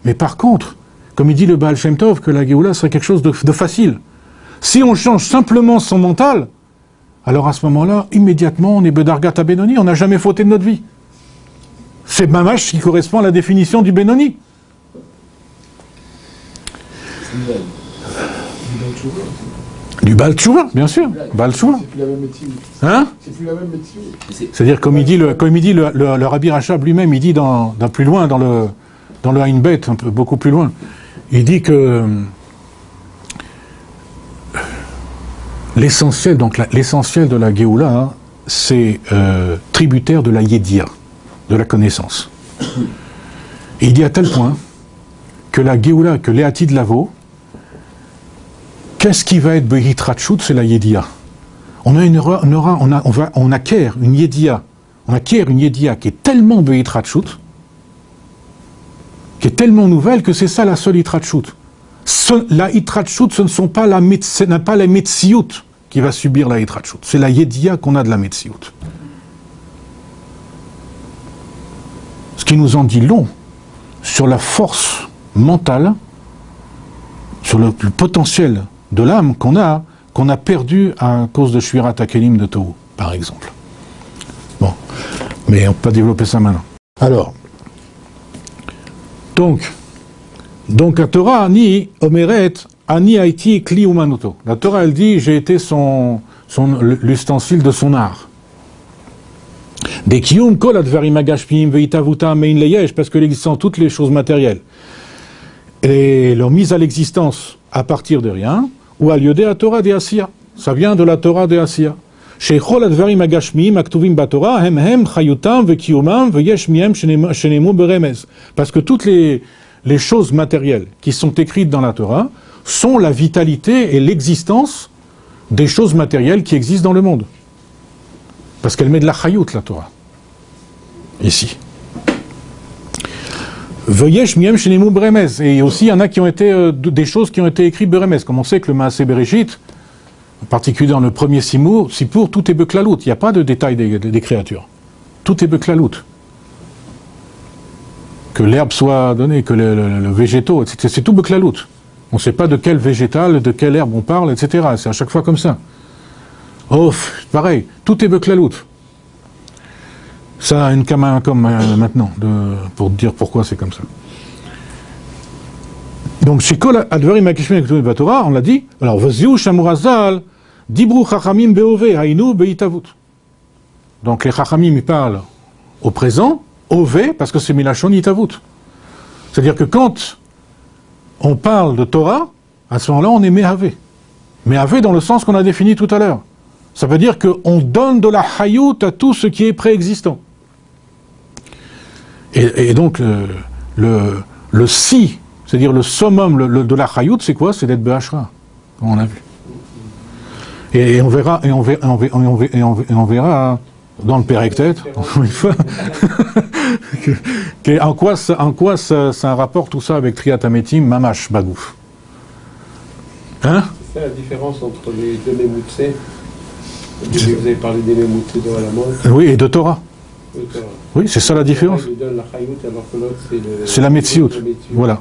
Mais par contre, comme il dit le Baal Shem Tov, que la Géoula serait quelque chose de facile. Si on change simplement son mental, alors à ce moment-là, immédiatement, on est Bedargat à Benoni, on n'a jamais fauté de notre vie. C'est Mamash qui correspond à la définition du Benoni. Du Baal Tshuva, bien sûr. Baal Tshuva. C'est plus la même métier. Hein? C'est plus la même métier. C'est-à-dire, comme il dit le Rabbi Rachab lui-même, il dit dans plus loin, dans le Ein Bet, un peu, beaucoup plus loin, il dit que l'essentiel de la Géoula, hein, c'est tributaire de la Yédia, de la connaissance. Et il dit à tel point que la Géoula, que Léati de Lavo, qu'est-ce qui va être Behitrachut? C'est la Yédia. On acquiert une Yédia qui est tellement Behitrachut, qui est tellement nouvelle que c'est ça la seule Hitrachut. La Hitrachut, ce n'est pas la Metsiout qui va subir la Hitrachut. C'est la Yédia qu'on a de la Metsiout. Ce qui nous en dit long sur la force mentale, sur le potentiel de l'âme qu'on a perdu à cause de Shvirat HaKelim de Tohu, par exemple. Bon, mais on ne peut pas développer ça maintenant. Alors, donc la Torah, Ani Omeret, Ani Haïti Kli Umanuto. La Torah, elle dit, j'ai été l'ustensile de son art. Des Kiyum Kol Advarim Agashpim Veitavuta Mein Leyesh, parce que l'existence, toutes les choses matérielles, et leur mise à l'existence à partir de rien, ou à lieu de la Torah de Asiya. Ça vient de la Torah de Asiya. Sheichol Advarim Agashmim Aktuvim Batorah Hem Chayutam Vekiyumam Veyesh Miem Shenemu Beremez. Parce que toutes les choses matérielles qui sont écrites dans la Torah sont la vitalité et l'existence des choses matérielles qui existent dans le monde. Parce qu'elle met de la chayut, la Torah. Ici. Veyesh miem shenemu beremez. Et aussi, il y en a qui ont été des choses qui ont été écrites beremez. Comme on sait que le Maaseh Bereshit, en particulier dans le premier Sipour, tout est beklalout. Il n'y a pas de détails des créatures. Tout est beklalout. Que l'herbe soit donnée, que le végétaux, etc. C'est tout beklalout. On ne sait pas de quel végétal, de quelle herbe on parle, etc. C'est à chaque fois comme ça. Oh, pareil, tout est beklalout. Ça a une kama comme maintenant, pour dire pourquoi c'est comme ça. Donc, Shikol Advarim Akishmin Batorah, on l'a dit. Alors, Vaziou Shamurazal, Dibru Chachamim Beove, Hainu Beitavut. Donc, les Chachamim, ils parlent au présent, Ove, parce que c'est Milachon Itavut. C'est-à-dire que quand on parle de Torah, à ce moment-là, on est Mehave. Mehave dans le sens qu'on a défini tout à l'heure. Ça veut dire qu'on donne de la Hayut à tout ce qui est préexistant. Et donc, le si, c'est-à-dire le summum de la Hayut, c'est quoi? C'est d'être Behashra, comme on a vu. Et on verra dans le Périctète, encore une fois, en quoi ça a un rapport tout ça avec Triat Hametim, Mamash, Bagouf. Hein? C'est la différence entre les deux Mémoutsé. Vous avez parlé des Mémoutsé de la mode. Oui, et de Torah. Oui, c'est ça la différence. C'est la Metsiout. Voilà.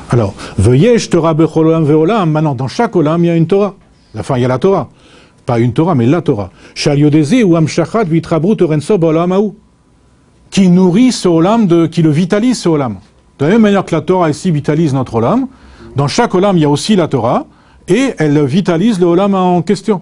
Alors, Veyesh Torah Becholam Veolam. Maintenant, dans chaque Olam, il y a une Torah. Enfin, il y a la Torah. Pas une Torah, mais la Torah. Shaliodeze ou Amshachat Vitrabru Torenso Baolamaou. Qui nourrit ce Olam, qui le vitalise ce Olam. De la même manière que la Torah ici vitalise notre Olam, dans chaque Olam, il y a aussi la Torah, et elle vitalise le Olam en question.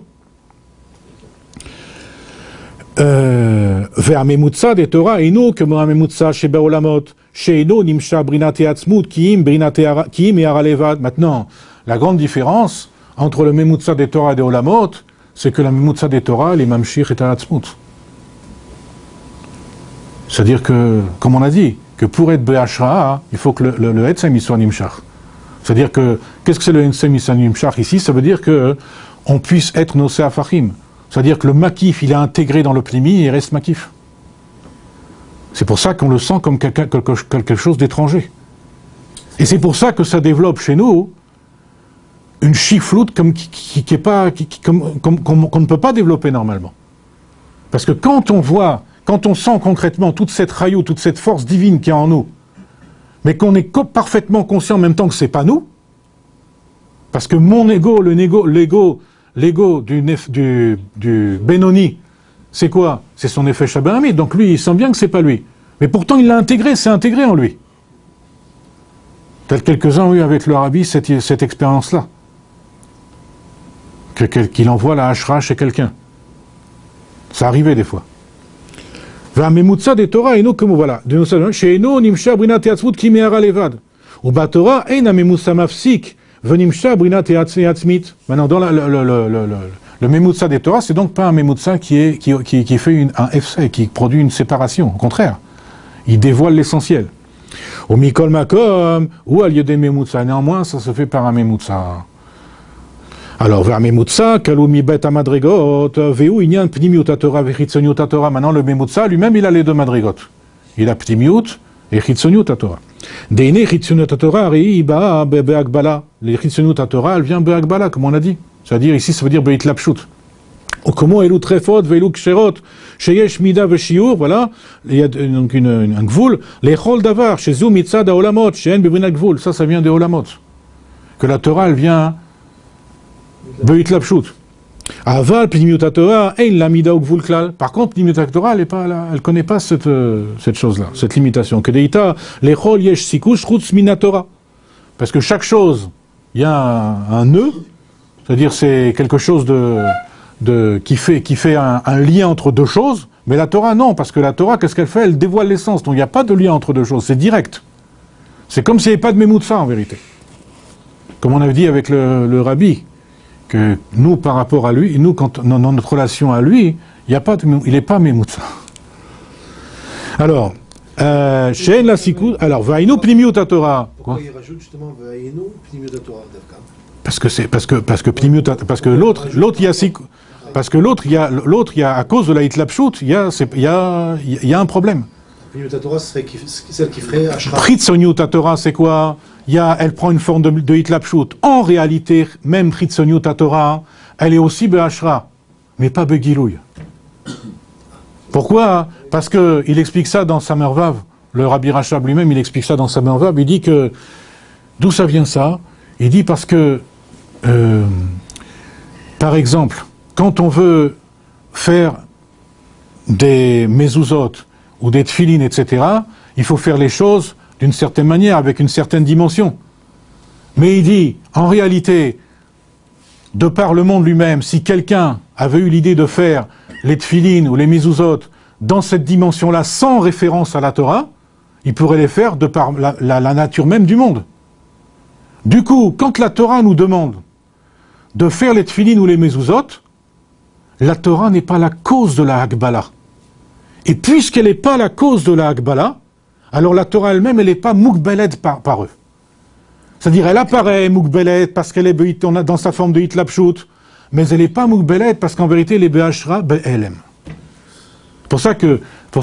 Ve'amemutza de Torah eno comme amemutza sheba olamot sheino nimsha brinate atzmut kiim et aralevad. Maintenant, la grande différence entre le memutza de Torah et de olamot, c'est que la memutza de Torah, les mamshir et atzmut. C'est-à-dire que, comme on a dit, que pour être be'ashra, il faut que le etzem soit nimshach. C'est-à-dire que, qu'est-ce que c'est le etzem nimshach ici? Ça veut dire que on puisse être nosé afachim. C'est-à-dire que le makif, il est intégré dans le plimi et il reste makif. C'est pour ça qu'on le sent comme quelque chose d'étranger. Et c'est pour ça que ça développe chez nous une chifloute qu'on ne peut pas développer normalement. Parce que quand on sent concrètement toute cette rayou, toute cette force divine qui est en nous, mais qu'on est parfaitement conscient en même temps que c'est pas nous, parce que mon ego, l'ego du Benoni, c'est quoi? C'est son effet Shabbahamid. Donc lui, il sent bien que c'est pas lui. Mais pourtant, il l'a intégré, c'est intégré en lui. Peut-être quelques-uns ont eu avec le Rabbi cette expérience-là. Qu'il envoie la hashra chez quelqu'un. Ça arrivait des fois. V'amemutza des Torah eno comme voilà. Chez Eno nimsha brinat yatzmut ki me'ara levad. Ou ba Torah ein amemutza mafsik venimsha brinat yatzmit. Maintenant dans le memutza des Torah, c'est donc pas un memutza qui fait un effet, qui produit une séparation. Au contraire, il dévoile l'essentiel. Au mikol makom ou al yedem memutza. Néanmoins, ça se fait par un memutza. Alors, vers Memutza, Kalumi Bet Amadrigot, Veu Inyan Pnimiut Atora, Vechitzoniut Atora. Maintenant, le Memutza, lui-même, il a les deux Madrigot. Il a Pnimiut et Chitzoniut Atora. Deine Chitzoniut Atora, Reiba, Beagbala. Les Chitzoniut Atora, elle vient Beagbala, comme on a dit. C'est-à-dire, ici, ça veut dire Beit Lapshut. Comment Elu Trefot, Velu Ksherot, Sheyesh Mida Veshiur, voilà. Il y a donc un Gvul. Les Chol Davar, chez Zou Mitzad Olamot, chez En Bebrina Gvul. Ça vient des Olamot. Que la Torah, elle vient. Beit Lapshut. Aval, Pnimiut Torah, ein lamida ukvul klal. Par contre, Pnimiut Torah, elle connaît pas cette chose-là, cette limitation. Que deita, lechol yesh sikush chutz min Torah. Parce que chaque chose, il y a un nœud, c'est-à-dire c'est quelque chose qui fait un lien entre deux choses, mais la Torah non, parce que la Torah, qu'est-ce qu'elle fait? Elle dévoile l'essence, donc il n'y a pas de lien entre deux choses, c'est direct. C'est comme s'il n'y avait pas de memutza en vérité. Comme on avait dit avec le Rabbi. Que nous, par rapport à lui, nous, dans notre relation à lui, il n'est pas memutza. Alors, Shein la sikou, alors, Vainu Pnimiut Torah. Pourquoi il rajoute justement Vainu Pnimiut Torah? Parce que l'autre, il y a sikou. Parce que l'autre, il y a, à cause de la hitlapshut, il y a un problème. Pnimiut Torah serait celle qui ferait Ashra. Chitzoniut Torah, c'est quoi? Elle prend une forme de hitlapshut. En réalité, même Chitzoniut Torah, elle est aussi be'ashra, mais pas be'gilouy. Pourquoi? Parce que il explique ça dans Samer Vav. Le Rabbi Rachab lui-même, il explique ça dans Samer Vav. Il dit que d'où ça vient ça? Il dit parce que, par exemple, quand on veut faire des mezuzot ou des tfilin, etc., il faut faire les choses d'une certaine manière, avec une certaine dimension. Mais il dit, en réalité, de par le monde lui-même, si quelqu'un avait eu l'idée de faire les tfilin ou les mezuzot dans cette dimension-là, sans référence à la Torah, il pourrait les faire de par la nature même du monde. Du coup, quand la Torah nous demande de faire les tfilin ou les mezuzot, la Torah n'est pas la cause de la Hakbala. Et puisqu'elle n'est pas la cause de la Hakbala, alors la Torah elle-même, elle n'est pas moukbeled par eux. C'est-à-dire, elle apparaît moukbeled parce qu'elle est dans sa forme de hitlapshut, mais elle n'est pas moukbeled parce qu'en vérité, elle est be'ashra be'elem. C'est pour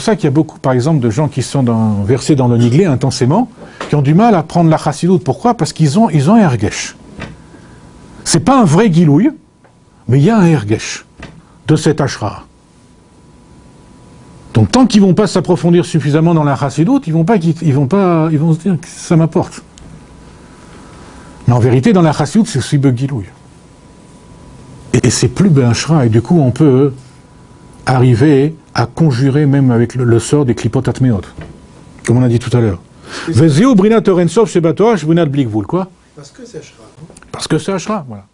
ça qu'il y a beaucoup, par exemple, de gens qui sont versés dans le niglé intensément, qui ont du mal à prendre la chassidoute. Pourquoi? Parce qu'ils ont un ergesh. C'est pas un vrai gilouï, mais il y a un ergesh de cet ashra. Donc tant qu'ils vont pas s'approfondir suffisamment dans la chassidoute, ils vont se dire que ça m'apporte. Mais en vérité, dans la chassidoute, c'est aussi begilouï. Et c'est plus be'ashra, et du coup, on peut arriver à conjurer même avec le sort des klipot atmeot, comme on a dit tout à l'heure. Vezeu brinat orensov shebatorah brinat blikvul, quoi? Parce que c'est Ashra. Parce que c'est ashra, voilà.